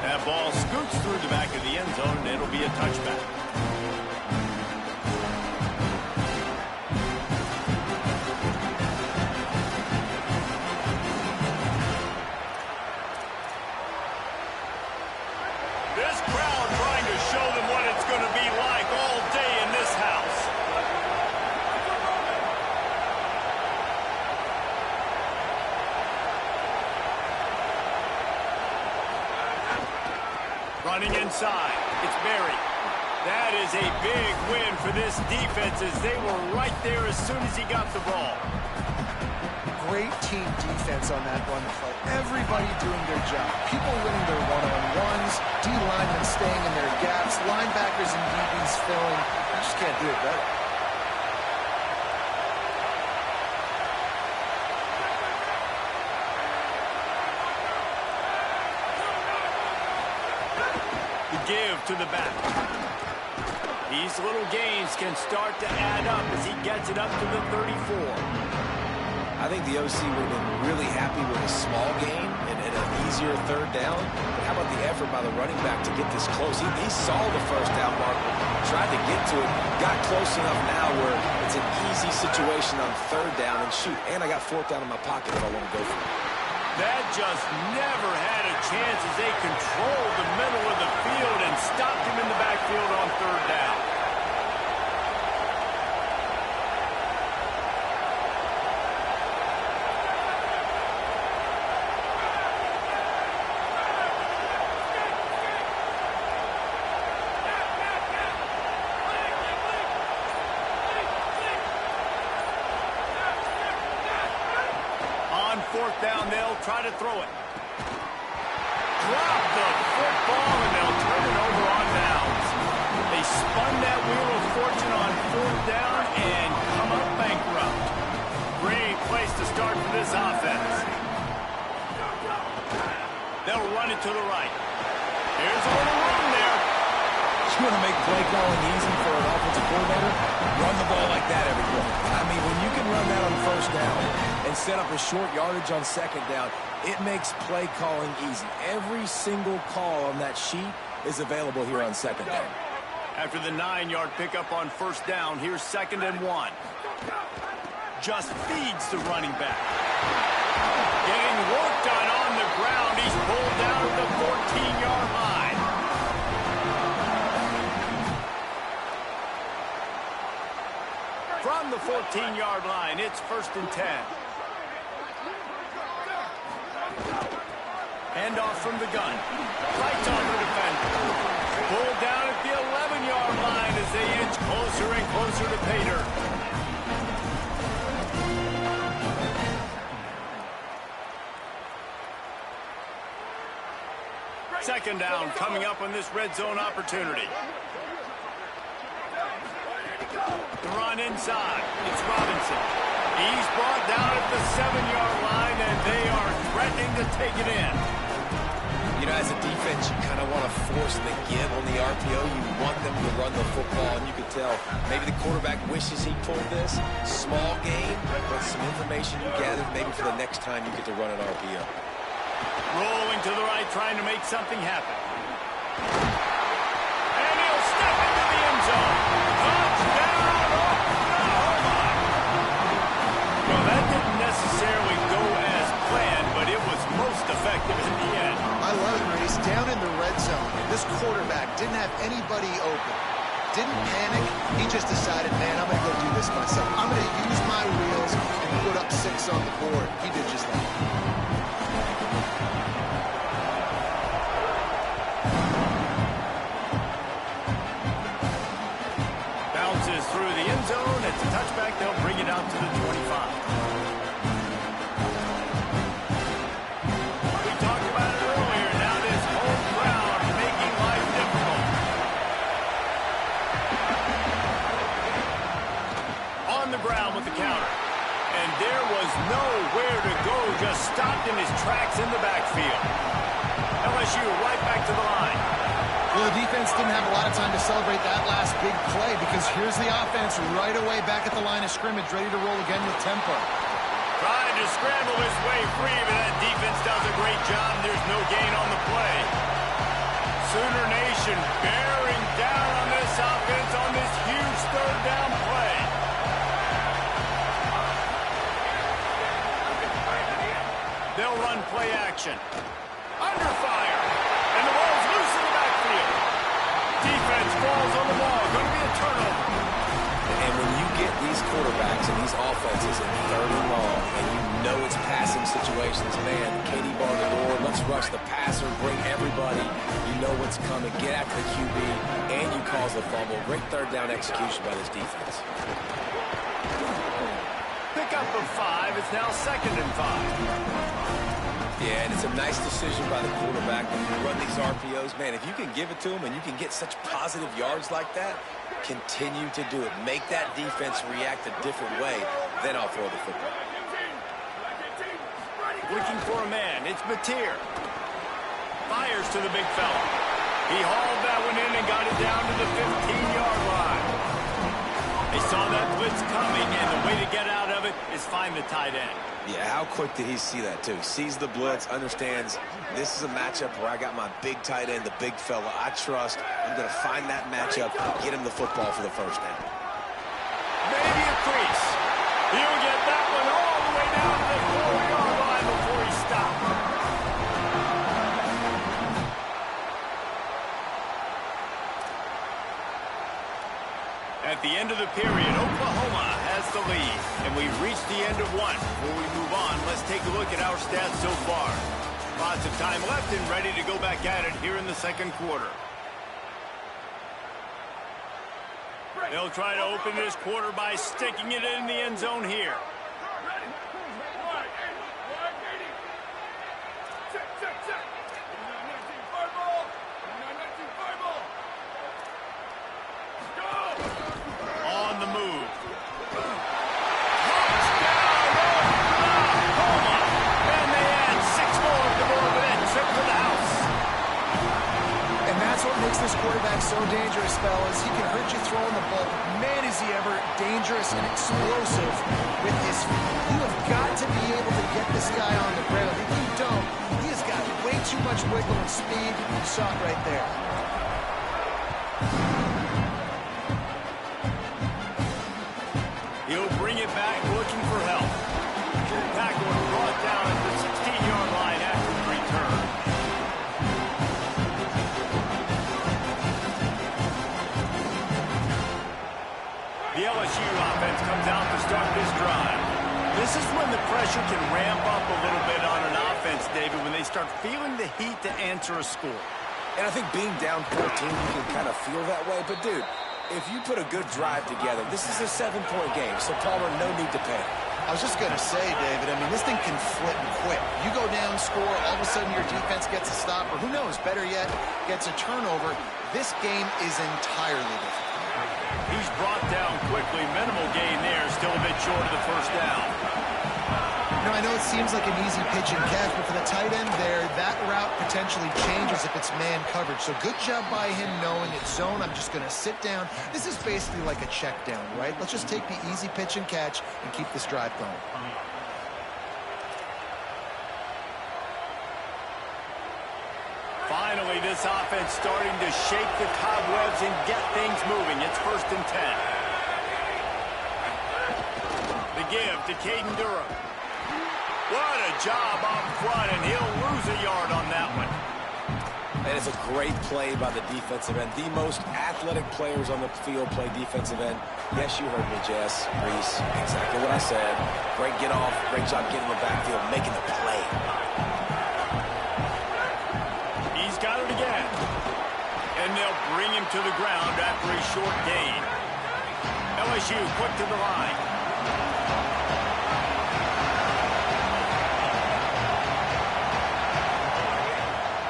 That ball scoots through the back of the end zone, and it'll be a touchback. This crowd trying to show them what it's going to be like all day in this house. Running inside. It's Berry. That is a big win for this defense as they were right there as soon as he got the ball. Great team defense on that run play. Everybody doing their job. People winning their one-on-ones, D-linemen staying in their gaps, linebackers and DBs filling. You just can't do it better. The give to the back. These little gains can start to add up as he gets it up to the 34. I think the OC would have been really happy with a small gain and an easier third down. But how about the effort by the running back to get this close? He saw the first down marker, tried to get to it, got close enough now where it's an easy situation on third down. And shoot, and I got fourth down in my pocket if I want to go for it. That just never had a chance as they controlled the middle of the field and stopped him in the backfield on third down. Fourth down, they'll try to throw it. Drop the football, and they'll turn it over on downs. They spun that wheel of fortune on fourth down and come up bankrupt. Great place to start for this offense. They'll run it to the right. Here's a little room there. You want to make play calling easy for an offensive coordinator? Run the ball like that every play. I mean, when you can run that on first down and set up a short yardage on second down, it makes play calling easy. Every single call on that sheet is available here on second down. After the 9-yard pickup on first down, here's 2nd and 1. Just feeds the running back. Getting work done on the ground. He's pulled down at the 14-yard line. From the 14-yard line, it's 1st and 10. Handoff from the gun. Right on the defender. Pulled down at the 11-yard line as they inch closer and closer to pay dirt. Second down coming up on this red zone opportunity. The run inside. It's Robinson. He's brought down at the 7-yard line, and they are threatening to take it in. You know, as a defense, you kind of want to force the give on the RPO. You want them to run the football, and you can tell maybe the quarterback wishes he pulled this. Small game, but some information you gathered maybe for the next time you get to run an RPO. Rolling to the right, trying to make something happen. And he'll step into the end zone. Touchdown, Oklahoma! Well, that didn't necessarily go as planned, but it was down in the red zone. This quarterback didn't have anybody open. Didn't panic. He just decided, man, I'm going to go do this myself. I'm going to use my wheels and put up 6 on the board. He did just that. Bounces through the end zone. It's a touchback. They'll bring it out to the 25. Ground with the counter. And there was nowhere to go, just stopped in his tracks in the backfield. LSU right back to the line. Well, the defense didn't have a lot of time to celebrate that last big play because here's the offense right away back at the line of scrimmage, ready to roll again with tempo. Trying to scramble his way free, but that defense does a great job. There's no gain on the play. Sooner Nation bearing down on this offense on this huge third down play. They'll run play action. Under fire. And the ball's loose in the backfield. Defense falls on the ball. Going to be a turnover. And when you get these quarterbacks and these offenses in 3rd and long, and you know it's passing situations, man, Katie bar the door, let's rush the passer, bring everybody. You know what's coming. Get after the QB, and you cause the fumble. Great third down execution by this defense. Pickup of 5. It's now 2nd and 5. Yeah, and it's a nice decision by the quarterback when you run these RPOs. Man, if you can give it to him and you can get such positive yards like that, continue to do it. Make that defense react a different way, then I'll throw the football. Looking for a man. It's Mateer. Fires to the big fella. He hauled that one in and got it down to the 15-yard line. They saw that blitz coming, and the way to get out of it is find the tight end. Yeah, how quick did he see that, too? Sees the blitz, understands this is a matchup where I got my big tight end, the big fella I trust. I'm going to find that matchup, get him the football for the first down. Maybe a crease. He'll get that one all the way down to the 4-yard line before he stops. At the end of the period, Oklahoma has the lead, and we've reached the end of one. Before we move on, let's take a look at our stats so far. Lots of time left and ready to go back at it here in the 2nd quarter. They'll try to open this quarter by sticking it in the end zone here. On the move. Touchdown, Oklahoma! And they add 6 more to the board with that trip to the house. And that's what makes this quarterback so dangerous, fellas. He can hurt you throwing the ball, but man, is he ever dangerous and explosive with his feet. You have got to be able to get this guy on the ground. If you don't, he has got way too much wiggle and speed. You saw it right there. He'll bring it back looking for help. Tackle and brought down at the 16-yard line after the return. The LSU offense comes out to start this drive. This is when the pressure can ramp up a little bit on an offense, David, when they start feeling the heat to answer a score. And I think being down 14, you can kind of feel that way. But, dude, if you put a good drive together, this is a 7-point game. So, Palmer, no need to panic. I was just going to say, David, I mean, this thing can flip quick. You go down, score, all of a sudden your defense gets a stop, or who knows, better yet, gets a turnover. This game is entirely different. He's brought down quickly. Minimal gain there. Still a bit short of the first down. You know, I know it seems like an easy pitch and catch, but for the tight end there, that route potentially changes if it's man coverage. So good job by him knowing it's zone. I'm just going to sit down. This is basically like a check down, right? Let's just take the easy pitch and catch and keep this drive going. Finally, this offense starting to shake the cobwebs and get things moving. It's 1st and 10. The give to Caden Durham. What a job up front, and he'll lose a yard on that one. And it's a great play by the defensive end. The most athletic players on the field play defensive end. Yes, you heard me, Jess, Reese. Exactly what I said. Great get off. Great job getting the backfield, making the play. He's got it again. And they'll bring him to the ground after a short gain. LSU quick to the line.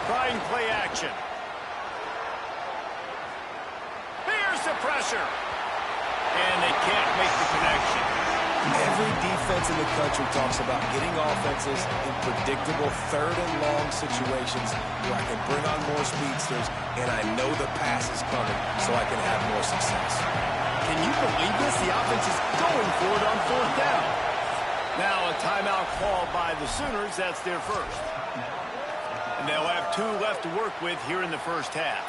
Trying play action. Here's the pressure. And they can't make the connection. Every defense in the country talks about getting offenses in predictable third and long situations where I can bring on more speedsters and I know the pass is coming so I can have more success. Can you believe this? The offense is going for it on fourth down. Now a timeout called by the Sooners. That's their first. And they'll have 2 left to work with here in the first half.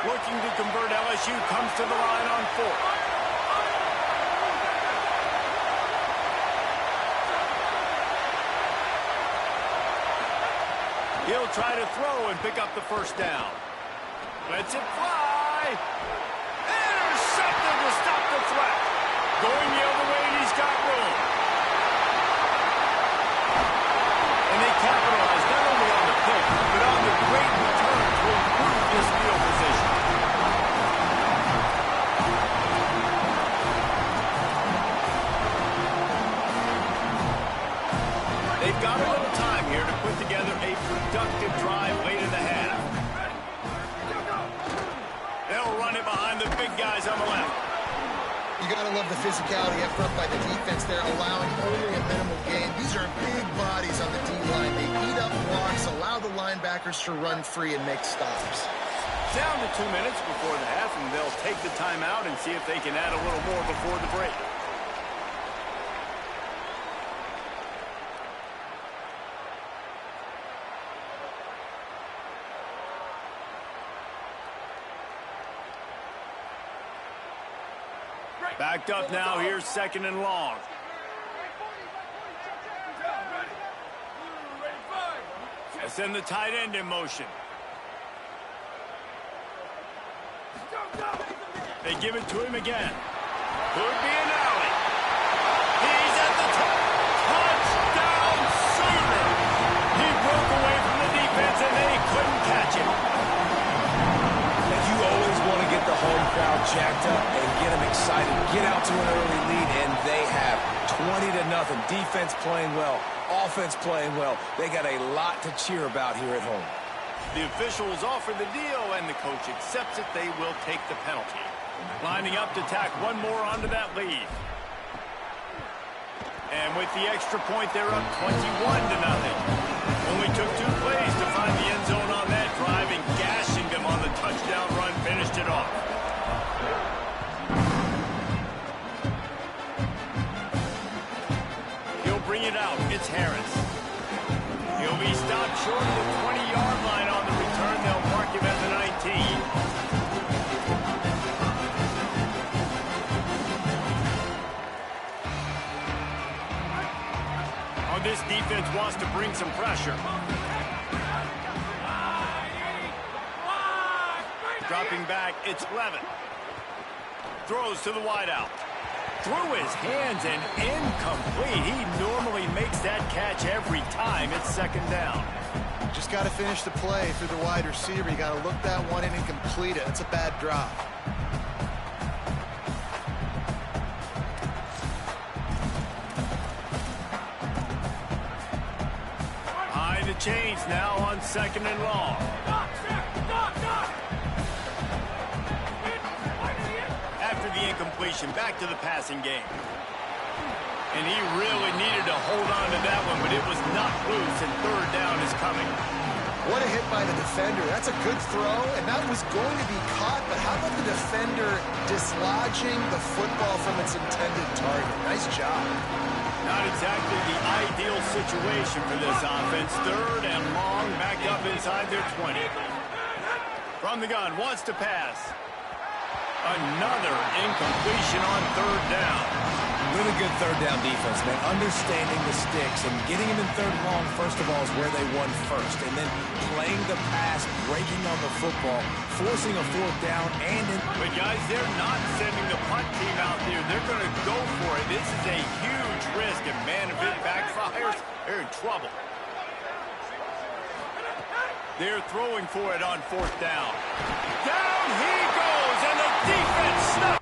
Looking to convert, LSU comes to the line on 4th. He'll try to throw and pick up the first down. Lets it fly. Intercepted to stop the threat. Going the other way, and he's got room. And they capitalize not only on the pick, but on the great return to improve this field position. They've got a little time here to put together a productive drive late in the half. They'll run it behind the big guys on the left. You got to love the physicality up front by the defense there, allowing only a minimal gain. These are big bodies on the D-line. They eat up blocks, allow the linebackers to run free and make stops. Down to 2 minutes before the half, and they'll take the timeout and see if they can add a little more before the break. Backed up now, here's 2nd and long. They send the tight end in motion. They give it to him again. Could be an alley. He's at the top. Touchdown, Sooners! He broke away from the defense and they couldn't catch him. And you always want to get the home crowd jacked up and get them excited. Get out to an early lead, and they have 20-0. Defense playing well. Offense playing well. They got a lot to cheer about here at home. The officials offer the deal, and the coach accepts it. They will take the penalty. Lining up to tack one more onto that lead. And with the extra point, they're up 21-0. Only took 2 plays to find the end zone on that drive, and gashing them on the touchdown run finished it off. He'll bring it out. It's Harris. He'll be stopped short of the 20-yard line on the return. They'll mark him at the 19. This defense wants to bring some pressure. Dropping back, it's Levin. Throws to the wideout. Through his hands and incomplete. He normally makes that catch every time. It's 2nd down. Just got to finish the play through the wide receiver. You got to look that one in and complete it. That's a bad drop. Change now on 2nd and long. After the incompletion, back to the passing game. And he really needed to hold on to that one, but it was knocked loose, and 3rd down is coming. What a hit by the defender. That's a good throw, and that was going to be caught, but how about the defender dislodging the football from its intended target? Nice job. Not exactly the ideal situation for this offense. 3rd and long, backed up inside their 20. From the gun, wants to pass. Another incompletion on 3rd down. Really good third down defense, man. Understanding the sticks and getting them in third long, first of all, is where they won first. And then playing the pass, breaking on the football, forcing a fourth down, and in... But guys, they're not sending the punt team out there. They're going to go for it. This is a huge risk. And man, if it backfires, they're in trouble. They're throwing for it on fourth down. Down he goes, and the defense stops.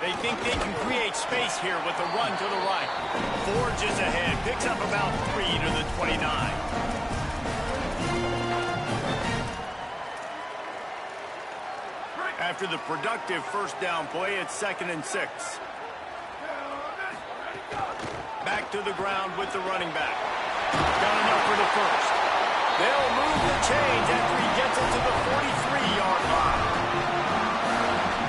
They think they can create space here with a run to the right. Forges ahead, picks up about 3 to the 29. After the productive first down play, it's 2nd and 6. Back to the ground with the running back. Got enough for the first. They'll move the chains after he gets it to the 43-yard line.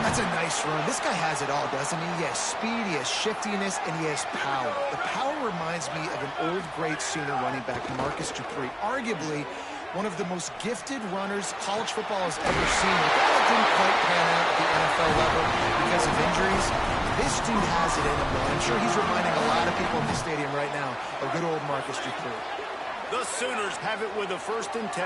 That's a nice run. This guy has it all, doesn't he? He has speed, he has shiftiness, and he has power. The power reminds me of an old, great Sooner running back, Marcus Dupree. Arguably one of the most gifted runners college football has ever seen. The guy that didn't quite pan out at the NFL level because of injuries. This dude has it in him, though. I'm sure he's reminding a lot of people in the stadium right now of good old Marcus Dupree. The Sooners have it with a 1st and 10.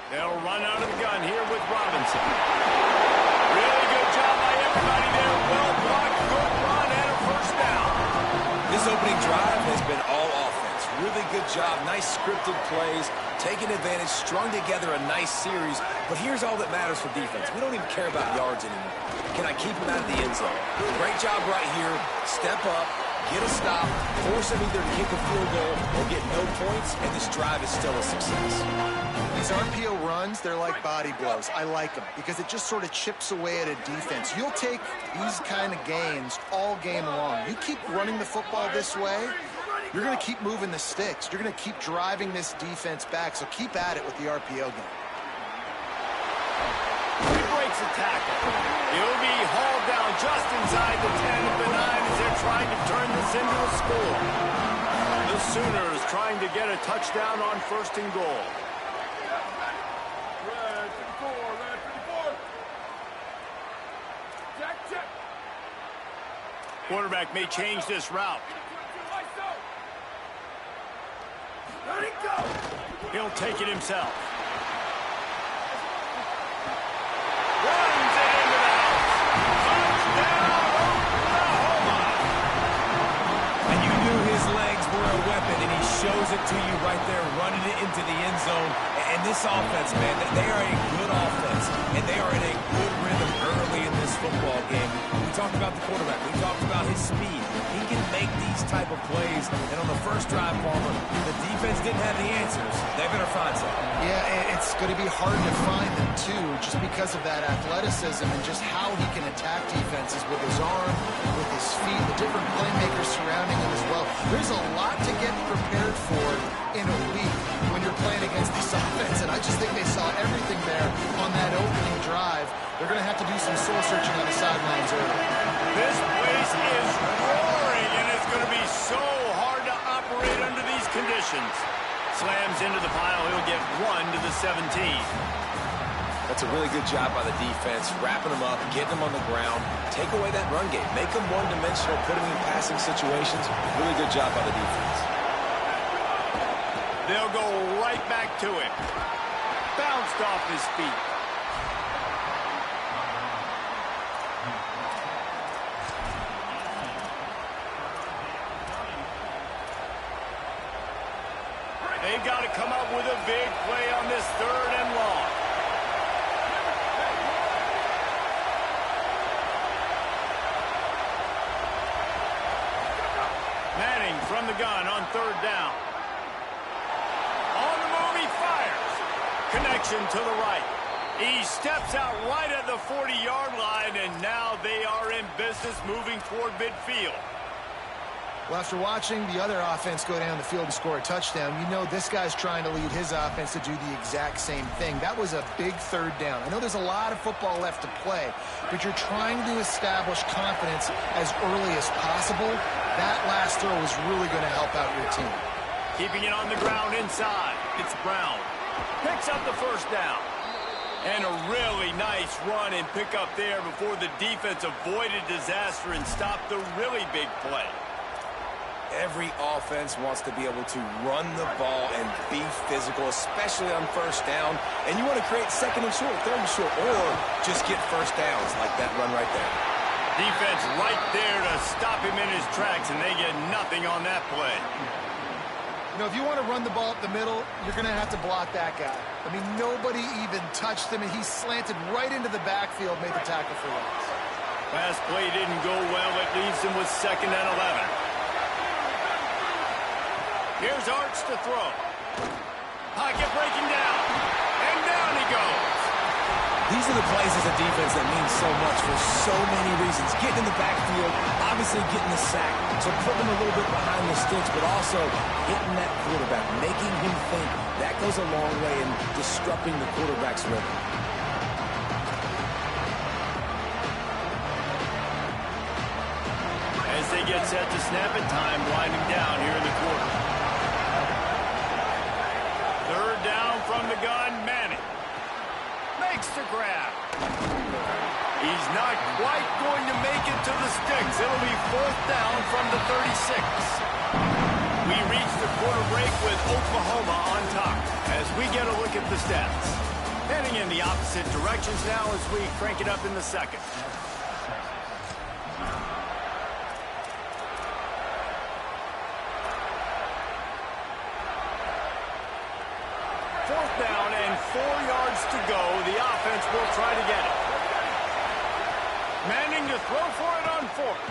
They'll run out of the gun here with Robinson. Really good job by everybody there. Well blocked, good run, and a first down. This opening drive has been all offense. Really good job, nice scripted plays, taking advantage, strung together a nice series. But here's all that matters for defense. We don't even care about yards anymore. Can I keep him out of the end zone? Great job right here. Step up, get a stop, force him either to kick a field goal or get no points, and this drive is still a success. These RPO runs, they're like body blows. I like them because it just sort of chips away at a defense. You'll take these kind of gains all game long. You keep running the football this way, you're going to keep moving the sticks. You're going to keep driving this defense back, so keep at it with the RPO game. He breaks a tackle. He'll be hauled down just inside the 10 of the 9 as they're trying to turn this into a score. The Sooners trying to get a touchdown on 1st and goal. Quarterback may change this route. He'll take it himself. Runs it into the house. Touchdown, Oklahoma. And you knew his legs were a weapon, and he shows it to you right there, running it into the end zone. And this offense, man, they are a good offense, and they are in a good rhythm early in this football game. We talked about the quarterback. We talked about his speed. He can make these type of plays. And on the first drive, Palmer, the defense didn't have the answers. They better find something. Yeah, it's going to be hard to find them, too, just because of that athleticism and just how he can attack defenses with his arm, with his feet, the different playmakers surrounding him as well. There's a lot to get prepared for in a week when you're playing against this offense, and I just think they saw everything there on that opening drive. They're going to have to do some soul-searching on the sidelines early. This place is roaring, and it's going to be so hard to operate under these conditions. Slams into the pile. He'll get 1 to the 17. That's a really good job by the defense, wrapping them up, getting them on the ground, take away that run game, make them one-dimensional, put them in passing situations. Really good job by the defense. They'll go right back to it. Bounced off his feet. They've got to come up with a big play on this 3rd and long. Manning from the gun on 3rd down. On the move, he fires. Connection to the right. He steps out right at the 40-yard line, and now they are in business moving toward midfield. Well, after watching the other offense go down the field and score a touchdown, you know this guy's trying to lead his offense to do the exact same thing. That was a big third down. I know there's a lot of football left to play, but you're trying to establish confidence as early as possible. That last throw is really going to help out your team. Keeping it on the ground inside. It's Brown. Picks up the first down. And a really nice run and pick up there before the defense avoided disaster and stopped the really big play. Every offense wants to be able to run the ball and be physical, especially on first down. And you want to create second and short, third and short, or just get first downs like that run right there. Defense right there to stop him in his tracks, and they get nothing on that play. You know, if you want to run the ball up the middle, you're going to have to block that guy. I mean, nobody even touched him, and he slanted right into the backfield, made the tackle for loss. Pass play didn't go well. It leaves him with 2nd and 11. Here's Arch to throw. Pocket breaking down. And down he goes. These are the plays as a defense that mean so much for so many reasons. Getting in the backfield, obviously getting the sack. So putting him a little bit behind the sticks, but also hitting that quarterback, making him think. That goes a long way in disrupting the quarterback's rhythm. As they get set to snap it, time winding down here in the quarter. 3rd down from the gun, Manning. Makes the grab. He's not quite going to make it to the sticks. It'll be 4th down from the 36. We reach the quarter break with Oklahoma on top as we get a look at the stats. Heading in the opposite directions now as we crank it up in the second. Fourth down and 4 yards to go. The offense will try to get it. Manning to throw for it on 4th.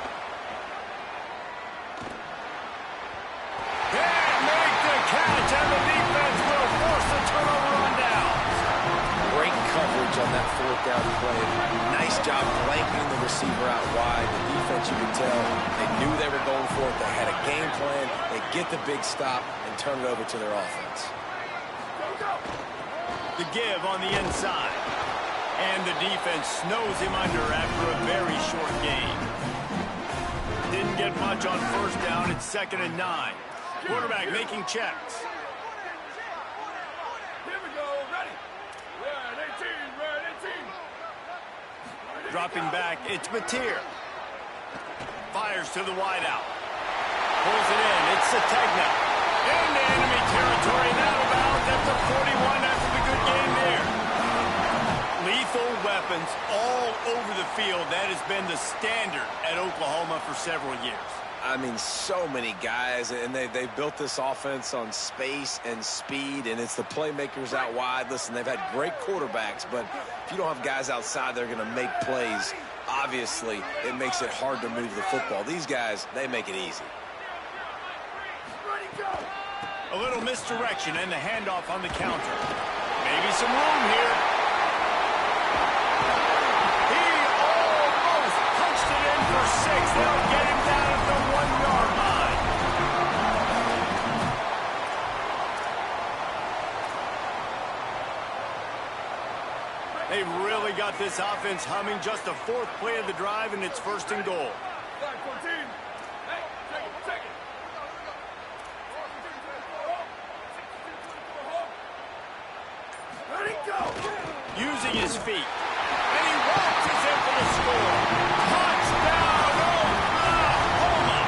Can't make the catch, and the defense will force a turnover on downs. Great coverage on that 4th down play. Nice job blanking the receiver out wide. The defense, you can tell, they knew they were going for it. They had a game plan. They get the big stop and turn it over to their offense. The give on the inside. And the defense snows him under after a very short game. Didn't get much on 1st down. It's 2nd and 9. Quarterback making checks. Here we go. Ready. Red 18. Red 18. Dropping back, it's Mateer. Fires to the wideout. Pulls it in. It's Sategna. Into enemy territory. Now about at the 41 after the good game there. Lethal weapons all over the field. That has been the standard at Oklahoma for several years. I mean, so many guys, and they built this offense on space and speed, and it's the playmakers out wide. Listen, they've had great quarterbacks, but if you don't have guys outside that are going to make plays, obviously it makes it hard to move the football. These guys, they make it easy. A little misdirection and the handoff on the counter. Maybe some room here. He almost punched it in for 6. They'll get him down at the 1-yard line. They've really got this offense humming. Just the 4th play of the drive, and it's 1st and goal. Flag 14. Hey, take it. Ready, go. Using his feet. And he walks in for the score. Touchdown, Oklahoma!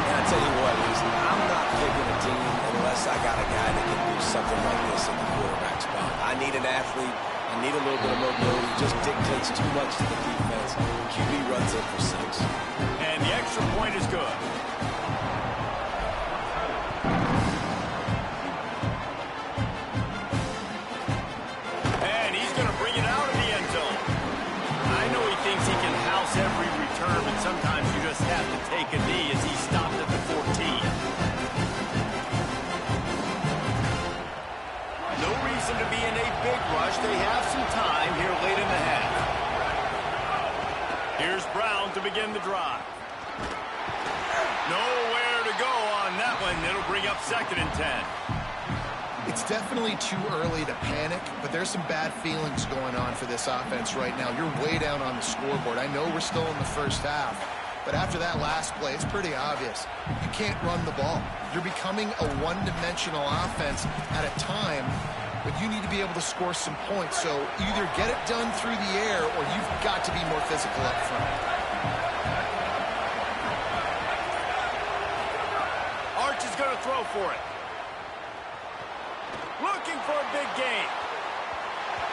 And I tell you what, I'm not picking a team unless I got a guy that can do something like this in the quarterback spot. I need an athlete. I need a little bit of mobility. Just dictates too much to the defense. QB runs in for 6. And the extra point is good. And he's going to bring it out of the end zone. I know he thinks he can house every return, but sometimes you just have to take a knee as he stopped at the 14. No reason to be in a big rush. They have some time here late in the half. Here's Brown to begin the drive. and it'll bring up 2nd and 10. It's definitely too early to panic, but there's some bad feelings going on for this offense right now. You're way down on the scoreboard. I know we're still in the first half, but after that last play, it's pretty obvious. You can't run the ball. You're becoming a one-dimensional offense at a time when you need to be able to score some points. So either get it done through the air or you've got to be more physical up front. Arch is going to throw for it. Looking for a big gain.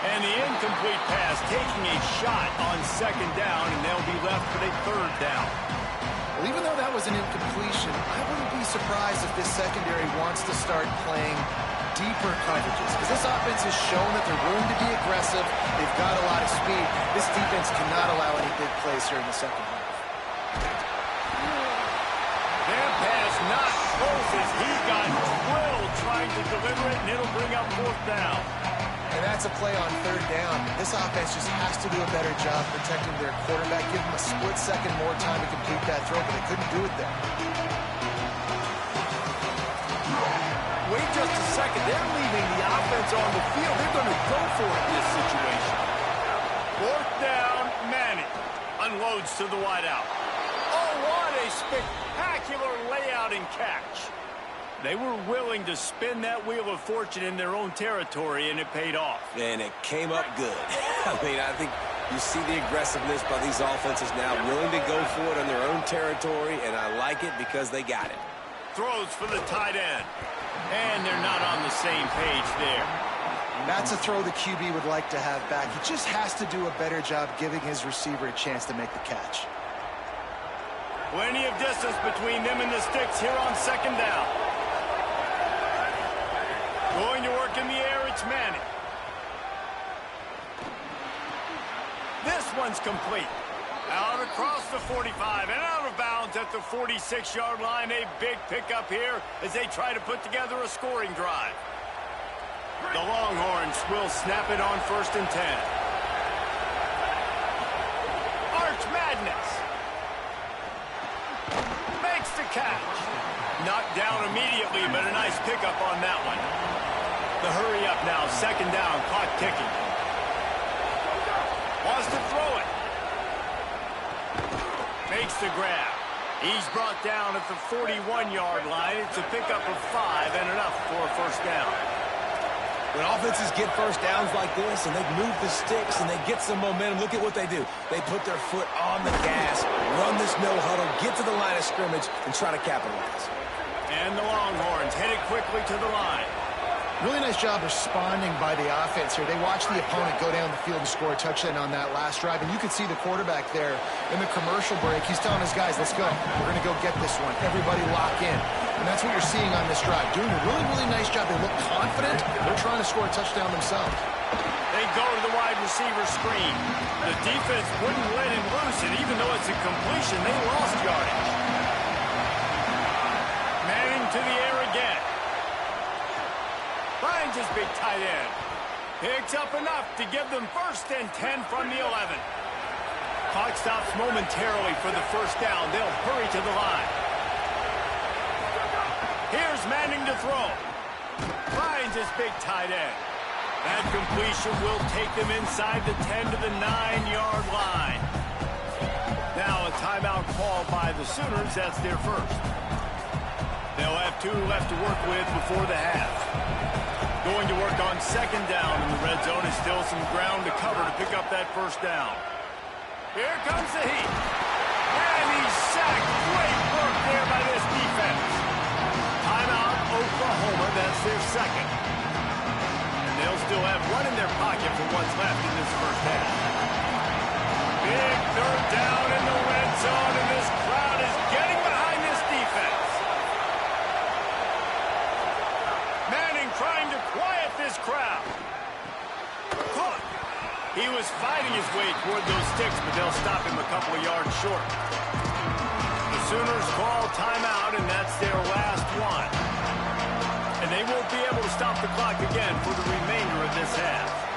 And the incomplete pass taking a shot on 2nd down, and they'll be left with a 3rd down. Well, even though that was an incompletion, I wouldn't be surprised if this secondary wants to start playing deeper coverages, because this offense has shown that they're willing to be aggressive. They've got a lot of speed. This defense cannot allow any big plays here in the second half. That pass not close as he got drilled trying to deliver it, and it'll bring up 4th down. And that's a play on 3rd down. This offense just has to do a better job protecting their quarterback, give them a split second more time to complete that throw, but they couldn't do it there. Wait just a second. They're leaving the offense on the field. They're going to go for it in this situation. 4th down, Manning unloads to the wideout. Oh, what a spectacular layout and catch. They were willing to spin that wheel of fortune in their own territory, and it paid off. And it came up good. I mean, I think you see the aggressiveness by these offenses now, willing to go for it in their own territory, and I like it because they got it. Throws for the tight end. And they're not on the same page there. That's a throw the QB would like to have back. He just has to do a better job giving his receiver a chance to make the catch. Plenty of distance between them and the sticks here on 2nd down. Going to work in the air, it's Manning. This one's complete. Out across the 45 and out of bounds at the 46-yard line. A big pickup here as they try to put together a scoring drive. The Longhorns will snap it on 1st and 10. Arch Madness. Makes the catch. Knocked down immediately, but a nice pickup on that one. The hurry up now, 2nd down, clock ticking. Wants to throw it. Makes the grab. He's brought down at the 41-yard line. It's a pickup of 5 and enough for a 1st down. When offenses get 1st downs like this and they move the sticks and they get some momentum, look at what they do. They put their foot on the gas, run this no huddle, get to the line of scrimmage, and try to capitalize. And the Longhorns headed quickly to the line. Really nice job responding by the offense here. They watched the opponent go down the field and score a touchdown on that last drive, and you could see the quarterback there in the commercial break. He's telling his guys, let's go. We're going to go get this one. Everybody lock in. And that's what you're seeing on this drive. Doing a really, really nice job. They look confident. They're trying to score a touchdown themselves. They go to the wide receiver screen. The defense wouldn't let him loose, and even though it's a completion, they lost yardage. Manning to the air again. Finds his big tight end. Picks up enough to give them 1st and 10 from the 11. Clock stops momentarily for the 1st down. They'll hurry to the line. Here's Manning to throw. Finds his big tight end. That completion will take them inside the 10 to the 9-yard line. Now a timeout called by the Sooners. That's their 1st. They'll have 2 left to work with before the half. Going to work on 2nd down in the red zone. Is still some ground to cover to pick up that 1st down. Here comes the heat. And he's sacked. Great work there by this defense. Timeout, Oklahoma. That's their 2nd. And they'll still have one in their pocket for what's left in this 1st half. Big 3rd down in the red zone, and this crowd is getting behind this defense. Manning trying to quiet this crowd. Caught. He was fighting his way toward those sticks, but they'll stop him a couple of yards short. The Sooners call timeout, and that's their last one. And they won't be able to stop the clock again for the remainder of this half.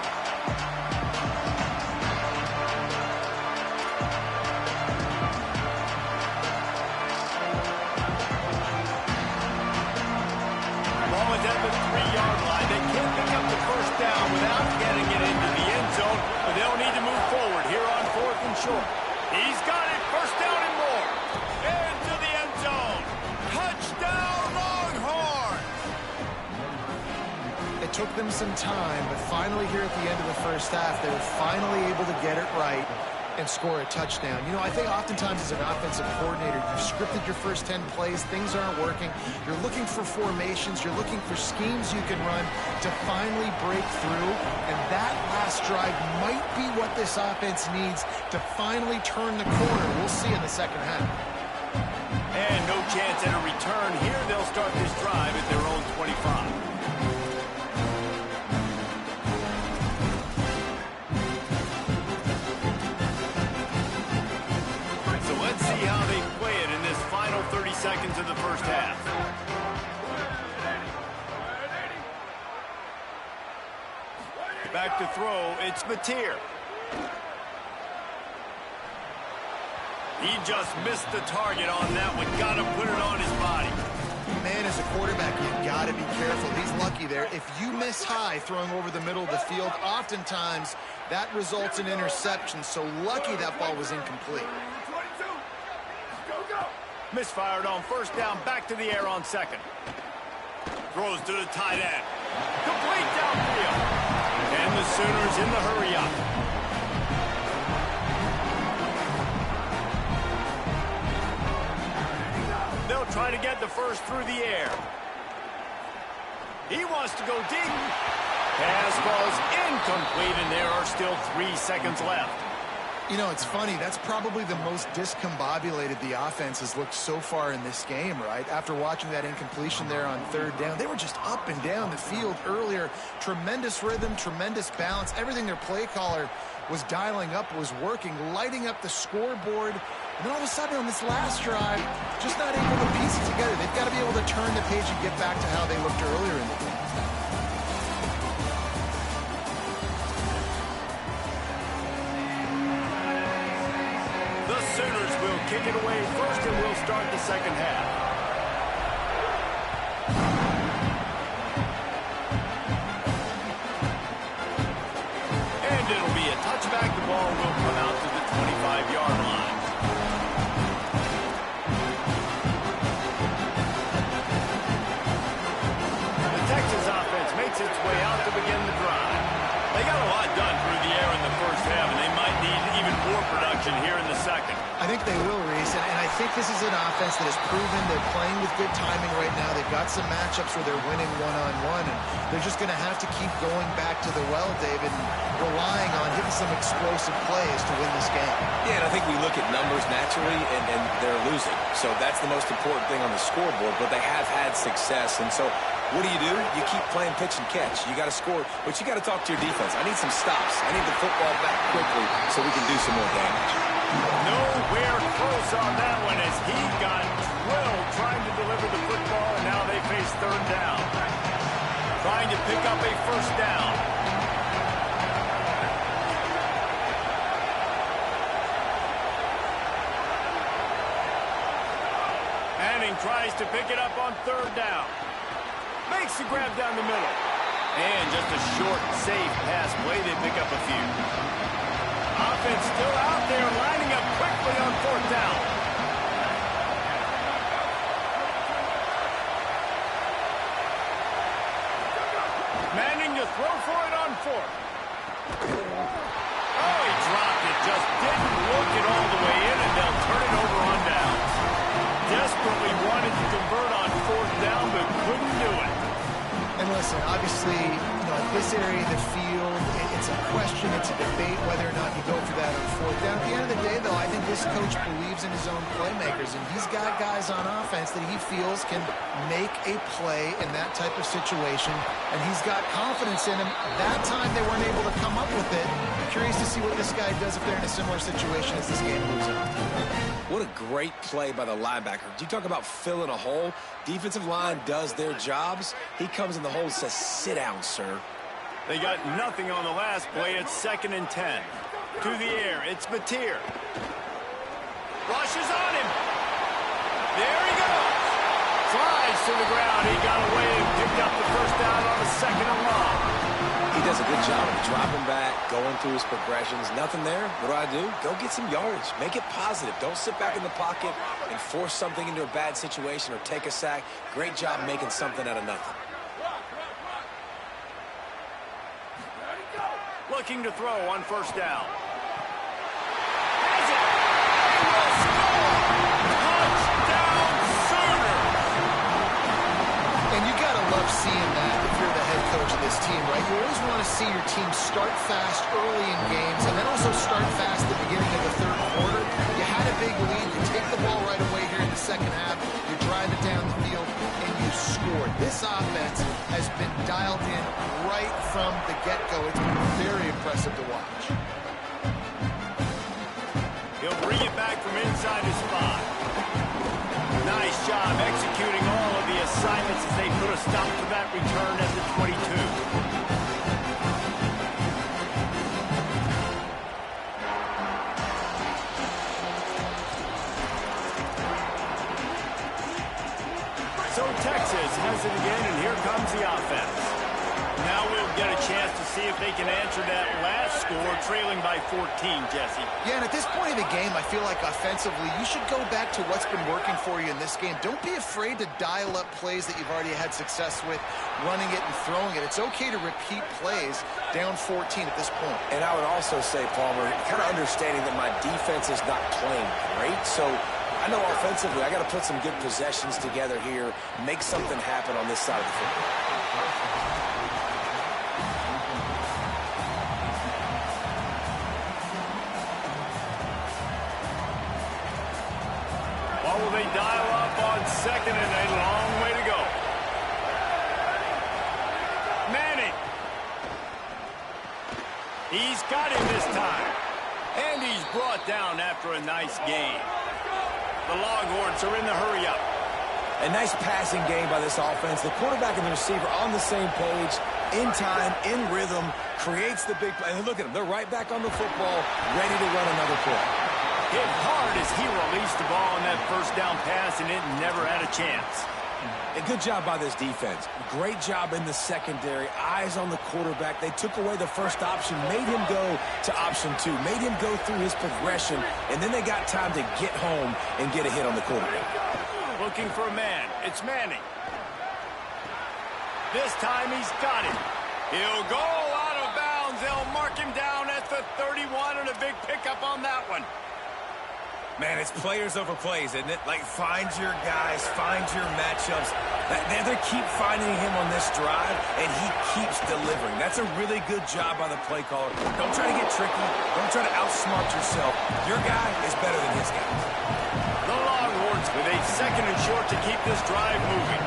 short. He's got it. First down and more. Into the end zone. Touchdown, Longhorns! It took them some time, but finally here at the end of the first half, they were finally able to get it right and score a touchdown. You know, I think oftentimes as an offensive coordinator, you've scripted your first 10 plays, things aren't working. You're looking for formations, you're looking for schemes you can run to finally break through, and that last drive might be what this offense needs to finally turn the corner. We'll see in the second half. And no chance at a return here. They'll start this drive at their own 25. How they play it in this final 30 seconds of the first half. Back to throw, it's Mateer. He just missed the target on that one. Got to put it on his body. Man, as a quarterback, you've got to be careful. He's lucky there. If you miss high throwing over the middle of the field, oftentimes that results in interception. So lucky that ball was incomplete. Misfired on first down, back to the air on second. Throws to the tight end. Complete downfield. And the Sooners in the hurry up. They'll try to get the first through the air. He wants to go deep. Pass ball's incomplete, and there are still 3 seconds left. You know, it's funny. That's probably the most discombobulated the offense has looked so far in this game, right? After watching that incompletion there on third down, they were just up and down the field earlier. Tremendous rhythm, tremendous balance. Everything their play caller was dialing up was working, lighting up the scoreboard. And then all of a sudden on this last drive, just not able to piece it together. They've got to be able to turn the page and get back to how they looked earlier in the game. Sooners will kick it away first, and we'll start the second half. And it'll be a touchback. The ball will come out to the 25-yard line. The Texas offense makes its way out to begin the drive. They got a lot done through the air in the first half, and they might need even more production here in the second. I think they will, Reese, and I think this is an offense that has proven they're playing with good timing right now. They've got some matchups where they're winning one-on-one, and they're just going to have to keep going back to the well, David, and relying on hitting some explosive plays to win this game. Yeah, and I think we look at numbers naturally, and they're losing. So that's the most important thing on the scoreboard, but they have had success, and so what do? You keep playing pitch and catch. You got to score, but you got to talk to your defense. I need some stops. I need the football back quickly so we can do some more damage. Nowhere close on that one as he got drilled trying to deliver the football, and now they face third down. Trying to pick up a first down. Manning tries to pick it up on third down. Makes the grab down the middle. And just a short, safe pass play. They pick up a few. Offense still out there, lining up quickly on fourth down. Manning to throw for it on fourth. Oh, he dropped it. Just didn't look it all the way in, and they'll turn it over on downs. Desperately wanted to convert on fourth down, but couldn't do it. And listen, obviously, you know, at this area of the field, it's a question, it's a debate whether or not you go for that on fourth down. At the end of the day, though, I think this coach believes in his own playmakers, and he's got guys on offense that he feels can make a play in that type of situation, and he's got confidence in him. That time they weren't able to come up with it. I'm curious to see what this guy does if they're in a similar situation as this game moves on. What a great play by the linebacker. Do you talk about filling a hole? Defensive line does their jobs. He comes in the hole and says, sit down, sir. They got nothing on the last play. It's 2nd and 10. To the air, it's Mateer. Rushes on him. There he goes. Slides to the ground. He got away and picked up the first down on the 2nd and long. He does does a good job of dropping back, going through his progressions. Nothing there. What do? Go get some yardage. Make it positive. Don't sit back in the pocket and force something into a bad situation or take a sack. Great job making something out of nothing. Looking to throw on first down. Seeing that if you're the head coach of this team, right? You always want to see your team start fast early in games and then also start fast at the beginning of the third quarter. You had a big lead, you take the ball right away here in the second half, you drive it down the field, and you scored. This offense has been dialed in right from the get-go. It's been very impressive to watch. He'll bring it back from inside his spot. Nice job executing all of the assignments as they put a stop to that return at the 22. So Texas has it again, and here comes the offense. Now we'll get a chance to see if they can answer that last score, trailing by 14, Jesse. Yeah, and at this point in the game, I feel like offensively, you should go back to what's been working for you in this game. Don't be afraid to dial up plays that you've already had success with, running it and throwing it. It's okay to repeat plays down 14 at this point. And I would also say, Palmer, kind of understanding that my defense is not playing great, so I know offensively I got to put some good possessions together here, make something happen on this side of the football. Will they dial up on second and a long way to go? Manning. He's got him this time. And he's brought down after a nice gain. The Longhorns are in the hurry-up. A nice passing game by this offense. The quarterback and the receiver on the same page, in time, in rhythm, creates the big play. And look at them. They're right back on the football, ready to run another play. Hit hard as he released the ball on that first down pass, and it never had a chance. A good job by this defense. Great job in the secondary. Eyes on the quarterback. They took away the first option, made him go to option 2, made him go through his progression, and then they got time to get home and get a hit on the quarterback. Looking for a man. It's Manning. This time he's got it. He'll go out of bounds. They'll mark him down at the 31, and a big pickup on that one. Man, it's players over plays, isn't it? Like, find your guys, find your matchups. They keep finding him on this drive, and he keeps delivering. That's a really good job by the play caller. Don't try to get tricky. Don't try to outsmart yourself. Your guy is better than his guys. The Longhorns with a second and short to keep this drive moving.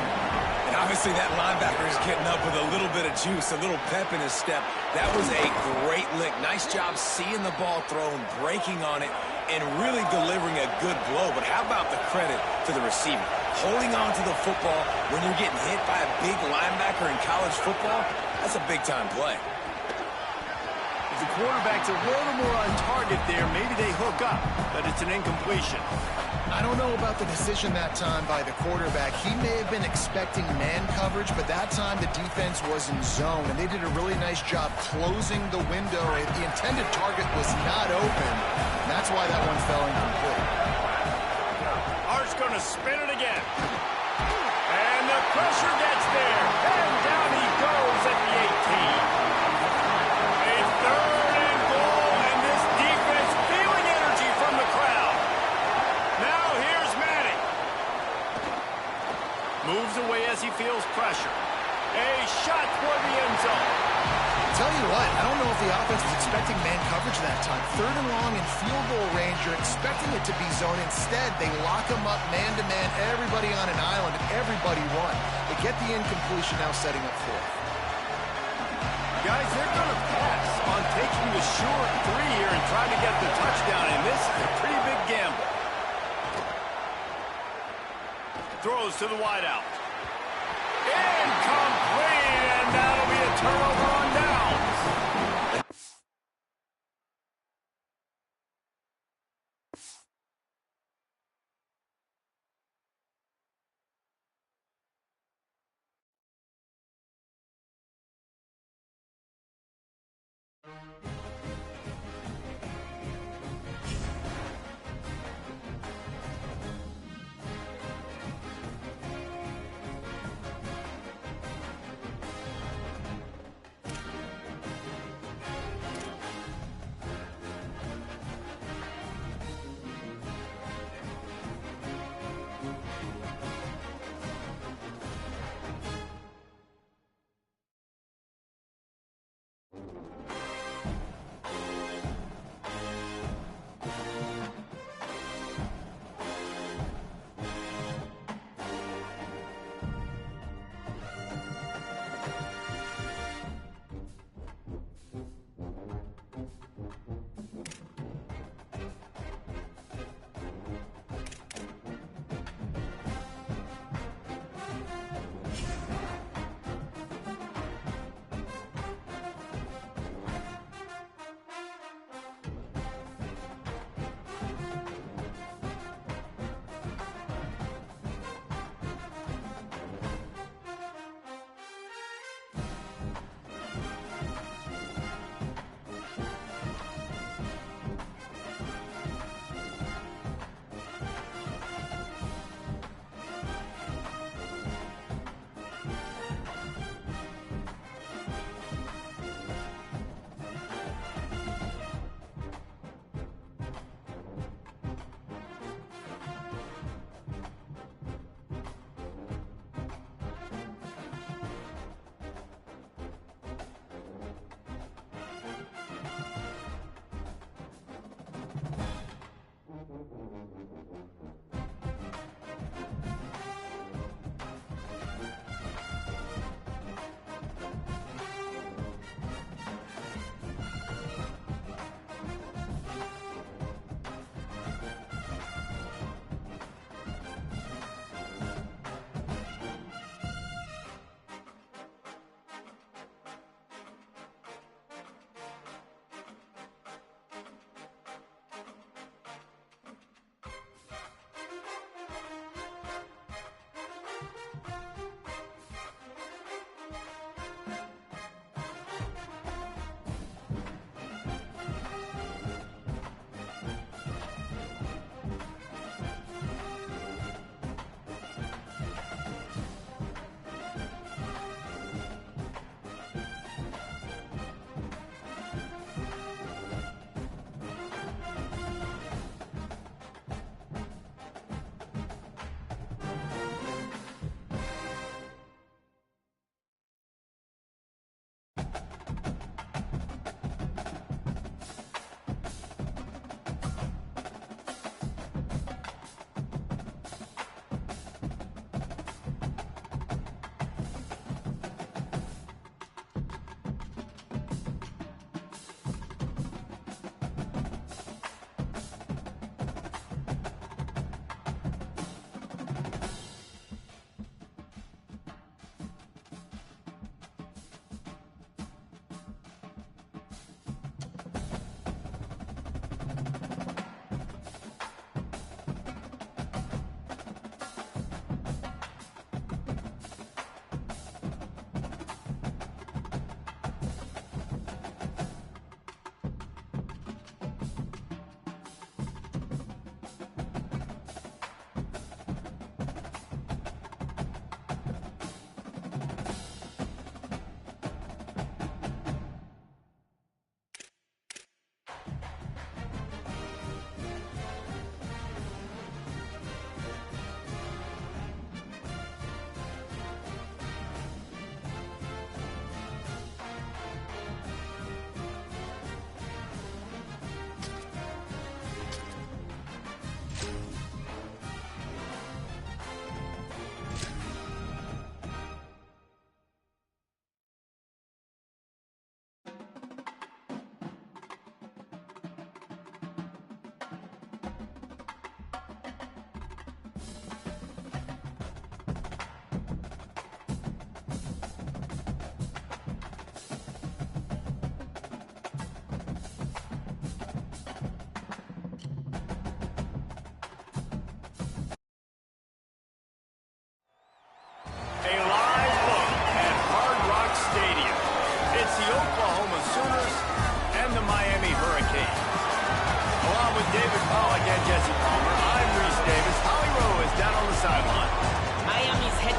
And obviously that linebacker is getting up with a little bit of juice, a little pep in his step. That was a great lick. Nice job seeing the ball thrown, breaking on it, and really delivering a good blow. But how about the credit to the receiver? Holding on to the football when you're getting hit by a big linebacker in college football, that's a big-time play. If the quarterback's a little more on target there, maybe they hook up, but it's an incompletion. I don't know about the decision that time by the quarterback. He may have been expecting man coverage, but that time the defense was in zone, and they did a really nice job closing the window. The intended target was not open. That's why that one fell incomplete. Hart's going to spin it again. And the pressure gets there. And down he goes at the 18. A third and goal, and this defense feeling energy from the crowd. Now here's Manning. Moves away as he feels pressure. A shot toward the end zone. Tell you what, I don't know if the offense was expecting man coverage that time. Third and long in field goal range, you're expecting it to be zone. Instead, they lock them up man-to-man, everybody on an island, and everybody won. They get the incompletion, now setting up fourth. Guys, they're going to pass on taking the short 3 here and trying to get the touchdown, and this is a pretty big gamble. Throws to the wideout. Incomplete, and that'll be a turnover on downs.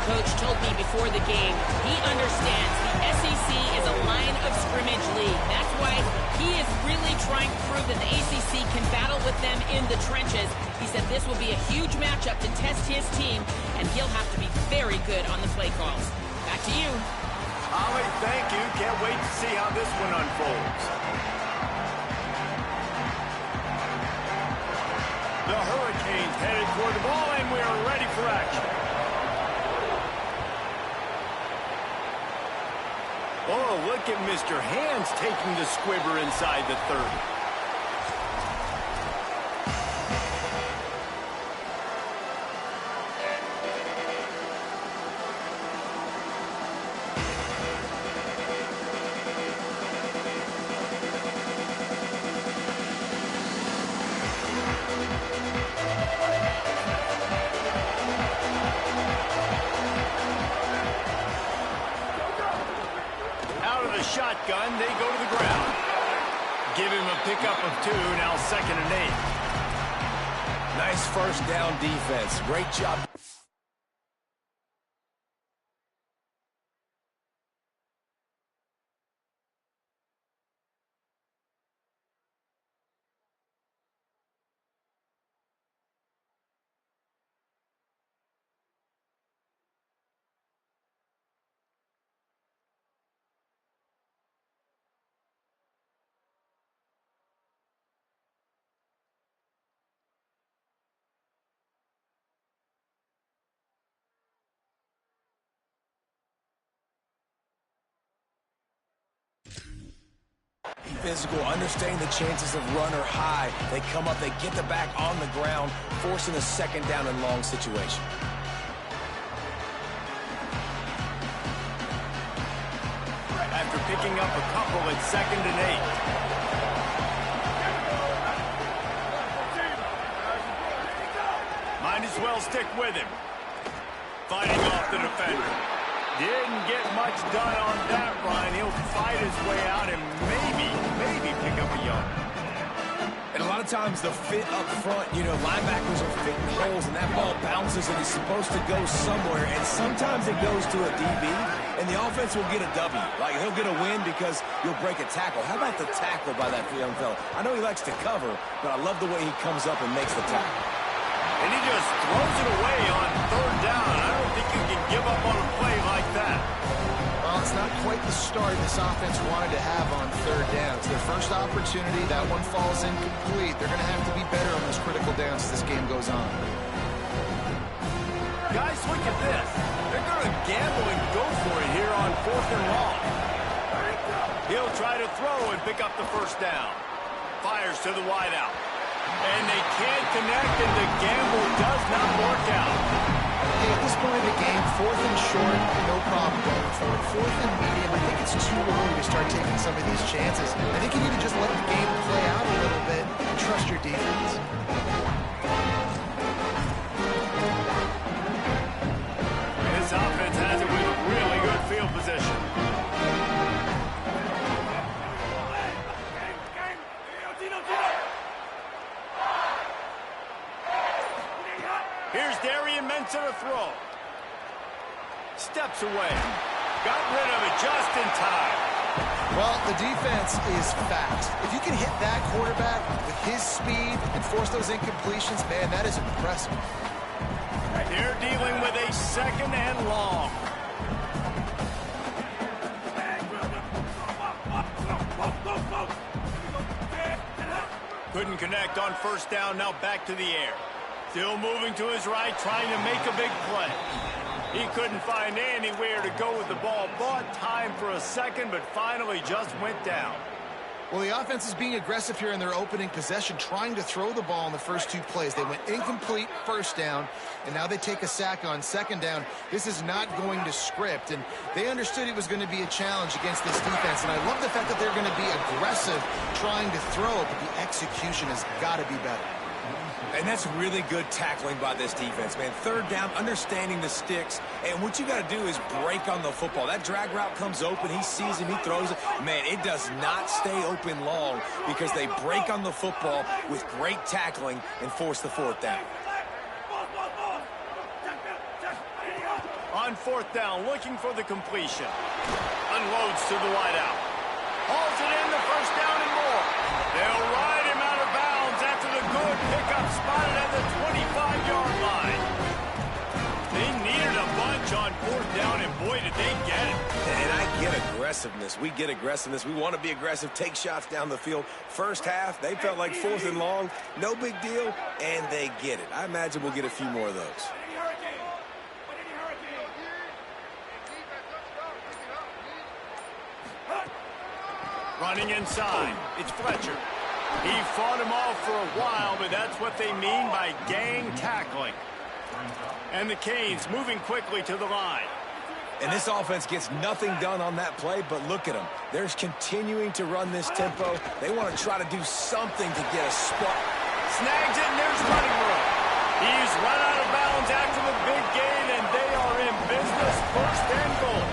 coach told me before the game he understands the SEC is a line of scrimmage league. That's why he is really trying to prove that the ACC can battle with them in the trenches. He said this will be a huge matchup to test his team, and he'll have to be very good on the play calls. Back to you. Holly, thank you. Can't wait to see how this one unfolds. The Hurricanes headed toward the ball, and we are ready for action. Oh, look at Mr. Hands taking the squibber inside the 30. Shotgun, they go to the ground. Give him a pickup of 2, now 2nd and 8. Nice first down defense. Great job. Physical, understanding the chances of run are high. They come up, they get the back on the ground, forcing a 2nd down and long situation. After picking up a couple, it's 2nd and 8. Might as well stick with him. Fighting off the defender. Didn't get much done on that run. He'll fight his way out and maybe pick up a yard. And a lot of times the fit up front, you know, linebackers are fitting holes and that ball bounces and it's supposed to go somewhere. And sometimes it goes to a DB and the offense will get a W. Like he'll get a win because you'll break a tackle. How about the tackle by that young fella? I know he likes to cover, but I love the way he comes up and makes the tackle. And he just throws it away on 3rd down. I don't think you can give up on a play like that. Well, it's not quite the start this offense wanted to have on 3rd down. It's their first opportunity. That one falls incomplete. They're going to have to be better on those critical downs as this game goes on. Guys, look at this. They're going to gamble and go for it here on 4th and long. He'll try to throw and pick up the 1st down. Fires to the wideout. And they can't connect, and the gamble does not work out. Hey, at this point in the game, 4th and short, no problem going for it. 4th and medium, I think it's too early to start taking some of these chances. I think you need to just let the game play out a little bit and trust your defense. This offense has it with really good field position. Here's Darian Mensah to throw. Steps away. Got rid of it just in time. Well, the defense is fast. If you can hit that quarterback with his speed and force those incompletions, man, that is impressive. They're dealing with a 2nd and long. Couldn't connect on 1st down, now back to the air. Still moving to his right, trying to make a big play. He couldn't find anywhere to go with the ball. Bought time for a 2nd, but finally just went down. Well, the offense is being aggressive here in their opening possession, trying to throw the ball in the first 2 plays. They went incomplete 1st down, and now they take a sack on 2nd down. This is not going to script, and they understood it was going to be a challenge against this defense. And I love the fact that they're going to be aggressive trying to throw, but the execution has got to be better. And that's really good tackling by this defense, man. 3rd down, understanding the sticks. And what you got to do is break on the football. That drag route comes open. He sees him. He throws it. Man, it does not stay open long because they break on the football with great tackling and force the 4th down. On on fourth down, looking for the completion. Unloads to the wideout. Hauls it in, the first down and more. They'll ride him out of bounds after the good pickup spotted at the 25-yard line. They needed a bunch on fourth down, and boy, did they get it. And I get aggressiveness. We get aggressiveness. We want to be aggressive, take shots down the field. First half, they felt like fourth and long. No big deal, and they get it. I imagine we'll get a few more of those. Running inside, it's Fletcher. He fought him off for a while, but that's what they mean by gang tackling. And the Canes moving quickly to the line. And this offense gets nothing done on that play, but look at them. They're continuing to run this tempo. They want to try to do something to get a spark. Snags it, and there's running room. He's run out of bounds after the big gain, and they are in business, first and goal.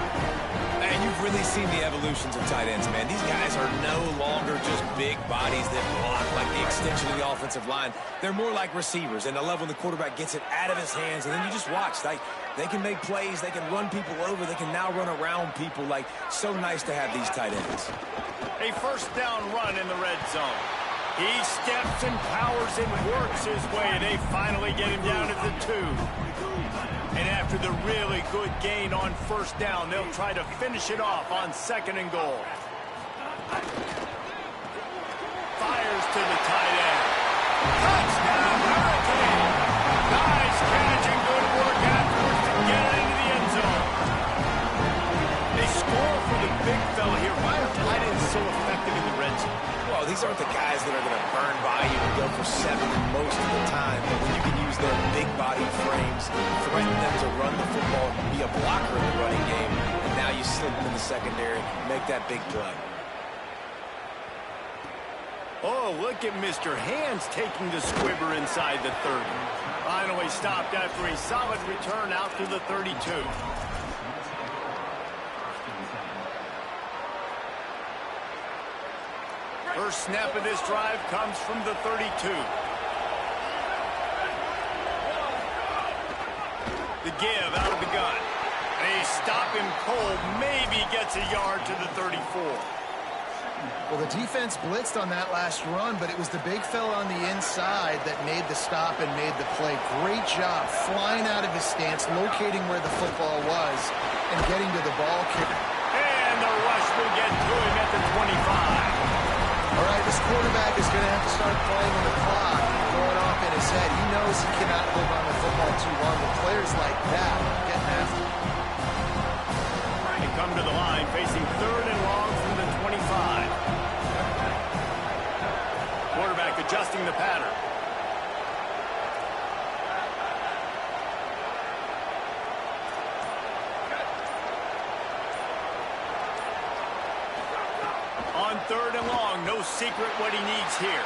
Man, you've really seen the evolutions of tight ends, man. These guys are no longer just big bodies that block like the extension of the offensive line. They're more like receivers, and the level the quarterback gets it out of his hands, and then you just watch. They can make plays, they can run people over, they can now run around people. Like, so nice to have these tight ends. A first down run in the red zone. He steps and powers and works his way. They finally get him down at the 2. And after the really good gain on first down, they'll try to finish it off on second and goal. Fires to the tight end. Touchdown, Hurricane! Nice catch and good work afterwards to get it into the end zone. They score for the big fella here. Why are tight ends so effective in the red zone? Well, these aren't the guys that are going to burn by you and go for 7 most of the time, but when you can use their big body frames, threaten them to run the football, be a blocker in the running game, and now you slip them in the secondary, make that big play. Oh, look at Mr. Hands taking the squibber inside the 30. Finally stopped after a solid return out to the 32. First snap of this drive comes from the 32. The give out of the gun. They stop him cold, maybe gets a yard to the 34. Well, the defense blitzed on that last run, but it was the big fella on the inside that made the stop and made the play. Great job flying out of his stance, locating where the football was, and getting to the ball carrier. And the rush will get to him at the 25. All right, this quarterback is going to have to start playing on the clock, going off in his head. He knows he cannot hold on to the football too long, but players like that getting after him. They come to the line facing third and long from the 25. Quarterback adjusting the pattern. On third and long, no secret what he needs here.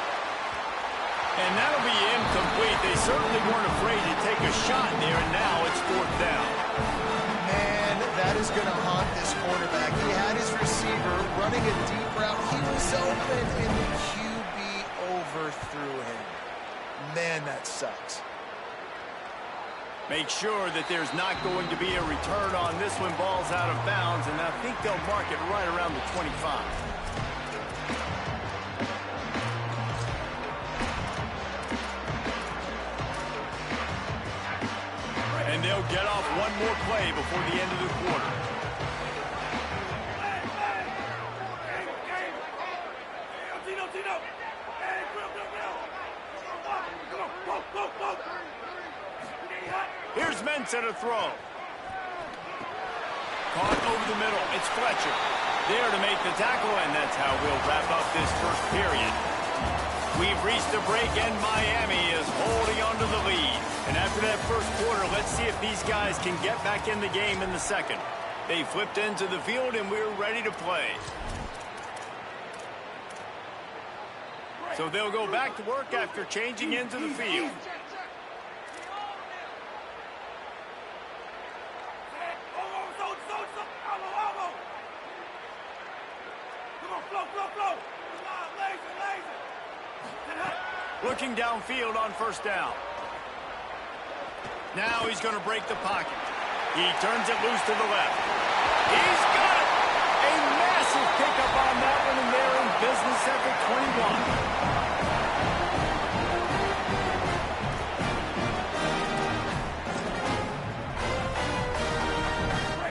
And that'll be incomplete. They certainly weren't afraid to take a shot there, and now it's fourth down. Man, that is going to haunt this quarterback. He had his receiver running a deep route. He was open, and the QB overthrew him. Man, that sucks. Make sure that there's not going to be a return on this one. Ball's out of bounds, and I think they'll mark it right around the 25. And they'll get off one more play before the end of the quarter. Here's Mensa to throw. Caught over the middle. It's Fletcher. There to make the tackle, and that's how we'll wrap up this first period. We've reached a break, and Miami is holding on to the lead. And after that first quarter, let's see if these guys can get back in the game in the second. They flipped into the field, and we're ready to play. So they'll go back to work after changing into the field. Looking downfield on first down. Now he's going to break the pocket. He turns it loose to the left. He's got it! A massive pickup on that one, and they're in business at the 21.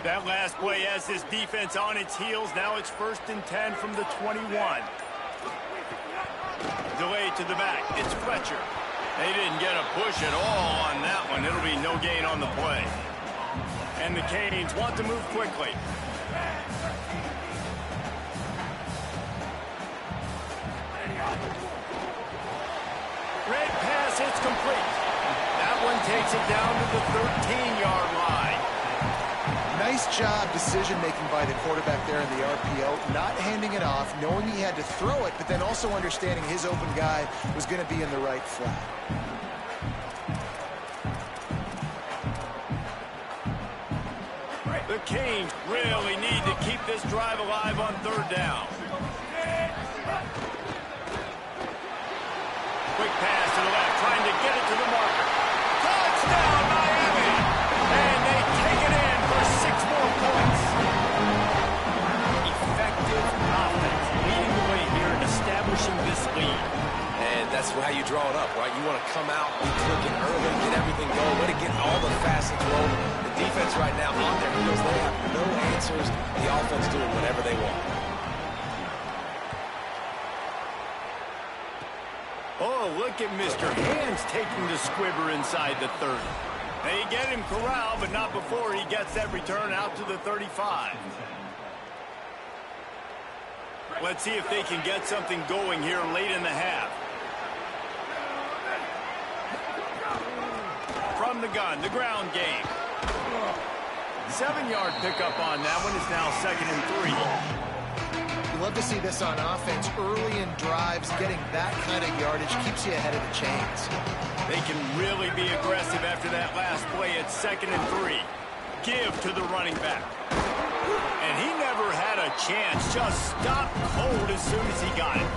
That last play has his defense on its heels. Now it's 1st and 10 from the 21. Delay to the back. It's Fletcher. They didn't get a push at all on that one. It'll be no gain on the play. And the Canes want to move quickly. Red pass hits complete. That one takes it down to the 13-yard line. Nice job decision-making by the quarterback there in the RPO, not handing it off, knowing he had to throw it, but then also understanding his open guy was going to be in the right flat. The Canes really need to keep this drive alive on 3rd down. Quick pass to the left, trying to get it to the marker. Touchdown, Miami! And they take it in for 6 more points. Effective offense, leading the way here and establishing this lead. And that's how you draw it up, right? You want to come out, be clicking early, get everything going, way to get all the facets rolling. The defense right now on their heels, they have no answers. The offense doing whatever they want. Oh, look at Mr. Hands taking the squibber inside the 30. They get him corralled, but not before he gets that return out to the 35. Let's see if they can get something going here late in the half. From the gun, the ground game. 7-yard pickup on that one. Is now 2nd and 3. You love to see this on offense. Early in drives, getting that kind of yardage keeps you ahead of the chains. They can really be aggressive after that last play at 2nd and 3. Give to the running back. And he never had a chance. Just stopped cold as soon as he got it.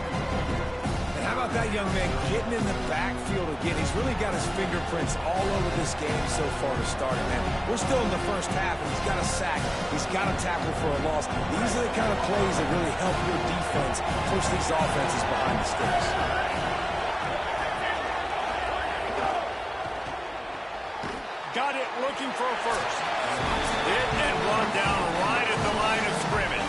And how about that young man getting in the backfield again? He's really got his fingerprints all over this game so far to start it, man. We're still in the first half, and he's got a sack. He's got a tackle for a loss. These are the kind of plays that really help your defense push these offenses behind the sticks. Got it, looking for a first. Hit and run down right at the line of scrimmage.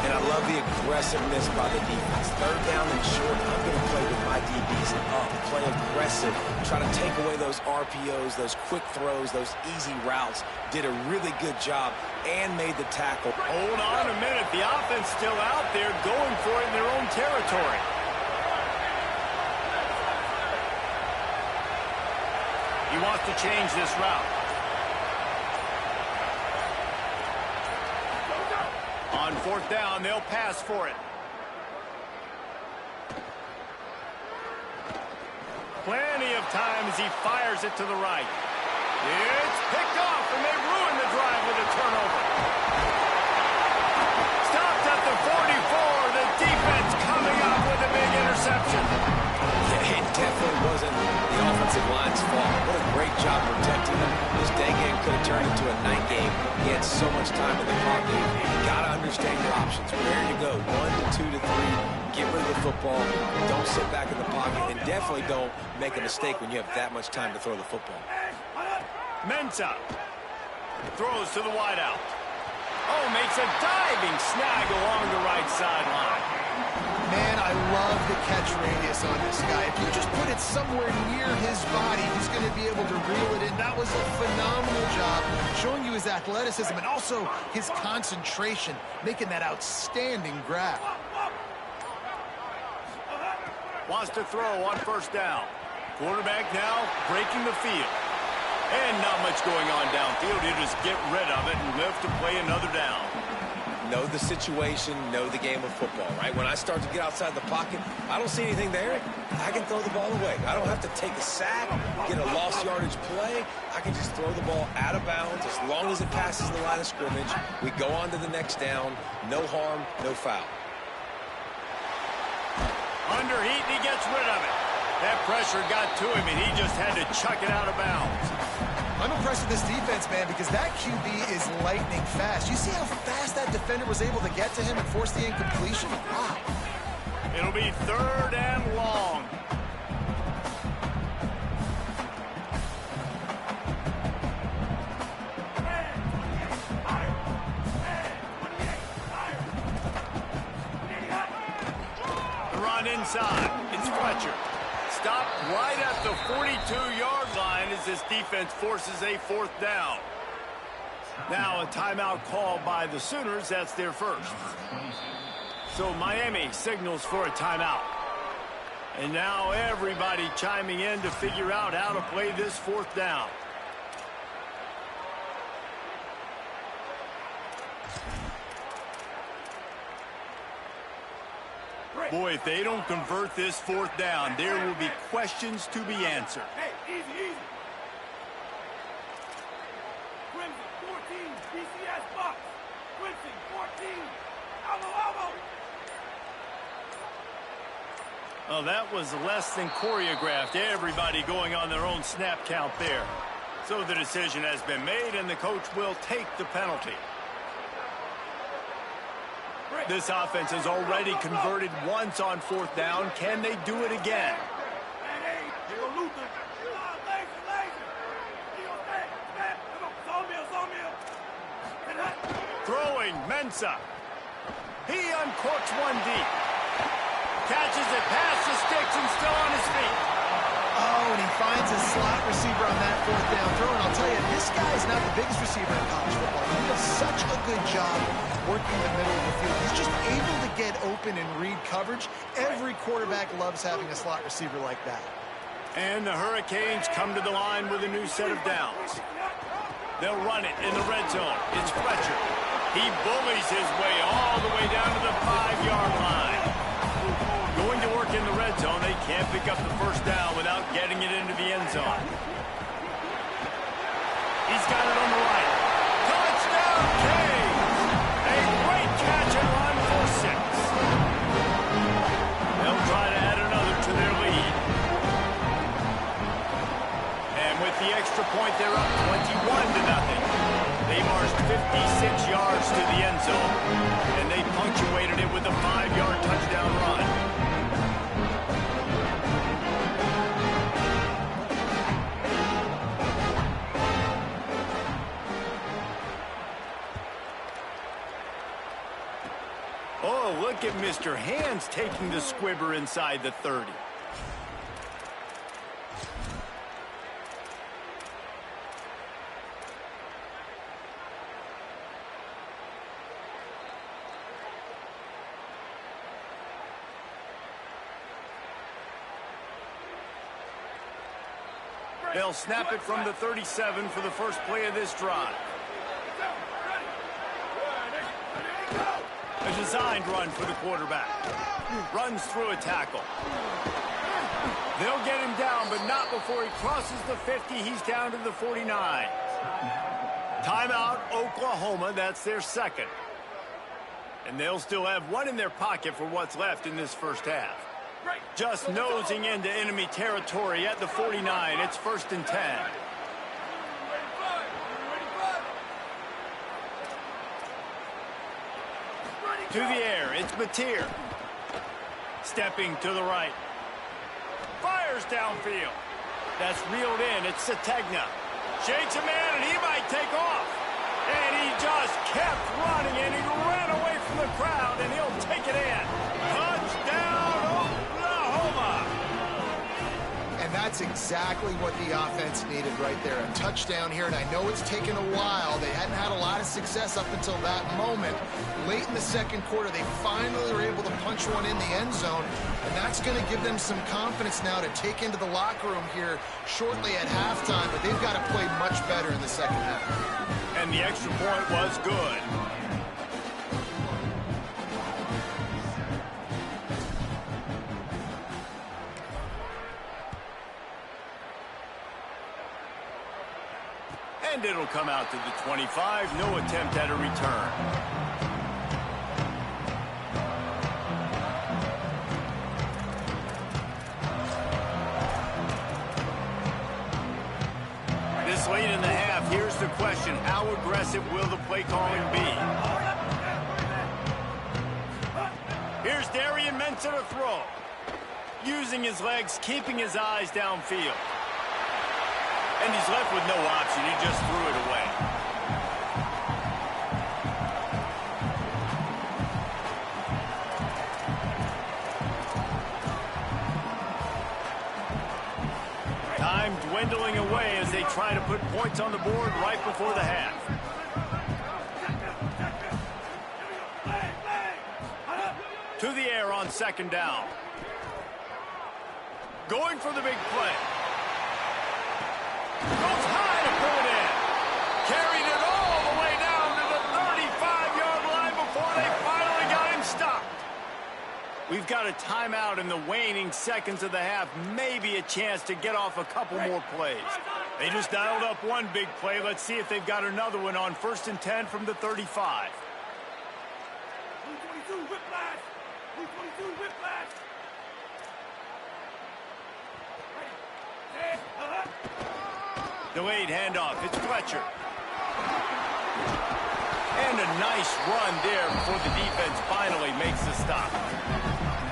And I love the aggressiveness by the defense. 3rd down and short, I'm going to play with my DBs up, play aggressive, try to take away those RPOs, those quick throws, those easy routes. Did a really good job and made the tackle. Hold on a minute. The offense still out there going for it in their own territory. He wants to change this route. On 4th down, they'll pass for it. Plenty of time as he fires it to the right. It's picked off, and they ruin the drive with a turnover. Stopped at the 44. The defense coming up with a big interception. Yeah, it definitely wasn't the offensive line's fault. What a great job protecting them. This day game could have turned into a night game. He had so much time in the pocket. You got to understand your options. Where you go, 1 to 2 to 3. Get rid of the football. Don't sit back in the pocket, and definitely don't make a mistake when you have that much time to throw the football. Mensah throws to the wideout. Oh, makes a diving snag along the right sideline. Man, I love the catch radius on this guy. If you just put it somewhere near his body, he's going to be able to reel it in. That was a phenomenal job, showing you his athleticism and also his concentration, making that outstanding grab. Wants to throw on 1st down. Quarterback now breaking the field. And not much going on downfield. He'll just get rid of it and live to play another down. Know the situation, know the game of football, right? When I start to get outside the pocket, I don't see anything there. I can throw the ball away. I don't have to take a sack, get a lost yardage play. I can just throw the ball out of bounds as long as it passes the line of scrimmage. We go on to the next down. No harm, no foul. Under heat, and he gets rid of it. That pressure got to him, and he just had to chuck it out of bounds. I'm impressed with this defense, man, because that QB is lightning fast. You see how fast that defender was able to get to him and force the incompletion? Wow. It'll be 3rd and long. The run inside. It's Fletcher. Stopped right at the 42-yard line as this defense forces a 4th down. Now a timeout called by the Sooners. That's their first. So Miami signals for a timeout. And now everybody chiming in to figure out how to play this 4th down. Boy, if they don't convert this 4th down, there will be questions to be answered. Hey, easy, easy. Crimson, 14, BCS box. Crimson, 14, elbow. Well, that was less than choreographed. Everybody going on their own snap count there. So the decision has been made, and the coach will take the penalty. This offense has already converted once on 4th down. Can they do it again? Throwing, Mensah. He uncorks one deep. Catches it past the sticks and still on his feet. Oh, and he finds a slot receiver on that 4th down throw. And I'll tell you, this guy's not the biggest receiver in college football. He does such a good job working the middle of the field. He's just able to get open and read coverage. Every quarterback loves having a slot receiver like that. And the Hurricanes come to the line with a new set of downs. They'll run it in the red zone. It's Fletcher. He bullies his way all the way down to the 5-yard line. Going to work in the red zone. They can't pick up the first down without getting it into the end zone. He's got it on the right. Touchdown, Canes! A great catch and run for 6. They'll try to add another to their lead. And with the extra point, they're up 21-0. They marched 56 yards to the end zone, and they punctuated it with a 5-yard touchdown run. Oh, look at Mr. Hands taking the squibber inside the 30. They'll snap it from the 37 for the first play of this drive. A designed run for the quarterback. Runs through a tackle. They'll get him down, but not before he crosses the 50. He's down to the 49. Timeout, Oklahoma. That's their second. And they'll still have one in their pocket for what's left in this first half. Just nosing into enemy territory at the 49. It's 1st and 10. To the air, it's Mateer. Stepping to the right. Fires downfield. That's reeled in. It's Sategna. Shakes a man, and he might take off. And he just kept running, and he ran away from the crowd, and he'll take it in. Touchdown, Oklahoma! And that's exactly what the offense needed right there. A touchdown here, and I know it's taken a while. They hadn't had a lot of success up until that moment. Late in the second quarter, they finally were able to punch one in the end zone, and that's going to give them some confidence now to take into the locker room here shortly at halftime, but they've got to play much better in the second half. And the extra point was good. And it'll come out to the 25. No attempt at a return. This late in the the question, how aggressive will the play calling be? Here's Darian Mensah to throw. Using his legs, keeping his eyes downfield. And he's left with no option. He just threw it away. Time dwindling away as they try to put points on the board right before the half. To the air on second down. Going for the big play. Goes high to pull it in. Carried it all the way down to the 35-yard line before they finally got him stopped. We've got a timeout in the waning seconds of the half. Maybe a chance to get off a couple more plays. They just dialed up one big play. Let's see if they've got another one on 1st and 10 from the 35. 222 whiplash. 222 whiplash. Delayed handoff. It's Fletcher. And a nice run there before the defense finally makes the stop.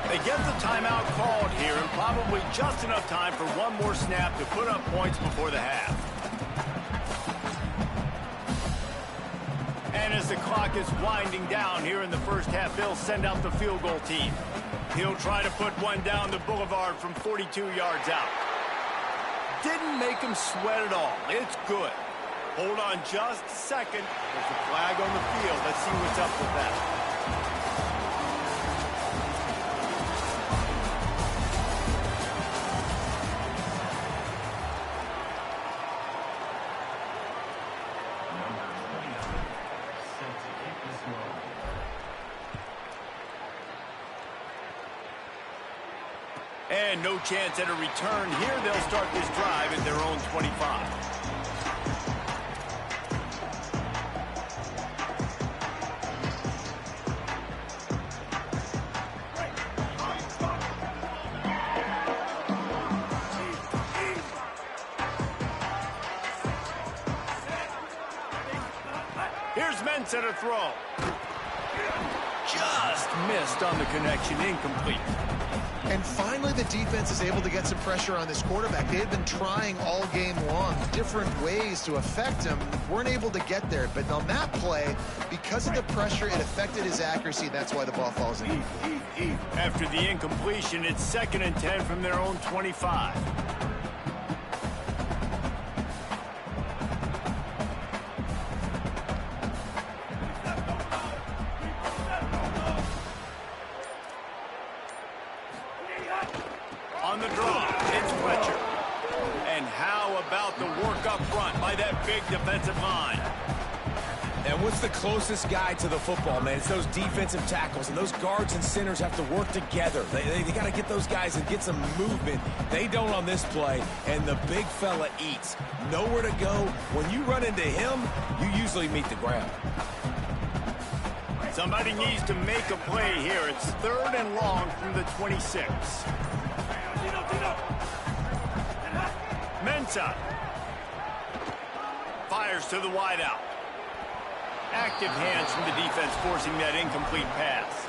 They get the timeout called here, and probably just enough time for one more snap to put up points before the half. And as the clock is winding down here in the first half, they'll send out the field goal team. He'll try to put one down the boulevard from 42 yards out. Didn't make him sweat at all. It's good. Hold on just a second. There's a flag on the field. Let's see what's up with that. And no chance at a return here. They'll start this drive at their own 25. Here's Mensah to throw. Just missed on the connection, incomplete. And finally, the defense is able to get some pressure on this quarterback. They had been trying all game long, different ways to affect him. Weren't able to get there. But on that play, because of the pressure, it affected his accuracy. That's why the ball falls in. After the incompletion, it's 2nd and 10 from their own 25. On the draw, it's Fletcher. And how about the work up front by that big defensive line? And what's the closest guy to the football, man? It's those defensive tackles, and those guards and centers have to work together. They got to get those guys and get some movement. They don't on this play, and the big fella eats. Nowhere to go. When you run into him, you usually meet the ground. Somebody needs to make a play here. It's 3rd and long from the 26. Mensah fires to the wideout. Active hands from the defense forcing that incomplete pass.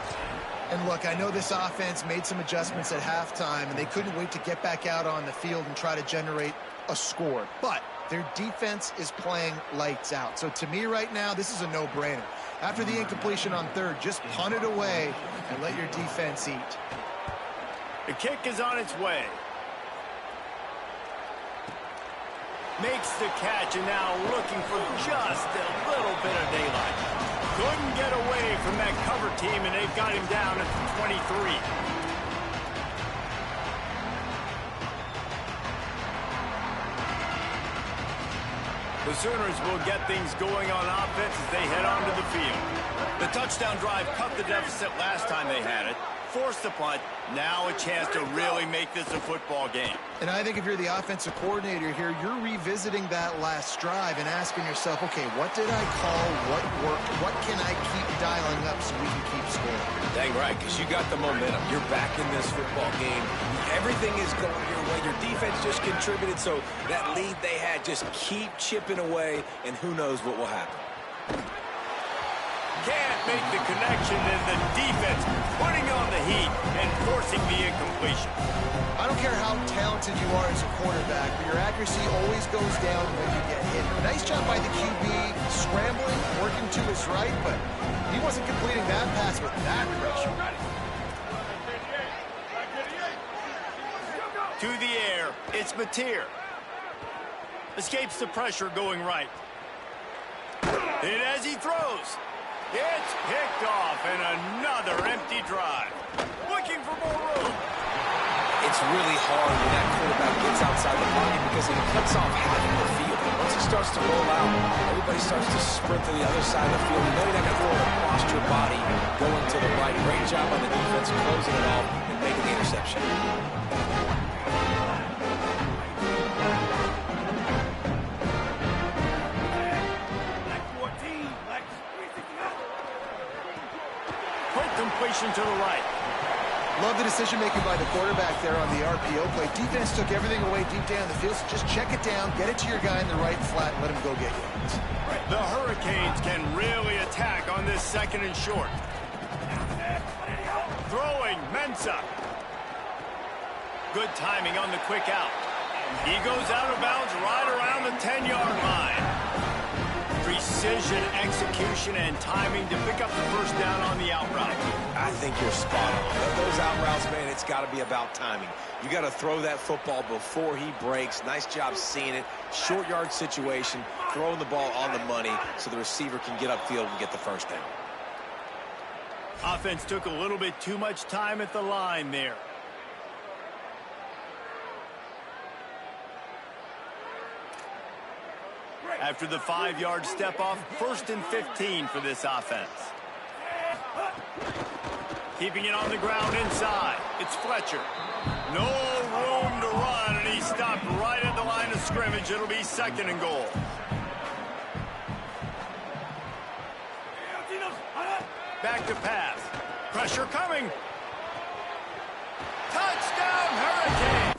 And look, I know this offense made some adjustments at halftime, and they couldn't wait to get back out on the field and try to generate a score. But their defense is playing lights out. So to me right now, this is a no-brainer. After the incompletion on 3rd, just punt it away and let your defense eat. The kick is on its way. Makes the catch, and now looking for just a little bit of daylight. Couldn't get away from that cover team, and they've got him down at the 23. The Sooners will get things going on offense as they head onto the field. The touchdown drive cut the deficit last time they had it. forced the punt. Now a chance to really make this a football game. And I think if you're the offensive coordinator here, you're revisiting that last drive and asking yourself, okay, what did I call? What worked? What can I keep dialing up so we can keep scoring? Dang right, because you got the momentum. You're back in this football game. Everything is going your way. Your defense just contributed, so that lead they had, just keep chipping away, and who knows what will happen. Can't make the connection, and the defense putting on the heat and forcing the incompletion. I don't care how talented you are as a quarterback, but your accuracy always goes down when you get hit. Nice job by the QB, scrambling, working to his right, but he wasn't completing that pass with that pressure. To the air, it's Mateer. Escapes the pressure going right. And as he throws, it's picked off, and another empty drive. Looking for more room. It's really hard when that quarterback gets outside the pocket because it cuts off half of the field. Once he starts to roll out, everybody starts to sprint to the other side of the field. You know you're not going to throw it across your body going to the right. Great job on the defense closing it off and making the interception. Completion to the right. Love the decision-making by the quarterback there on the RPO play. Defense took everything away deep down the field, so just check it down, get it to your guy in the right flat, and let him go get yards. The Hurricanes can really attack on this second and short. Throwing, Mensah. Good timing on the quick out. He goes out of bounds right around the 10-yard line. Precision, execution, and timing to pick up the first down on the out route. I think you're spot on. Those out routes, man, it's got to be about timing. You got to throw that football before he breaks. Nice job seeing it. Short yard situation, throwing the ball on the money so the receiver can get upfield and get the first down. Offense took a little bit too much time at the line there. After the 5-yard step off, 1st and 15 for this offense. Keeping it on the ground inside. It's Fletcher. No room to run, and he stopped right at the line of scrimmage. It'll be 2nd and goal. Back to pass. Pressure coming. Touchdown, Hurricanes!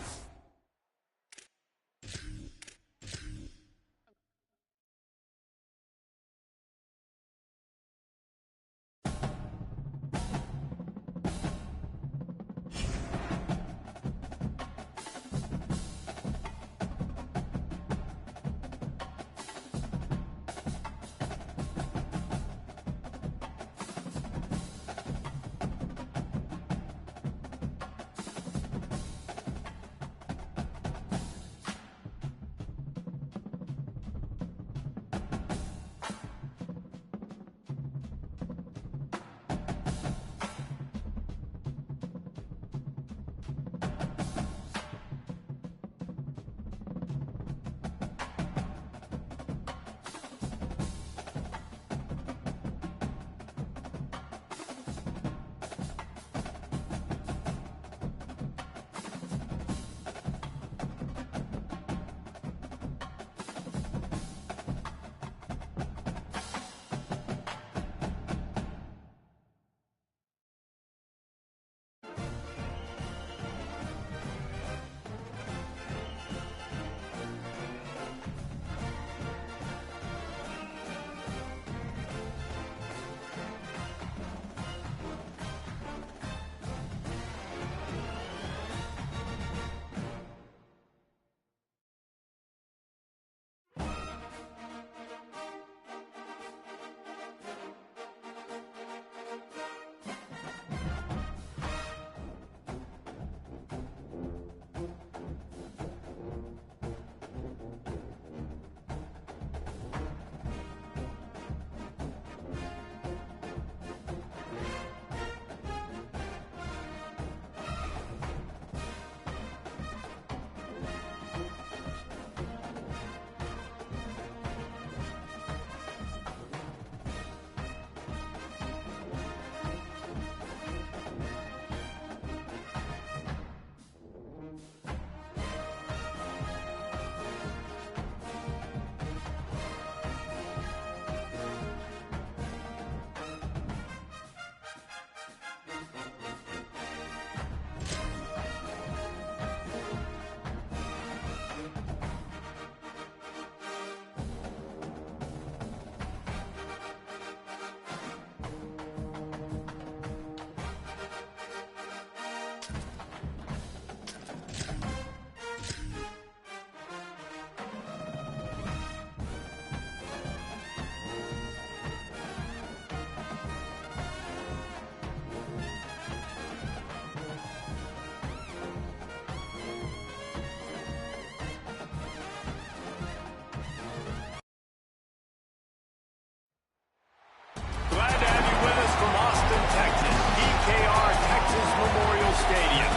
stadium.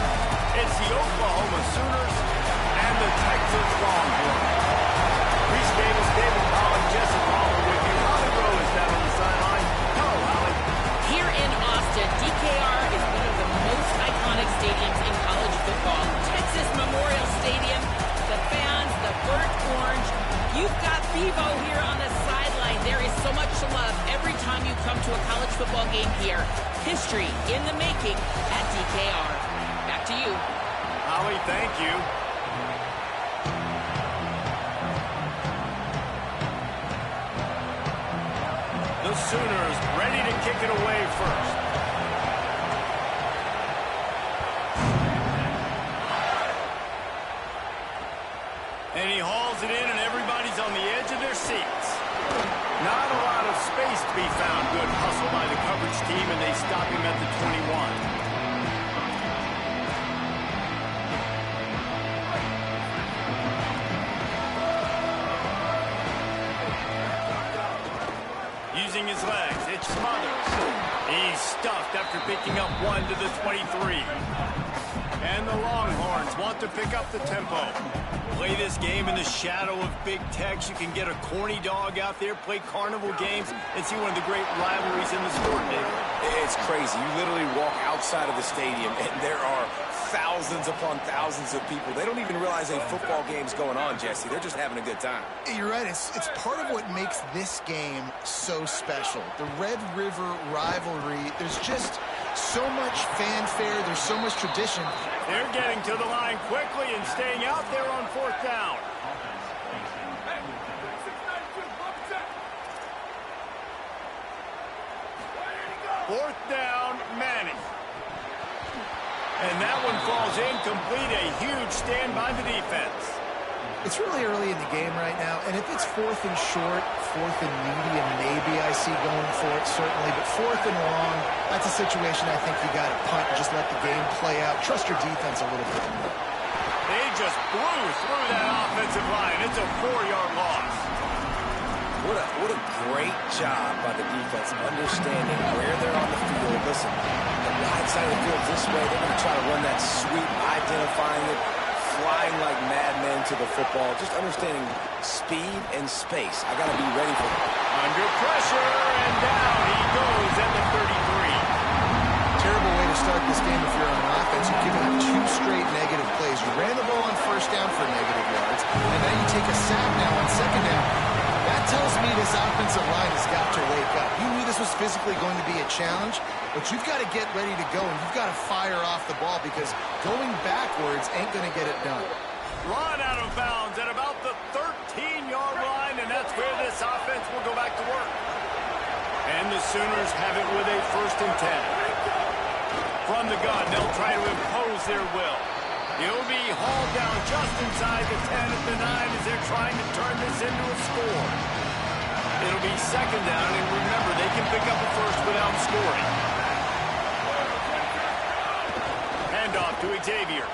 It's the Oklahoma Sooners and the Texas Longhorns. Reese Davis, David Pollock, Jesse Palmer with you. Holly Rowe is down on the sideline. Hello, Holly. Here in Austin, DKR is one of the most iconic stadiums in college football. Texas Memorial Stadium, the fans, the burnt orange. You've got Bevo here on the sideline. There is so much love every time you come to a college football game here. History in the making at DKR. Back to you. Holly, thank you. The Sooners ready to kick it away first. And he hauls it in, and everybody's on the edge of their seats. Not a lot of space to be found. Good hustle by the coverage team, and they stop him at the 21. Using his legs, it's Smothers. He's stuffed after picking up one to the 23. And the Longhorns want to pick up the tempo. Play this game in the shadow of Big Tex. You can get a corny dog out there, play carnival games, and see one of the great rivalries in the sport, David. It's crazy. You literally walk outside of the stadium, and there are thousands upon thousands of people. They don't even realize a football game's going on, Jesse. They're just having a good time. You're right. It's part of what makes this game so special. The Red River rivalry, there's just so much fanfare. There's so much tradition. They're getting to the line quickly and staying out there on fourth down. Fourth down, Manning. And that one falls incomplete. A huge stand by the defense. It's really early in the game right now, and if it's fourth and short, fourth and medium, maybe I see going for it, certainly. But fourth and long, that's a situation I think you got to punt and just let the game play out. Trust your defense a little bit more. They just blew through that offensive line. It's a 4-yard loss. What a great job by the defense understanding where they're on the field. Listen, the wide side of the field this way, they're going to try to run that sweep, identifying it, flying like madmen to the football, just understanding speed and space. I got to be ready for it. Under pressure, and down he goes at the 33. Terrible way to start this game if you're on offense. You've given up 2 straight negative plays. You ran the ball on first down for negative yards, and then you take a sack now on second down. That tells me this offensive line has got to wake up. You knew this was physically going to be a challenge, but you've got to get ready to go, and you've got to fire off the ball because going backwards ain't going to get it done. Run out of bounds at about the 13-yard line, and that's where this offense will go back to work. And the Sooners have it with a 1st and 10. From the gun, they'll try to impose their will. He'll be hauled down just inside the 10 at the 9 as they're trying to turn this into a score. It'll be 2nd down, and remember, they can pick up a first without scoring. Handoff to Xavier.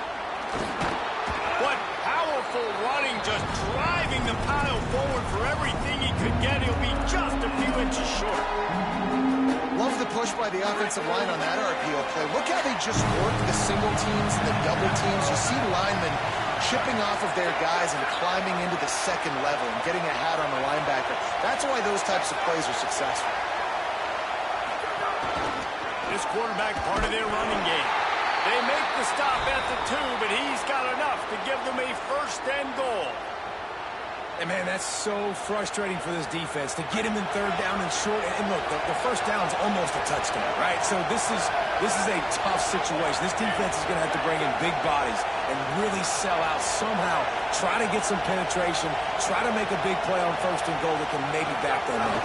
What powerful running, just driving the pile forward for everything he could get. He'll be just a few inches short. Love the push by the offensive line on that RPO play. Look how they just work the single teams and the double teams. You see linemen chipping off of their guys and climbing into the second level and getting a hat on the linebacker. That's why those types of plays are successful. This quarterback part of their running game. They make the stop at the 2, but he's got enough to give them a 1st and goal. And, man, that's so frustrating for this defense to get him in 3rd down and short. And look, the first down's almost a touchdown, right? So this is a tough situation. This defense is going to have to bring in big bodies and really sell out somehow, try to get some penetration, try to make a big play on 1st and goal that can maybe back them up.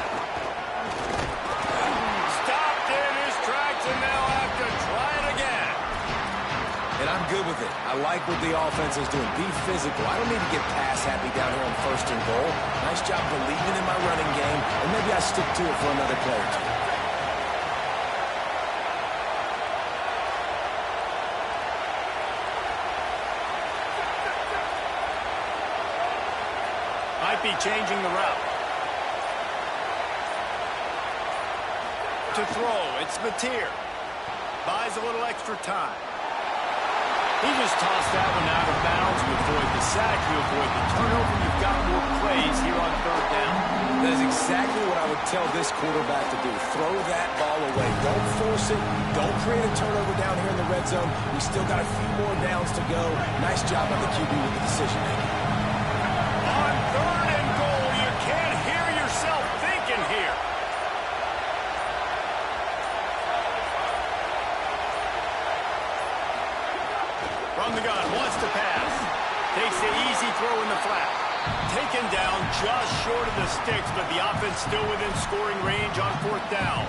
Stopped in his tracks, and they'll have to try it again. And I'm good with it. I like what the offense is doing. Be physical. I don't need to get pass happy down here on 1st and goal. Nice job believing in my running game, and maybe I stick to it for another play or 2. Might be changing the route. To throw, it's Mateer. Buys a little extra time. He just tossed that one out of bounds to avoid the sack. You avoid the turnover. You've got more plays here on third down. That is exactly what I would tell this quarterback to do. Throw that ball away. Don't force it. Don't create a turnover down here in the red zone. We still got a few more downs to go. Nice job by the QB with the decision making. On third and goal, you can't hear yourself thinking here. From the gun, wants to pass. Takes the easy throw in the flat. Taken down just short of the sticks, but the offense still within scoring range on fourth down.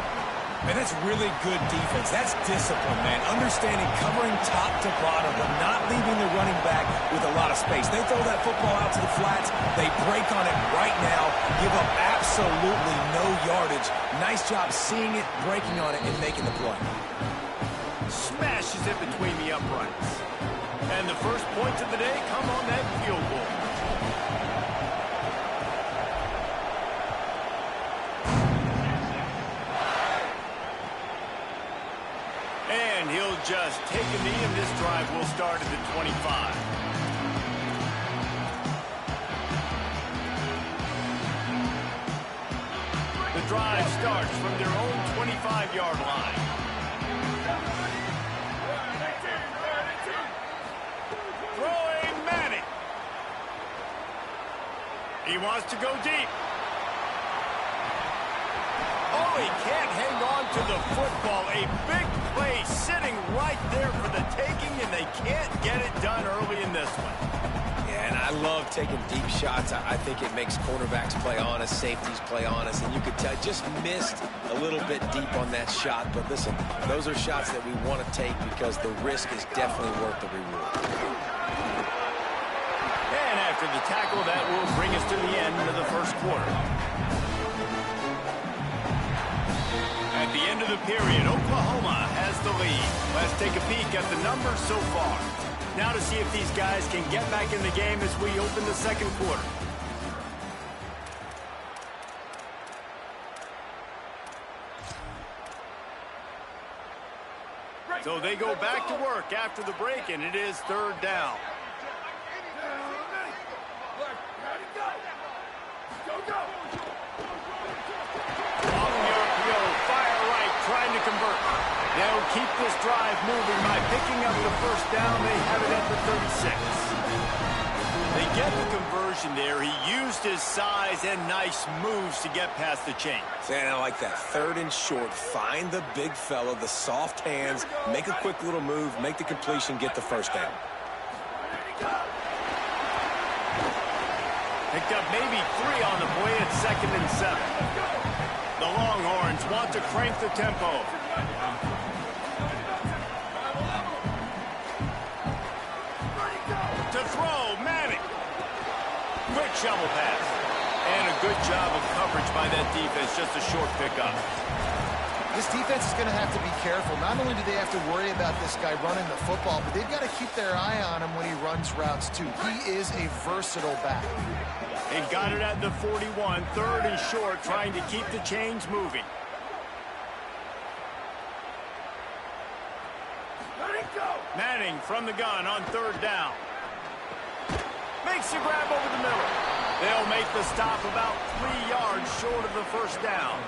Man, that's really good defense. That's discipline, man. Understanding covering top to bottom, but not leaving the running back with a lot of space. They throw that football out to the flats. They break on it right now, give up absolutely no yardage. Nice job seeing it, breaking on it, and making the play. Smashes it between the uprights. And the first points of the day come on that field goal. And he'll just take a knee, and this drive will start at the 25. The drive starts from their own 25-yard line. Throwing Manning. He wants to go deep. Oh, he can't hang on to the football. A big play sitting right there for the taking, and they can't get it done early in this one. Yeah, and I love taking deep shots. I think it makes cornerbacks play honest, safeties play honest, and you could tell just missed a little bit deep on that shot. But listen, those are shots that we want to take because the risk is definitely worth the reward. And after the tackle, that will bring us to the end of the first quarter. At the end of the period, Oklahoma has the lead. Let's take a peek at the numbers so far. Now to see if these guys can get back in the game as we open the second quarter. So they go back to work after the break, and it is third down. Trying to convert. They'll keep this drive moving by picking up the first down. They have it at the 36. They get the conversion there. He used his size and nice moves to get past the chain. And I like that. Third and short. Find the big fella, the soft hands, make a quick little move, make the completion, get the first down. Picked up maybe 3 on the play at 2nd and 7. The Longhorns want to crank the tempo. To throw, Manning. Quick shovel pass. And a good job of coverage by that defense. Just a short pickup. This defense is going to have to be careful. Not only do they have to worry about this guy running the football, but they've got to keep their eye on him when he runs routes, too. He is a versatile back. They got it at the 41, third and short, trying to keep the chains moving. Manning from the gun on third down. Makes the grab over the middle. They'll make the stop about 3 yards short of the first down.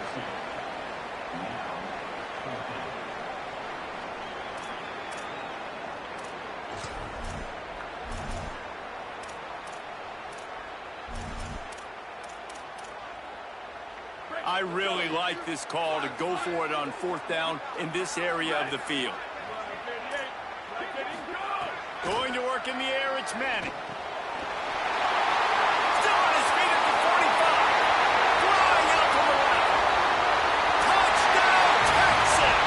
I really like this call to go for it on fourth down in this area of the field. Going to work in the air, it's Manning. Still on his feet at the 45. Flying out to the left. Touchdown, Texas!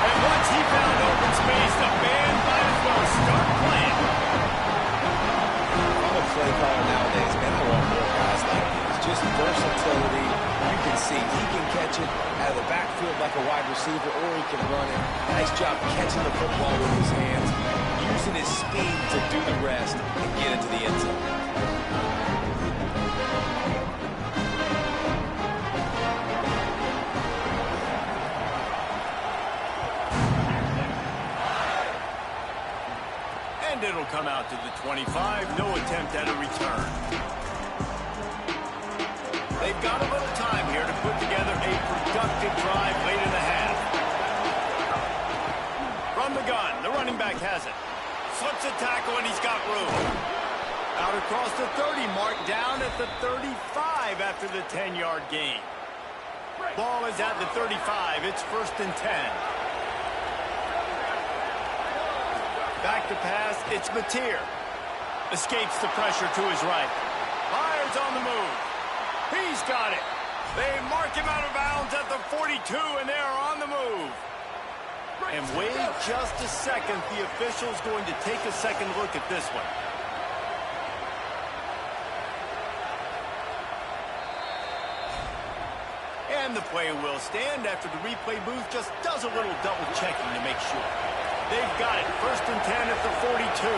And once he found open space, the band might as well start playing. I'm a play caller nowadays, man. I want more guys like this. Just versatility. You can see he can catch it out of the backfield like a wide receiver, or he can run it. Nice job catching the football with his hands, using his speed to do the rest and get into the end zone. it'll come out to the 25. No attempt at a return. They've got a little time here to put together a productive drive late in the half. From the gun, the running back has it. Slips a tackle, and he's got room. Out across the 30 mark, down at the 35 after the 10-yard gain. Ball is at the 35. It's 1st and 10. Back to pass. It's Mateer. Escapes the pressure to his right. Fires on the move. He's got it. They mark him out of bounds at the 42, and they're on the move. And wait just a second. The official's going to take a second look at this one. And the play will stand after the replay booth just does a little double checking to make sure. They've got it. 1st and 10 at the 42.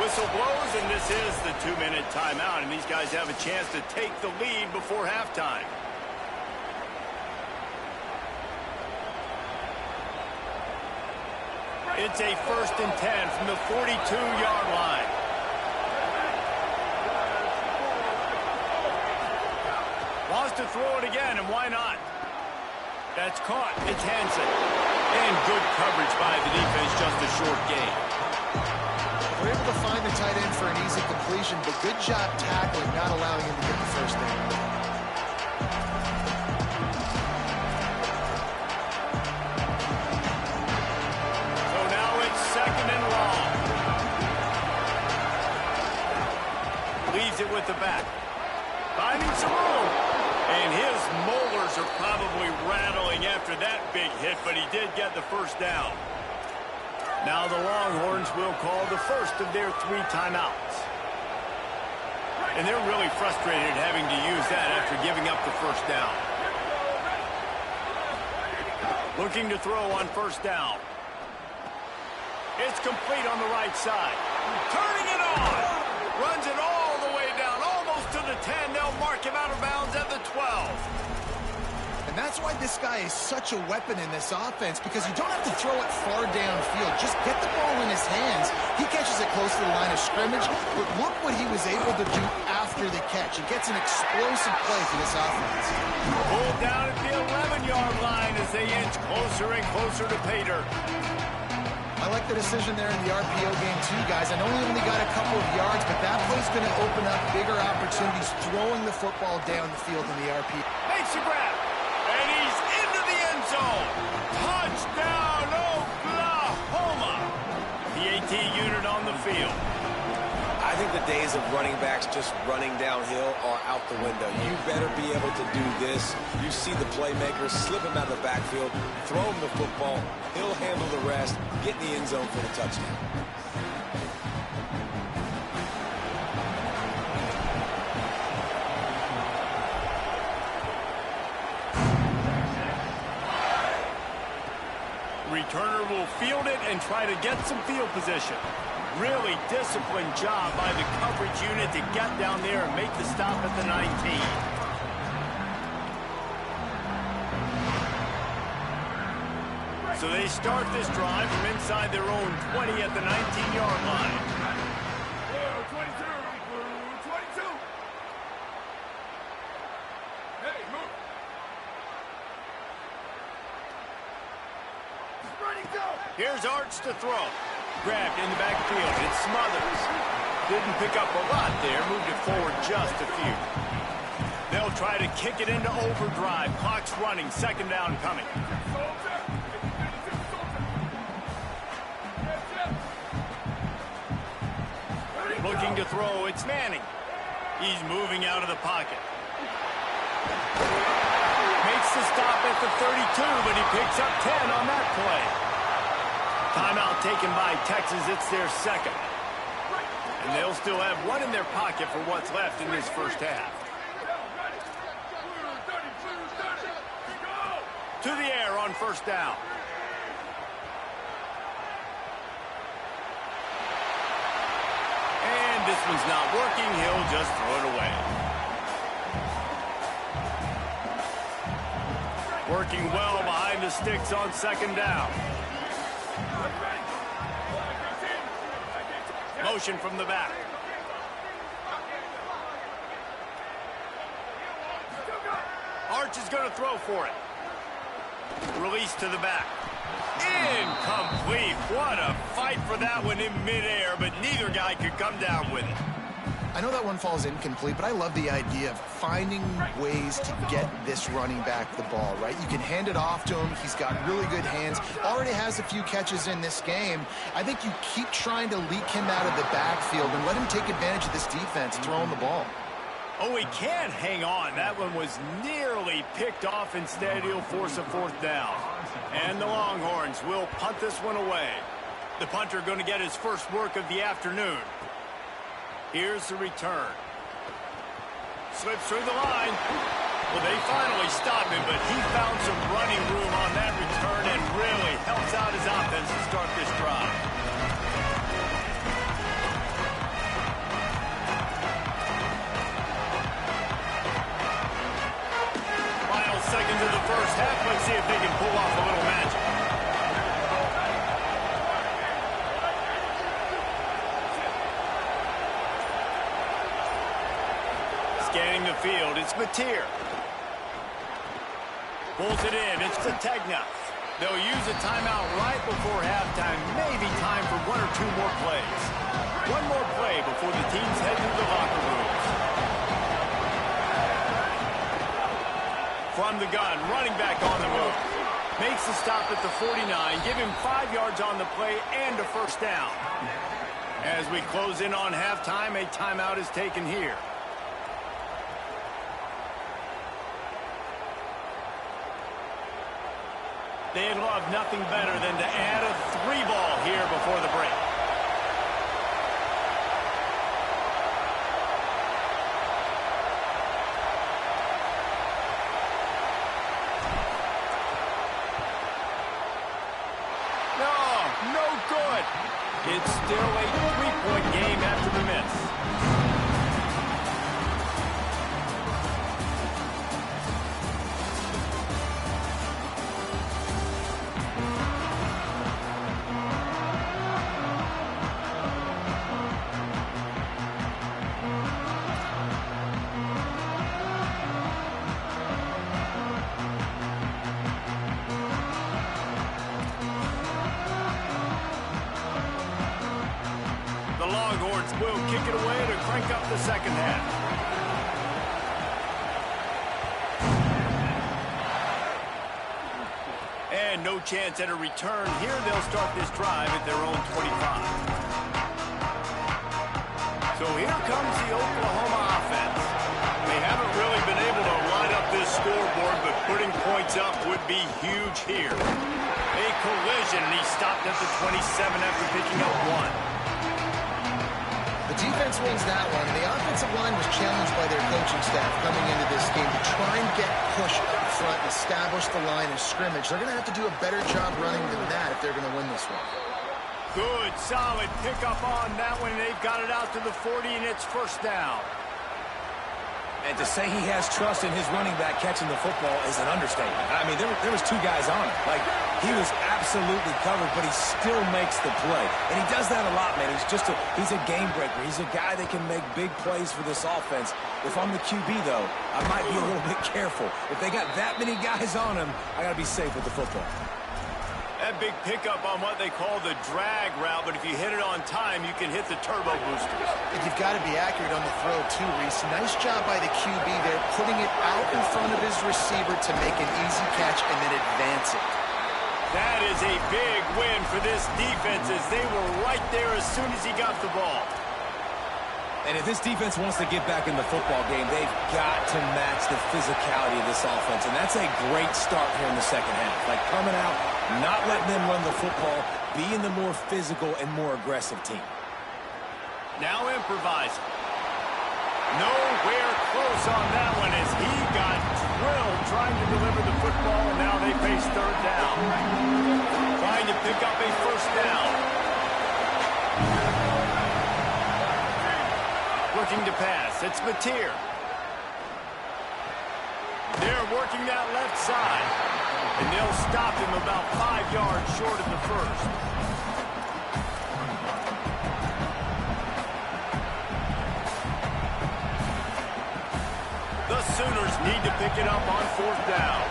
Whistle blows, and this is the 2-minute timeout, and these guys have a chance to take the lead before halftime. It's a 1st and 10 from the 42-yard line. Wants to throw it again, and why not? That's caught. It's Hansen. And good coverage by the defense, just a short gain. We're able to find the tight end for an easy completion, but good job tackling, not allowing him to get the first down. So now it's 2nd and long. Leaves it with the back. Finding some room. And his molars are probably rattling after that big hit, but he did get the first down. Now the Longhorns will call the first of their 3 timeouts. And they're really frustrated having to use that after giving up the first down. Looking to throw on 1st down. It's complete on the right side. Turning it on. Runs it all the way down, almost to the 10. They'll mark him out of bounds at the 12. And that's why this guy is such a weapon in this offense, because you don't have to throw it far downfield. Just get the ball in his hands. He catches it close to the line of scrimmage, but look what he was able to do after the catch. He gets an explosive play for this offense. Pulled down at the 11-yard line as they inch closer and closer to pay dirt. I like the decision there in the RPO game too, guys. I know he only got a couple of yards, but that play's going to open up bigger opportunities throwing the football down the field in the RPO. Makes a grab, and he's into the end zone. Touchdown, Oklahoma. The AT unit on the field. I think the days of running backs just running downhill are out the window. You better be able to do this. You see the playmaker, slip him out of the backfield, throw him the football. He'll handle the rest, get in the end zone for the touchdown. Returner will field it and try to get some field position. Really disciplined job by the coverage unit to get down there and make the stop at the 19. So they start this drive from inside their own 20 at the 19-yard line. 22. Hey, move. Ready, go. Here's Arch to throw. Grabbed in the backfield. It's Smothers. Didn't pick up a lot there. Moved it forward just a few. They'll try to kick it into overdrive. Clock's running. 2nd down coming. Looking to throw. It's Manning. He's moving out of the pocket. Makes the stop at the 32, but he picks up 10 on that play. Timeout taken by Texas. It's their 2nd. And they'll still have one in their pocket for what's left in this first half. To the air on 1st down. And this one's not working. He'll just throw it away. Working well behind the sticks on 2nd down. Motion from the back. Arch is going to throw for it. Release to the back. Incomplete. What a fight for that one in midair, but neither guy could come down with it. I know that one falls incomplete, but I love the idea of finding ways to get this running back the ball, right? You can hand it off to him. He's got really good hands. Already has a few catches in this game. I think you keep trying to leak him out of the backfield and let him take advantage of this defense throwing the ball. Oh, he can't hang on. That one was nearly picked off. Instead, he'll force a fourth down. And the Longhorns will punt this one away. The punter going to get his first work of the afternoon. Here's the return. Slips through the line. Well, they finally stopped him, but he found some running room on that return and really helps out his offense to start this drive. Final seconds of the first half. Let's see if they can pull off a little magic. Scanning the field, it's Mateer. Pulls it in, it's Tegna. They'll use a timeout right before halftime. Maybe time for one or two more plays. One more play before the teams head to the locker rooms. From the gun, running back on the move. Makes the stop at the 49, give him 5 yards on the play and a first down. As we close in on halftime, a timeout is taken here. They'd love nothing better than to add a 3-ball here before the break. No good. It's still a 3-point game after the miss. Will kick it away to crank up the second half. And no chance at a return here. They'll start this drive at their own 25. So here comes the Oklahoma offense. They haven't really been able to line up this scoreboard, but putting points up would be huge here. A collision, and he stopped at the 27 after picking up 1. Defense wins that one. The offensive line was challenged by their coaching staff coming into this game to try and get push up front and establish the line of scrimmage. They're going to have to do a better job running than that if they're going to win this one. Good, solid pickup on that one. They've got it out to the 40, and it's first down. And to say he has trust in his running back catching the football is an understatement. I mean, there was 2 guys on him. Like, he was absolutely covered, but he still makes the play. And he does that a lot, man. He's a game breaker. He's a guy that can make big plays for this offense. If I'm the QB, though, I might be a little bit careful. If they got that many guys on him, I got to be safe with the football. That big pickup on what they call the drag route, but if you hit it on time, you can hit the turbo boosters. And you've got to be accurate on the throw, too, Reese. Nice job by the QB there, putting it out in front of his receiver to make an easy catch and then advance it. That is a big win for this defense as they were right there as soon as he got the ball. And if this defense wants to get back in the football game, they've got to match the physicality of this offense. And that's a great start here in the second half. Like coming out, not letting them run the football, being the more physical and more aggressive team. Now improvising. Nowhere close on that one as he got drilled trying to deliver the football, and now they face third down. Trying to pick up a first down. Looking to pass. It's Mateer. They're working that left side. And they'll stop him about 5 yards short of the first. Sooners need to pick it up on 4th down.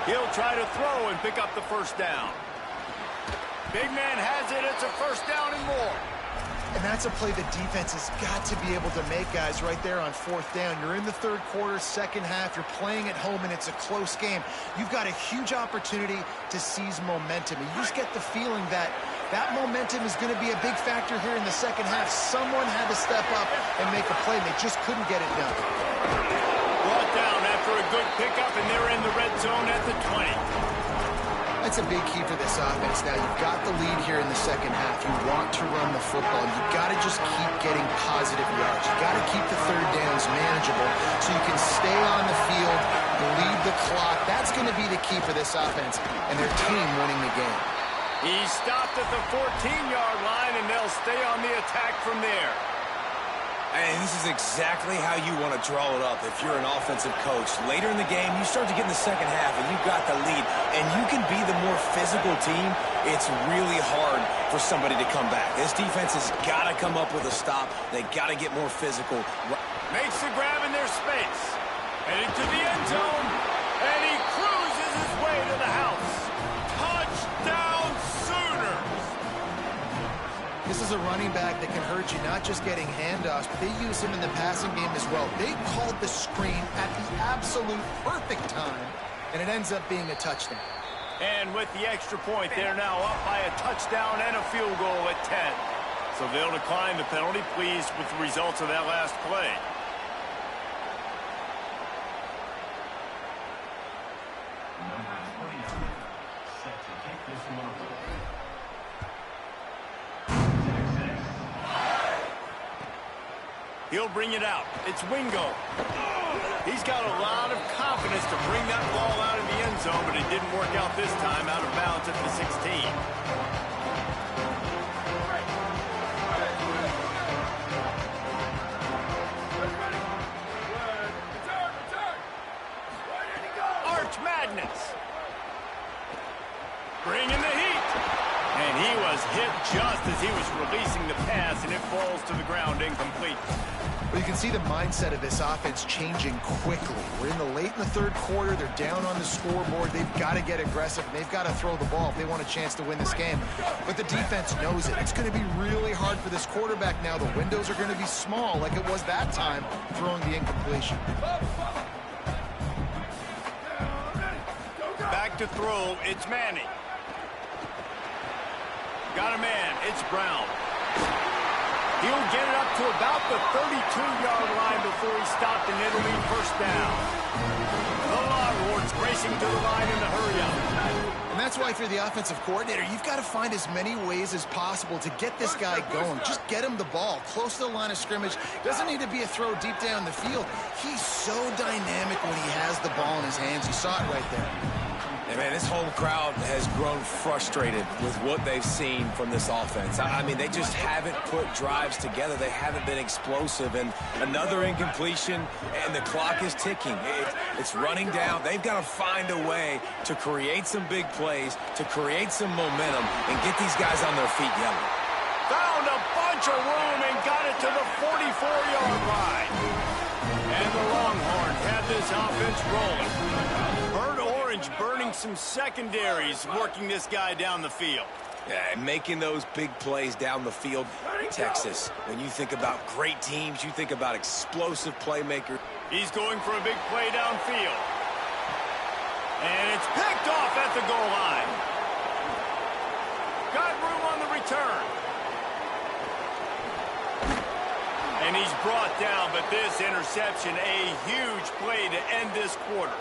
He'll try to throw and pick up the 1st down. Big man has it. It's a 1st down and more. And that's a play the defense has got to be able to make, guys, right there on 4th down. You're in the 3rd quarter, 2nd half. You're playing at home, and it's a close game. You've got a huge opportunity to seize momentum. And you just get the feeling that that momentum is going to be a big factor here in the 2nd half. Someone had to step up and make a play, and they just couldn't get it done. Brought down after a good pickup, and they're in the red zone at the 20. That's a big key for this offense. Now, you've got the lead here in the 2nd half. You want to run the football. You've got to just keep getting positive yards. You've got to keep the 3rd downs manageable so you can stay on the field, lead the clock. That's going to be the key for this offense and their team winning the game. He stopped at the 14-yard line, and they'll stay on the attack from there. And this is exactly how you want to draw it up if you're an offensive coach. Later in the game, you start to get in the 2nd half, and you've got the lead, and you can be the more physical team. It's really hard for somebody to come back. This defense has got to come up with a stop. They got to get more physical. Makes the grab in their space. Heading to the end zone, and he cruises his way to the house. Touchdown, Sooners! This is a running back that can hurt you, not just getting handoffs, but they use him in the passing game as well. They called the screen at the absolute perfect time, and it ends up being a touchdown. And with the extra point, they're now up by a touchdown and a field goal at 10. So they'll decline the penalty, pleased with the results of that last play. He'll bring it out. It's Wingo. He's got a lot of confidence to bring that ball out of the end zone, but it didn't work out this time, out of bounds at the 16. Arch Madness. Bringing the heat. And he was hit just as he was releasing the pass, and it falls to the ground incomplete. Well, you can see the mindset of this offense changing quickly. We're in the late in the 3rd quarter. They're down on the scoreboard. They've got to get aggressive. They've got to throw the ball if they want a chance to win this game. But the defense knows it. It's going to be really hard for this quarterback now. The windows are going to be small like it was that time throwing the incompletion. Back to throw. It's Manning. Got a man. It's Brown. He'll get it up to about the 32-yard line before he stopped, and it'll be 1st down. The Longhorns racing to the line in the hurry-up. And that's why if you're the offensive coordinator, you've got to find as many ways as possible to get this guy going. Just get him the ball close to the line of scrimmage. Doesn't need to be a throw deep down the field. He's so dynamic when he has the ball in his hands. You saw it right there. And man, this whole crowd has grown frustrated with what they've seen from this offense. I mean, they just haven't put drives together. They haven't been explosive. And another incompletion, and the clock is ticking. It's running down. They've got to find a way to create some big plays, to create some momentum, and get these guys on their feet yelling. Found a bunch of room and got it to the 44-yard line. And the Longhorns have this offense rolling. Burning some secondaries, working this guy down the field. Yeah, and making those big plays down the field. Texas, when you think about great teams, you think about explosive playmakers. He's going for a big play downfield. And it's picked off at the goal line. Got room on the return. And he's brought down, but this interception, a huge play to end this quarter.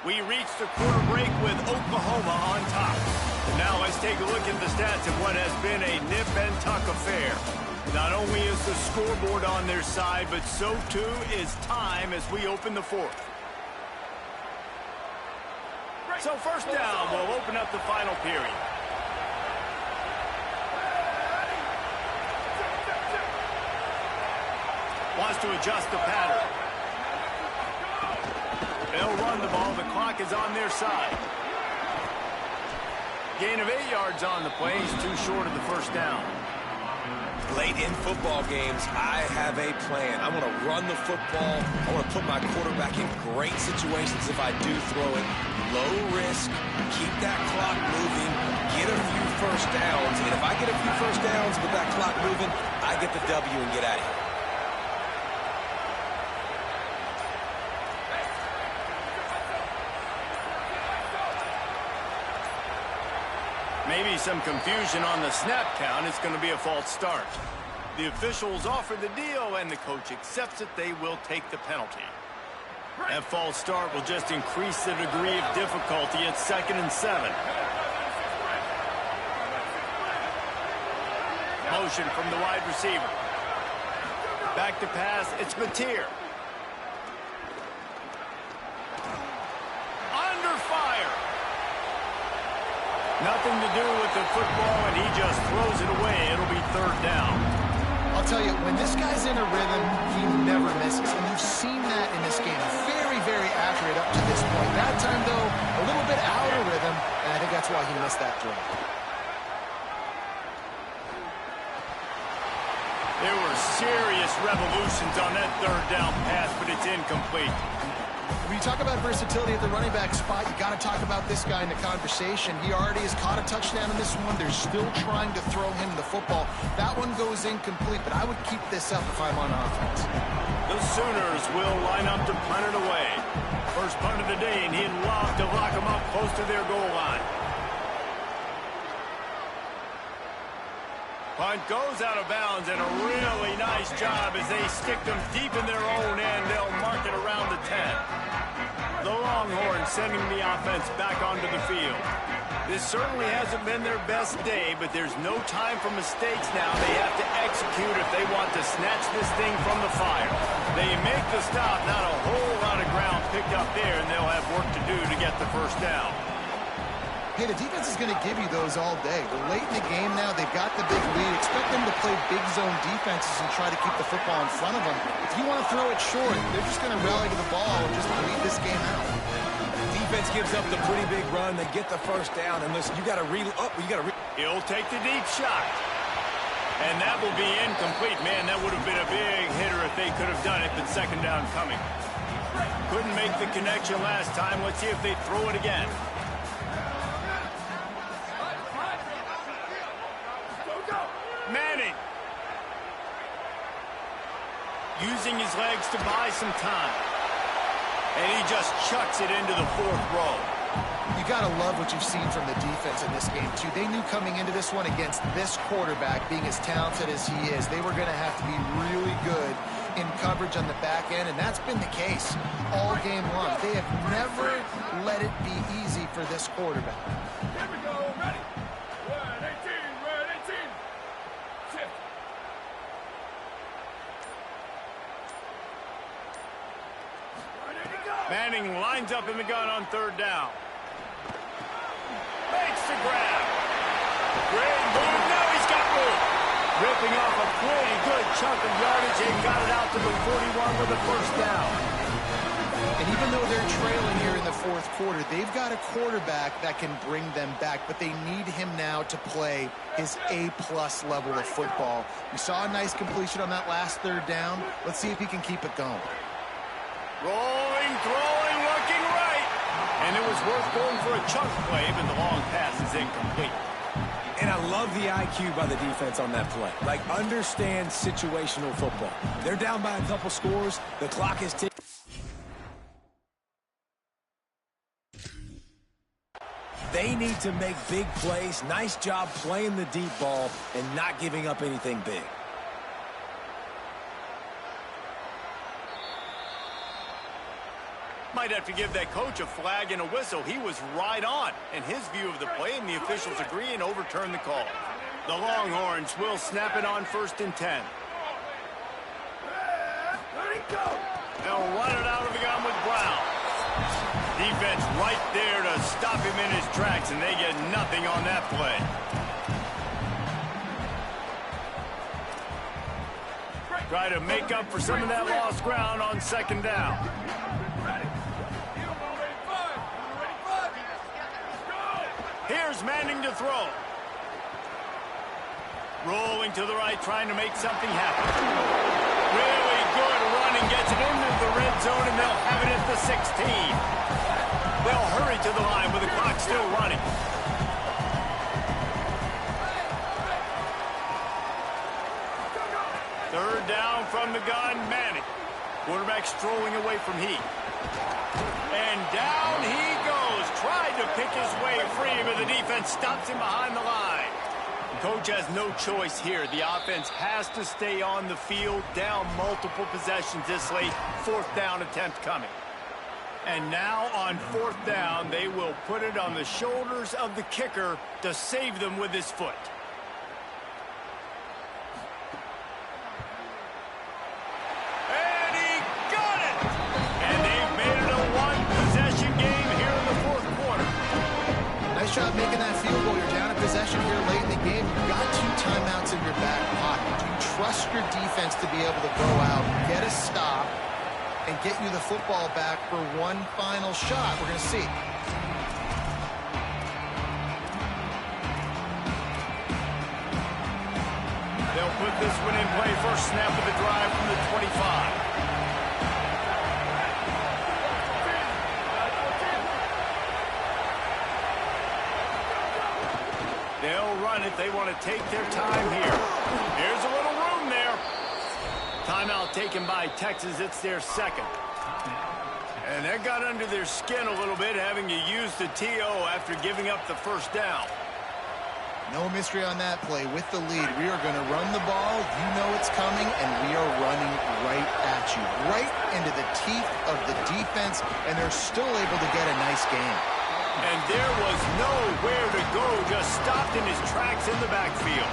We reached the quarter break with Oklahoma on top. And now let's take a look at the stats of what has been a nip-and-tuck affair. Not only is the scoreboard on their side, but so too is time as we open the 4th. So 1st down will open up the final period. Wants to adjust the pattern. They'll run the ball. The clock is on their side. Gain of 8 yards on the play. He's too short of the first down. Late in football games, I have a plan. I want to run the football. I want to put my quarterback in great situations if I do throw it. Low risk, keep that clock moving, get a few first downs. And if I get a few first downs with that clock moving, I get the W and get out of here. Maybe some confusion on the snap count. It's going to be a false start. The officials offer the deal, and the coach accepts it. They will take the penalty. That false start will just increase the degree of difficulty at 2nd and 7. Motion from the wide receiver. Back to pass. It's Mateer. Under fire. Nothing to do with the football, and he just throws it away. It'll be 3rd down. I'll tell you, when this guy's in a rhythm, he never misses. And you've seen that in this game. Very, very accurate up to this point. That time, though, a little bit out of rhythm, and I think that's why he missed that throw. There were serious revolutions on that 3rd down pass, but it's incomplete. When you talk about versatility at the running back spot, you got to talk about this guy in the conversation. He already has caught a touchdown in this one. They're still trying to throw him the football. That one goes incomplete, but I would keep this up if I'm on offense. The Sooners will line up to punt it away. First punt of the day, and he'd love to lock them up close to their goal line. Punt goes out of bounds, and a really nice job as they stick them deep in their own end. They'll mark it around the 10. The Longhorns sending the offense back onto the field. This certainly hasn't been their best day, but there's no time for mistakes now. They have to execute if they want to snatch this thing from the fire. They make the stop, not a whole lot of ground picked up there, and they'll have work to do to get the first down. Hey, the defense is going to give you those all day. We're late in the game now. They've got the big lead. Expect them to play big zone defenses and try to keep the football in front of them. If you want to throw it short, they're just going to rally to the ball and just bleed this game out. Defense gives up the pretty big run. They get the first down. And listen, you got to He'll take the deep shot. And that will be incomplete. Man, that would have been a big hitter if they could have done it, but 2nd down coming. Couldn't make the connection last time. Let's see if they throw it again. Manning. Using his legs to buy some time. And he just chucks it into the 4th row. You got to love what you've seen from the defense in this game, too. They knew coming into this one against this quarterback, being as talented as he is, they were going to have to be really good in coverage on the back end, and that's been the case all game long. They have never let it be easy for this quarterback. Here we go, ready. Red 18, red 18. Shift. Ready to go. Manning lines up in the gun on 3rd down. Makes the grab. Great move. Now he's got room. Ripping off a pretty good chunk of yardage. They got it out to the 41 with a first down. And even though they're trailing here in the 4th quarter, they've got a quarterback that can bring them back, but they need him now to play his A-plus level of football. We saw a nice completion on that last 3rd down. Let's see if he can keep it going. Rolling, throwing, looking right. And it was worth going for a chunk play, but the long pass is incomplete. And I love the IQ by the defense on that play. Like, understand situational football. They're down by a couple scores. The clock is ticking. They need to make big plays. Nice job playing the deep ball and not giving up anything big. Might have to give that coach a flag and a whistle. He was right on in his view of the play, and the officials agree and overturn the call. The Longhorns will snap it on 1st and 10. They'll run it out of the gun with Brown. Defense right there to stop him in his tracks, and they get nothing on that play. Try to make up for some of that lost ground on 2nd down. Here's Manning to throw. Rolling to the right, trying to make something happen. Really good running, gets it into the red zone, and they'll have it at the 16. They'll hurry to the line with the clock still running. Third down from the gun, Manning. Quarterback strolling away from Heat. And down he goes. Tried to pick his way free, but the defense stops him behind the line. Coach has no choice here. The offense has to stay on the field, down multiple possessions this late. Fourth down attempt coming. And now on fourth down, they will put it on the shoulders of the kicker to save them with his foot. And he got it! And they've made it a one-possession game here in the fourth quarter. Nice job making that field goal. You're down a possession here late in the game. You've got 2 timeouts in your back pocket. Do you trust your defense to be able to go out, get a stop, and get you the football back for one final shot? We're going to see. They'll put this one in play. First snap of the drive from the 25. They'll run it. They want to take their time here. Here's a little room there. Timeout taken by Texas. It's their second. And that got under their skin a little bit, having to use the TO after giving up the first down. No mystery on that play. With the lead, we are going to run the ball. You know it's coming, and we are running right at you, right into the teeth of the defense, and they're still able to get a nice game. And there was nowhere to go, just stopped in his tracks in the backfield.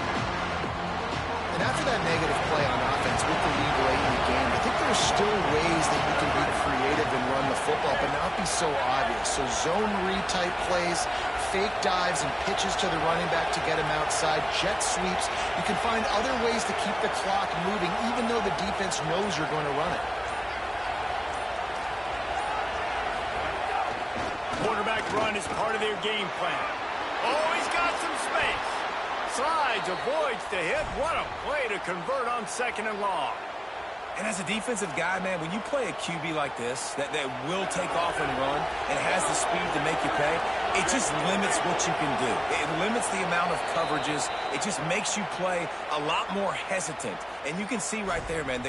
And after that negative play on offense with the lead late in the game, I think there's still ways that you can be creative and run the football, but not be so obvious. So zone read type plays, fake dives and pitches to the running back to get him outside, jet sweeps. You can find other ways to keep the clock moving, even though the defense knows you're going to run it. Quarterback run is part of their game plan. Oh, he's got some space. Slides, avoids the hit. What a play to convert on second and long. And as a defensive guy, man, when you play a QB like this that will take off and run and has the speed to make you pay, it just limits what you can do. It limits the amount of coverages. It just makes you play a lot more hesitant. And you can see right there, man,